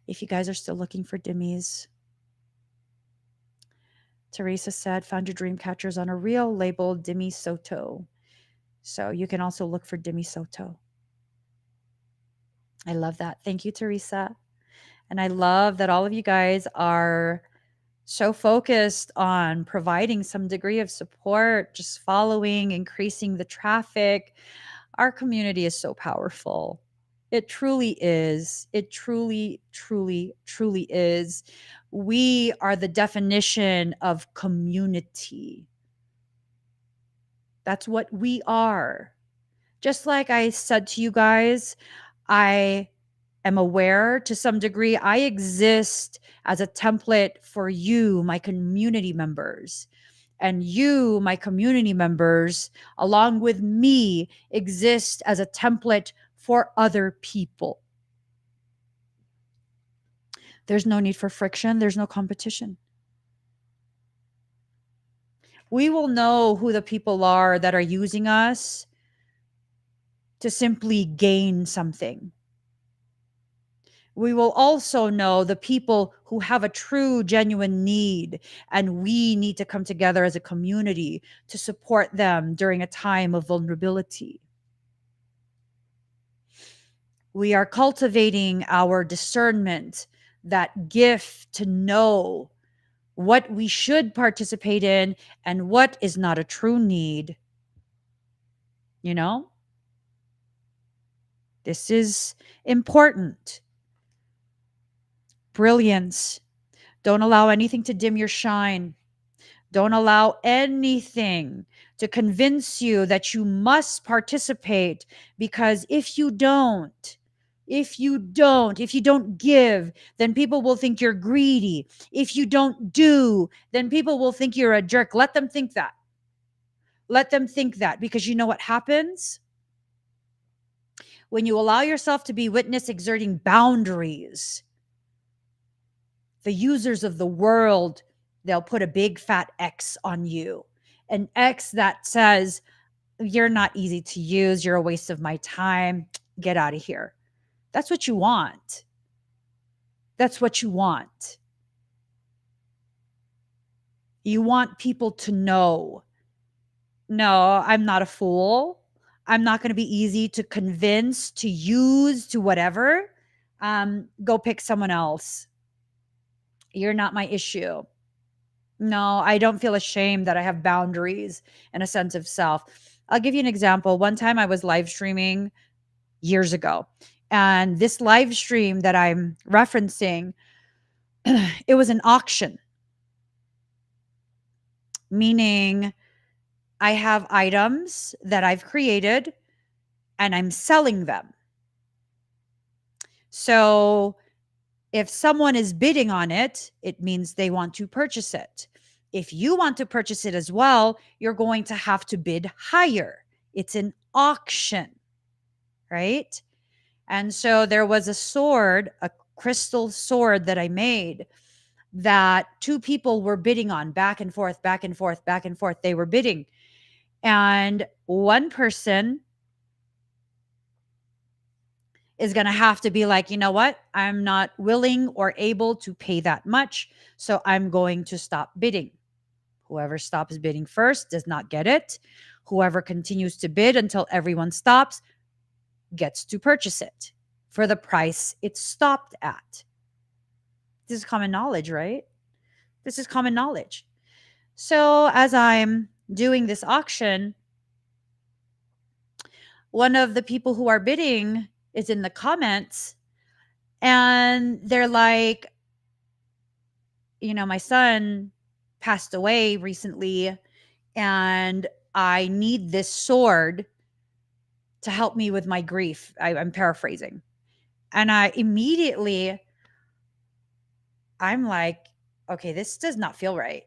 Speaker 1: If you guys are still looking for dimmies, Teresa said, found your dream catchers on a reel labeled Dimmy Soto. So you can also look for Dimmy Soto. I love that. Thank you, Teresa. And I love that all of you guys are so focused on providing some degree of support, just following, increasing the traffic. Our community is so powerful. It truly is. It truly, truly, truly is. We are the definition of community. That's what we are. Just like I said to you guys, I am aware to some degree. I exist as a template for you, my community members. And you, my community members, along with me, exist as a template for other people. There's no need for friction. There's no competition. We will know who the people are that are using us to simply gain something. We will also know the people who have a true, genuine need, and we need to come together as a community to support them during a time of vulnerability. We are cultivating our discernment, that gift to know what we should participate in and what is not a true need. You know, this is important. Brilliance. Don't allow anything to dim your shine. Don't allow anything to convince you that you must participate, because if you don't, If you don't give, then people will think you're greedy. If you don't do, then people will think you're a jerk. Let them think that. Let them think that, because you know what happens? When you allow yourself to be witness exerting boundaries, the users of the world, they'll put a big fat X on you. An X that says, you're not easy to use. You're a waste of my time. Get out of here. That's what you want. That's what you want. You want people to know, no, I'm not a fool. I'm not going to be easy to convince, to use, to whatever. Go pick someone else. You're not my issue. No, I don't feel ashamed that I have boundaries and a sense of self. I'll give you an example. One time I was live streaming years ago, and this live stream that I'm referencing, it was an auction, meaning I have items that I've created and I'm selling them. So if someone is bidding on it, it means they want to purchase it. If you want to purchase it as well, you're going to have to bid higher. It's an auction, right? And so there was a sword, a crystal sword that I made that two people were bidding on, back and forth, back and forth, back and forth. They were bidding. And one person is going to have to be like, you know what? I'm not willing or able to pay that much. So I'm going to stop bidding. Whoever stops bidding first does not get it. Whoever continues to bid until everyone stops gets to purchase it for the price it stopped at. This is common knowledge, right? This is common knowledge. So as I'm doing this auction, one of the people who are bidding is in the comments, and they're like, you know, my son passed away recently and I need this sword to help me with my grief. I'm paraphrasing. And I'm like, okay, this does not feel right.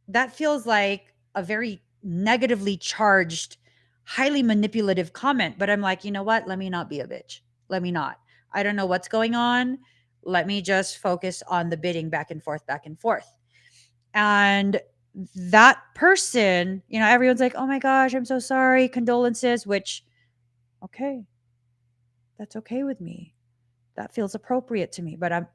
Speaker 1: That feels like a very negatively charged, highly manipulative comment. But I'm like, you know what? Let me not be a bitch. Let me not. I don't know what's going on. Let me just focus on the bidding back and forth, back and forth. And that person, you know, everyone's like, oh my gosh, I'm so sorry, condolences, which, okay, that's okay with me. That feels appropriate to me, but I'm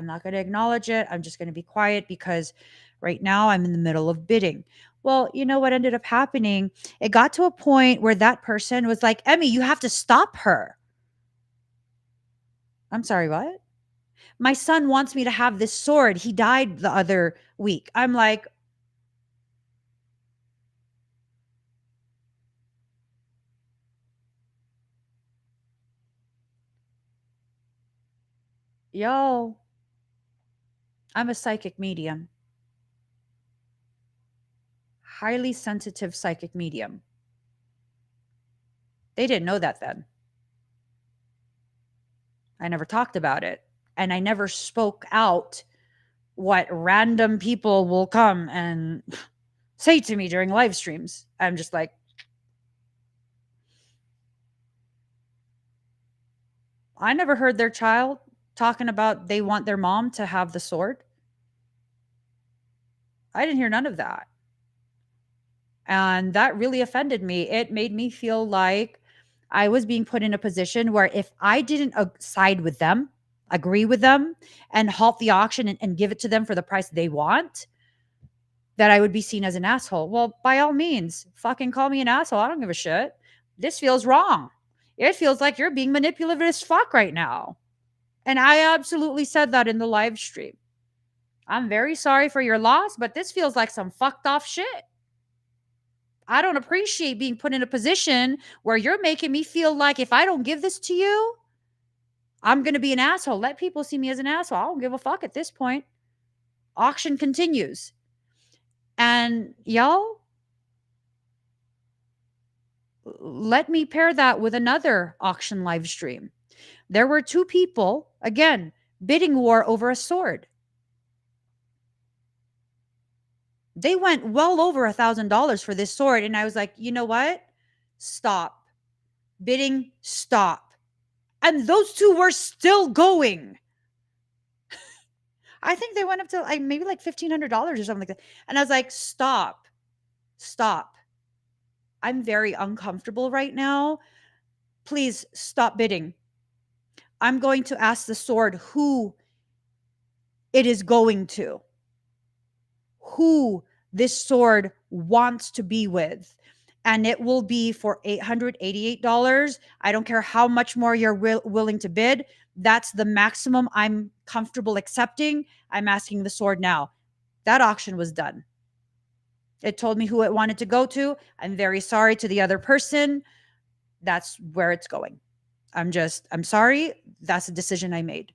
Speaker 1: not going to acknowledge it. I'm just going to be quiet because right now I'm in the middle of bidding. Well, you know what ended up happening? It got to a point where that person was like, Emmy, you have to stop her. I'm sorry, what? My son wants me to have this sword. He died the other week. I'm like, yo, I'm a psychic medium, highly sensitive psychic medium. They didn't know that then. I never talked about it. And I never spoke out what random people will come and say to me during live streams. I'm just like, I never heard their child talking about they want their mom to have the sword. I didn't hear none of that. And that really offended me. It made me feel like I was being put in a position where if I didn't side with them, agree with them, and halt the auction and give it to them for the price they want, that I would be seen as an asshole. Well, by all means, fucking call me an asshole. I don't give a shit. This feels wrong. It feels like you're being manipulative as fuck right now. And I absolutely said that in the live stream. I'm very sorry for your loss, but this feels like some fucked off shit. I don't appreciate being put in a position where you're making me feel like if I don't give this to you, I'm going to be an asshole. Let people see me as an asshole. I don't give a fuck at this point. Auction continues. And y'all, Let me pair that with another auction live stream. There were two people, again, bidding war over a sword. They went well over $1,000 for this sword. And I was like, you know what? Stop. Bidding, stop. And those two were still going. I think they went up to like maybe like $1,500 or something like that. And I was like, stop. Stop. I'm very uncomfortable right now. Please stop bidding. I'm going to ask the sword who it is going to, who this sword wants to be with. And it will be for $888. I don't care how much more you're willing to bid. That's the maximum I'm comfortable accepting. I'm asking the sword now. That auction was done. It told me who it wanted to go to. I'm very sorry to the other person. That's where it's going. I'm sorry. That's a decision I made.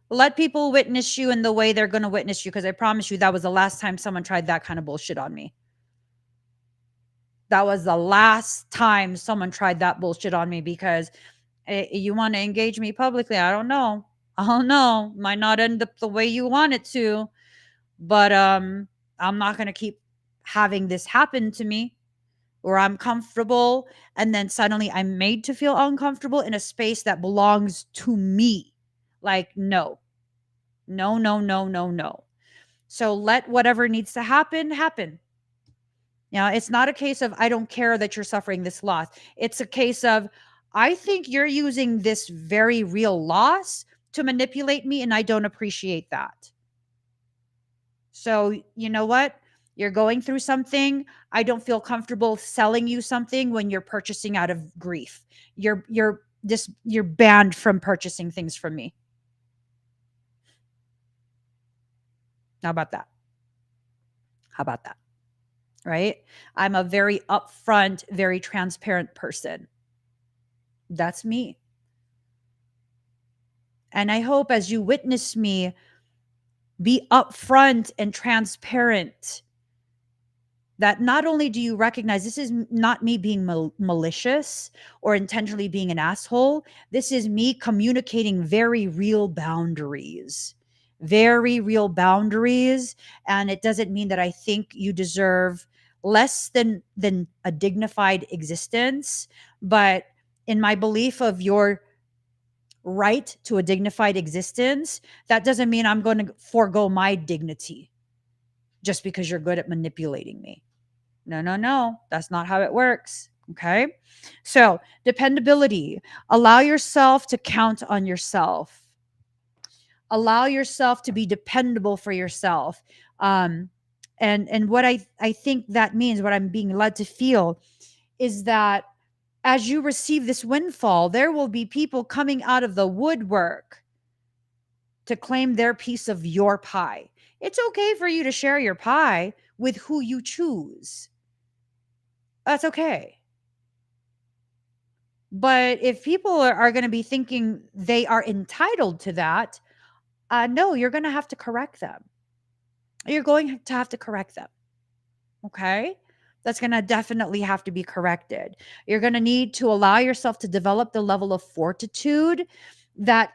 Speaker 1: Let people witness you in the way they're going to witness you, because I promise you that was the last time someone tried that kind of bullshit on me. That was the last time someone tried that bullshit on me, because you want to engage me publicly. I don't know. Might not end up the way you want it to, but I'm not going to keep having this happen to me, where I'm comfortable and then suddenly I'm made to feel uncomfortable in a space that belongs to me. Like, no. No, no, no, no, no. So let whatever needs to happen, happen. It's not a case of I don't care that you're suffering this loss. It's a case of I think you're using this very real loss to manipulate me, and I don't appreciate that. So, you know what? You're going through something. I don't feel comfortable selling you something when you're purchasing out of grief. You're banned from purchasing things from me. How about that? How about that? Right? I'm a very upfront, very transparent person. That's me. And I hope as you witness me be upfront and transparent, that not only do you recognize this is not me being malicious or intentionally being an asshole, this is me communicating very real boundaries. Very real boundaries. And it doesn't mean that I think you deserve less than a dignified existence, but in my belief of your right to a dignified existence, that doesn't mean I'm going to forego my dignity just because you're good at manipulating me. No, no, no. That's not how it works. Okay. So, dependability. Allow yourself to count on yourself. Allow yourself to be dependable for yourself. And what I think that means, what I'm being led to feel, is that as you receive this windfall, there will be people coming out of the woodwork to claim their piece of your pie. It's okay for you to share your pie with who you choose. That's okay. But if people are going to be thinking they are entitled to that, no, you're going to have to correct them. You're going to have to correct them. Okay? That's going to definitely have to be corrected. You're going to need to allow yourself to develop the level of fortitude that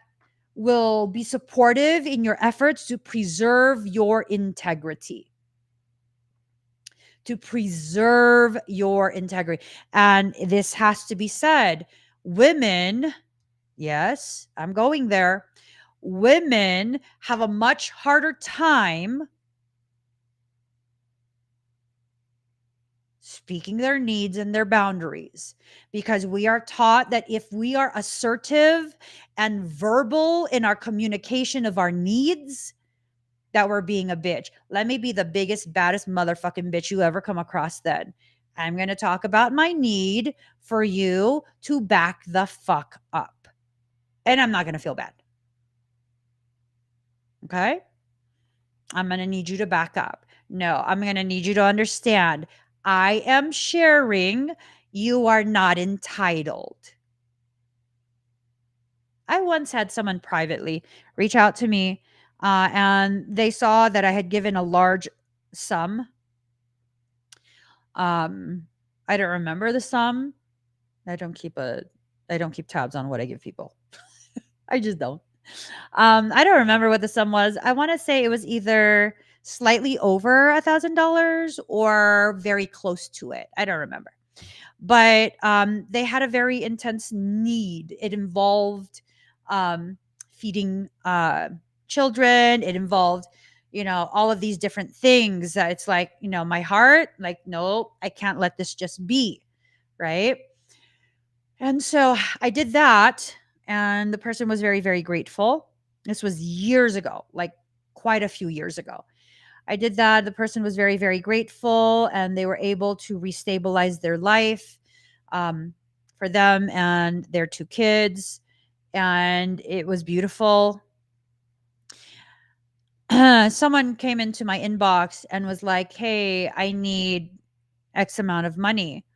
Speaker 1: will be supportive in your efforts to preserve your integrity. To preserve your integrity. And this has to be said. Women, yes, I'm going there. Women have a much harder time speaking their needs and their boundaries, because we are taught that if we are assertive and verbal in our communication of our needs, that we're being a bitch. Let me be the biggest, baddest motherfucking bitch you ever come across then. I'm going to talk about my need for you to back the fuck up. And I'm not going to feel bad. Okay? I'm going to need you to back up. No, I'm going to need you to understand. I am sharing. You are not entitled. I once had someone privately reach out to me, and they saw that I had given a large sum Um, I don't remember the sum. I don't keep a I don't keep tabs on what I give people. I just don't. I don't remember what the sum was. I want to say it was either slightly over $1,000 or very close to it. I don't remember. But they had a very intense need. It involved um, feeding children. It involved, all of these different things that it's like, my heart, like, no, I can't let this just be. Right. And so I did that, and the person was very, very grateful. This was years ago, like quite a few years ago. I did that. The person was very, very grateful, and they were able to restabilize their life um, for them and their two kids. And it was beautiful. Someone came into my inbox and was like, "Hey, I need X amount of money."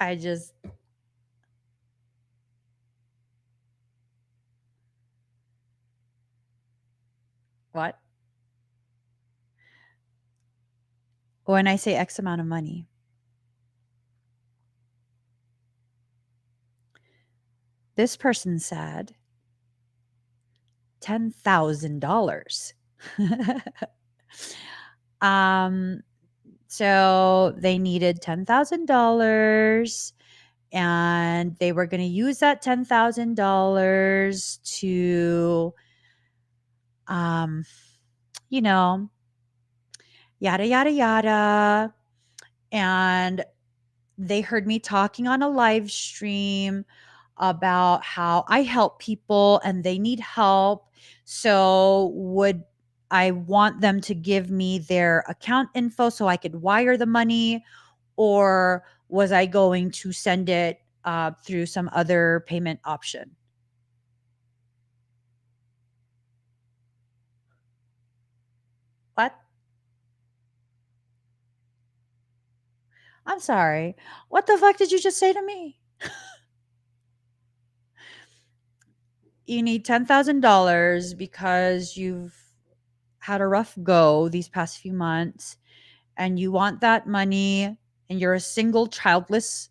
Speaker 1: I just, what? When I say X amount of money, this person said $10,000. um, so they needed $10,000, and they were going to use that $10,000 to, um, you know, yada, yada, yada. And they heard me talking on a live stream about how I help people and they need help. So, would I want them to give me their account info so I could wire the money? Or was I going to send it through some other payment option? What? I'm sorry. What the fuck did you just say to me? You need $10,000 because you've had a rough go these past few months, and you want that money, and you're a single childless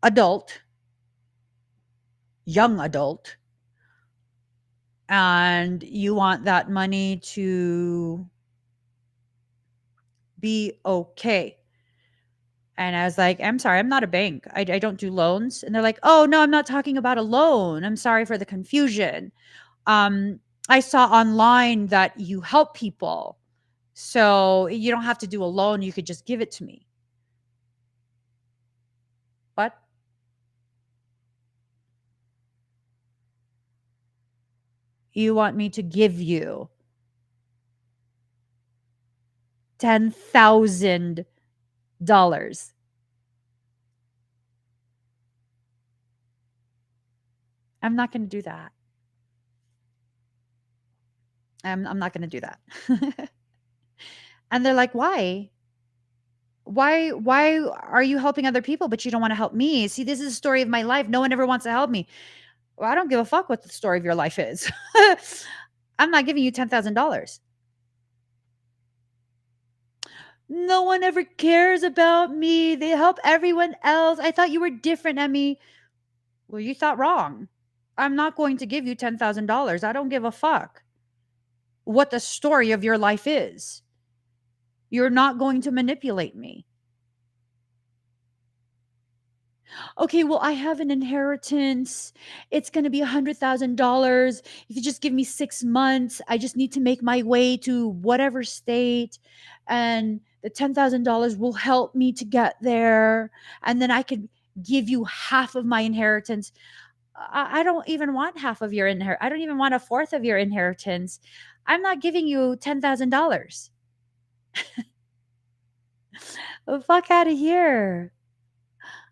Speaker 1: adult, young adult, and you want that money to be okay. And I was like, I'm sorry, I'm not a bank. I don't do loans. And they're like, oh, no, I'm not talking about a loan. I'm sorry for the confusion. Um, I saw online that you help people. So you don't have to do a loan. You could just give it to me. What? You want me to give you $10,000? I'm not going to do that. I'm not going to do that. And they're like, why? Why are you helping other people but you don't want to help me? See, this is the story of my life. No one ever wants to help me. Well, I don't give a fuck what the story of your life is. I'm not giving you $10,000. No one ever cares about me. They help everyone else. I thought you were different, Emmy. Well, you thought wrong. I'm not going to give you $10,000. I don't give a fuck what the story of your life is. You're not going to manipulate me. Okay, well, I have an inheritance. It's going to be $100,000. If you just give me 6 months, I just need to make my way to whatever state, and the $10,000 will help me to get there. And then I could give you half of my inheritance. I don't even want half of your inheritance. I don't even want a fourth of your inheritance. I'm not giving you $10,000. Fuck out of here.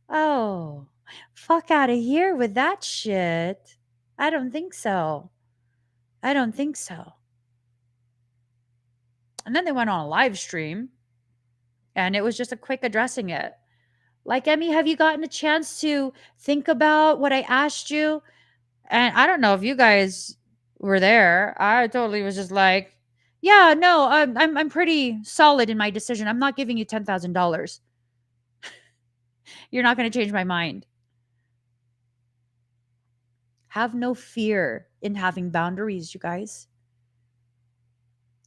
Speaker 1: Oh, fuck out of here with that shit. I don't think so. I don't think so. And then they went on a live stream, and it was just a quick addressing it. Like, Emmy, have you gotten a chance to think about what I asked you? And I don't know if you guys were there. I totally was just like, yeah, no, I'm pretty solid in my decision. I'm not giving you $10,000. You're not going to change my mind. Have no fear in having boundaries, you guys.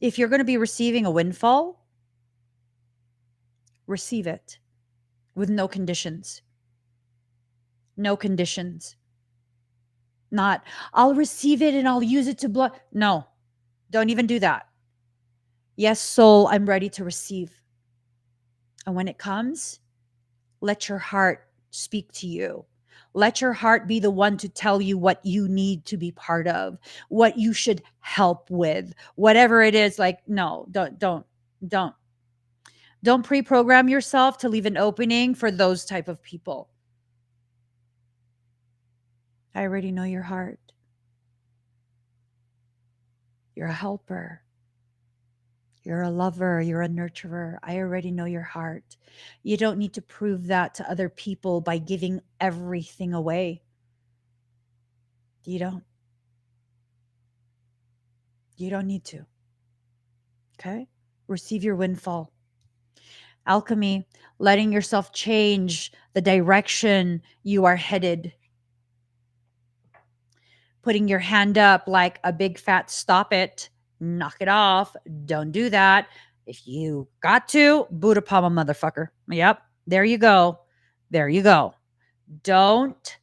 Speaker 1: If you're going to be receiving a windfall, receive it with no conditions. No conditions. Not, I'll receive it and I'll use it to block. No, don't even do that. Yes, soul, I'm ready to receive. And when it comes, let your heart speak to you. Let your heart be the one to tell you what you need to be part of, what you should help with, whatever it is. Like, no, don't. Don't pre-program yourself to leave an opening for those type of people. I already know your heart. You're a helper. You're a lover. You're a nurturer. I already know your heart. You don't need to prove that to other people by giving everything away. You don't. You don't need to. Okay? Receive your windfall. Alchemy, letting yourself change the direction you are headed. Putting your hand up like a big fat stop it, knock it off. Don't do that. If you got to, Buddha Pama, motherfucker. Yep. There you go. There you go. Don't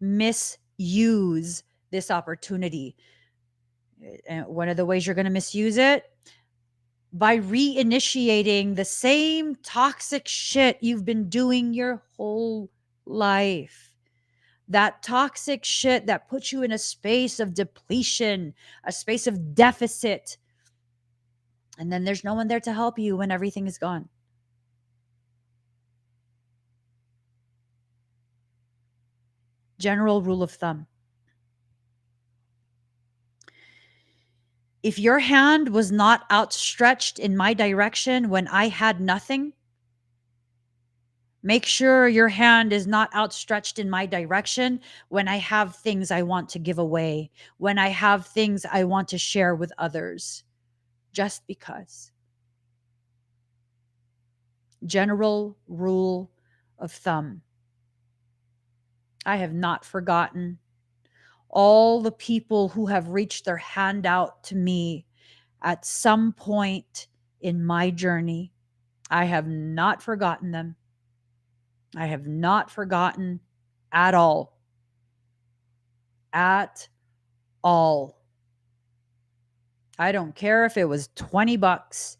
Speaker 1: misuse this opportunity. And one of the ways you're going to misuse it, by reinitiating the same toxic shit you've been doing your whole life. That toxic shit that puts you in a space of depletion, a space of deficit. And then there's no one there to help you when everything is gone. General rule of thumb. If your hand was not outstretched in my direction when I had nothing, make sure your hand is not outstretched in my direction when I have things I want to give away, when I have things I want to share with others, just because. General rule of thumb. I have not forgotten all the people who have reached their hand out to me at some point in my journey. I have not forgotten them. I have not forgotten at all. At all. I don't care if it was $20.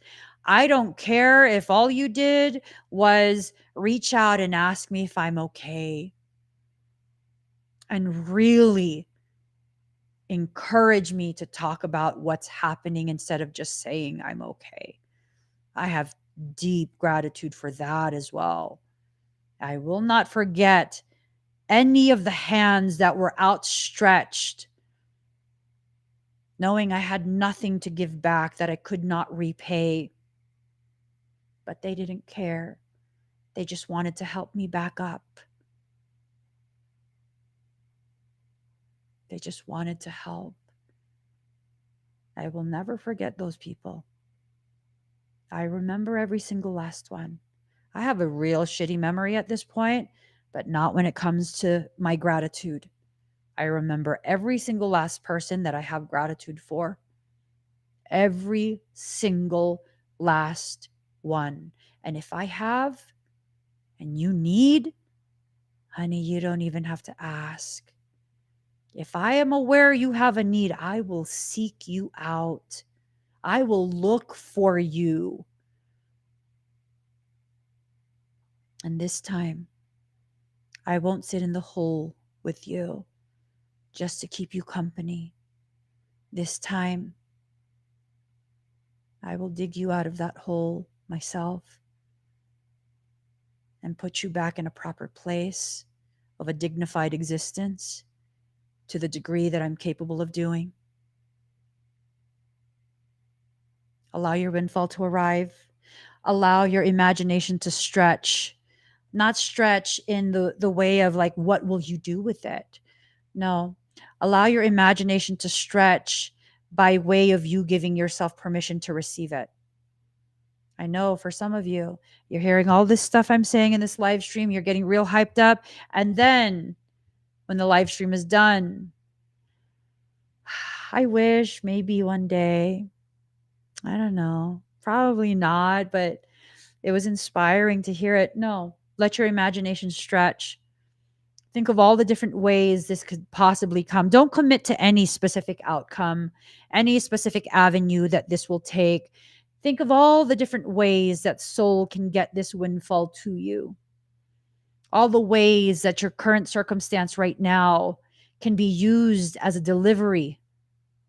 Speaker 1: I don't care if all you did was reach out and ask me if I'm okay. And really encourage me to talk about what's happening instead of just saying I'm okay. I have deep gratitude for that as well. I will not forget any of the hands that were outstretched, knowing I had nothing to give back that I could not repay. But they didn't care. They just wanted to help me back up. They just wanted to help. I will never forget those people. I remember every single last one. I have a real shitty memory at this point, but not when it comes to my gratitude. I remember every single last person that I have gratitude for. Every single last one. And if I have and you need, honey, you don't even have to ask. If I am aware you have a need, I will seek you out. I will look for you. And this time, I won't sit in the hole with you just to keep you company. This time, I will dig you out of that hole myself and put you back in a proper place of a dignified existence to the degree that I'm capable of doing. Allow your windfall to arrive. allow your imagination to stretch, not stretch in the way of like, what will you do with it? No, allow your imagination to stretch by way of you giving yourself permission to receive it. I know for some of you, you're hearing all this stuff I'm saying in this live stream, you're getting real hyped up. And then when the live stream is done, I wish maybe one day, I don't know, probably not, but it was inspiring to hear it. No, let your imagination stretch. Think of all the different ways this could possibly come. Don't commit to any specific outcome, any specific avenue that this will take. Think of all the different ways that soul can get this windfall to you. All the ways that your current circumstance right now can be used as a delivery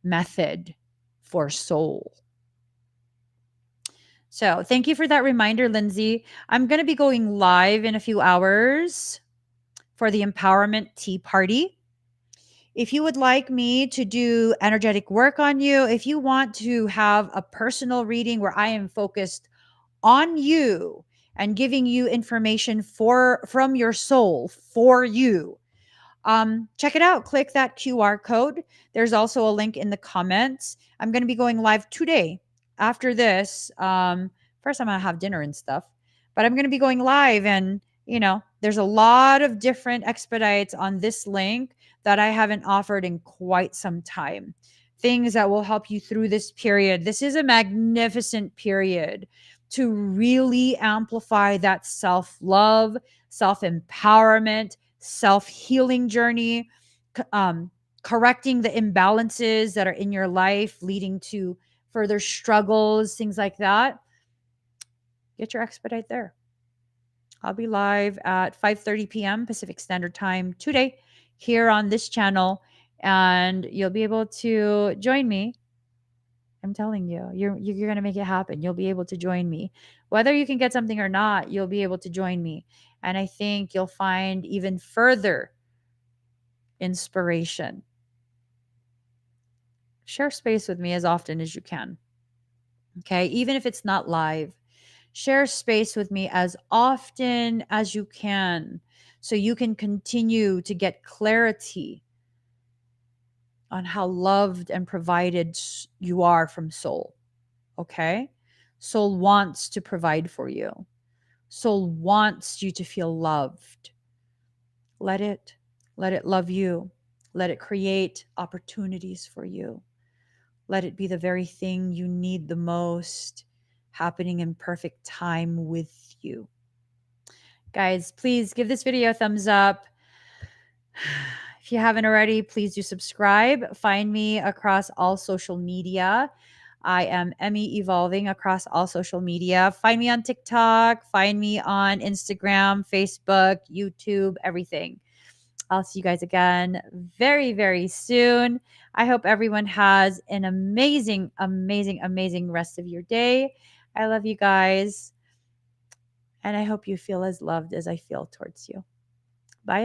Speaker 1: method for soul. So, thank you for that reminder, Lindsay. I'm going to be going live in a few hours for the Empowerment Tea Party. If you would like me to do energetic work on you, if you want to have a personal reading where I am focused on you and giving you information from your soul for you, check it out. Click that QR code. There's also a link in the comments. I'm going to be going live today. After this, first I'm going to have dinner and stuff, but I'm going to be going live, and there's a lot of different expedites on this link that I haven't offered in quite some time. Things that will help you through this period. This is a magnificent period to really amplify that self-love, self-empowerment, self-healing journey, correcting the imbalances that are in your life leading to further struggles, things like that. Get your expedite there. I'll be live at 5:30 p.m. Pacific Standard Time today here on this channel, and you'll be able to join me. I'm telling you, you're going to make it happen. You'll be able to join me. Whether you can get something or not, you'll be able to join me. And I think you'll find even further inspiration. Share space with me as often as you can. Okay, even if it's not live, share space with me as often as you can so you can continue to get clarity on how loved and provided you are from soul. Okay? Soul wants to provide for you. Soul wants you to feel loved. Let it love you. Let it create opportunities for you. Let it be the very thing you need the most, happening in perfect time with you. Guys, please give this video a thumbs up. If you haven't already, please do subscribe. Find me across all social media. I am Emmy Evolving across all social media. Find me on TikTok. Find me on Instagram, Facebook, YouTube, everything. I'll see you guys again very, very soon. I hope everyone has an amazing, amazing, amazing rest of your day. I love you guys. And I hope you feel as loved as I feel towards you. Bye.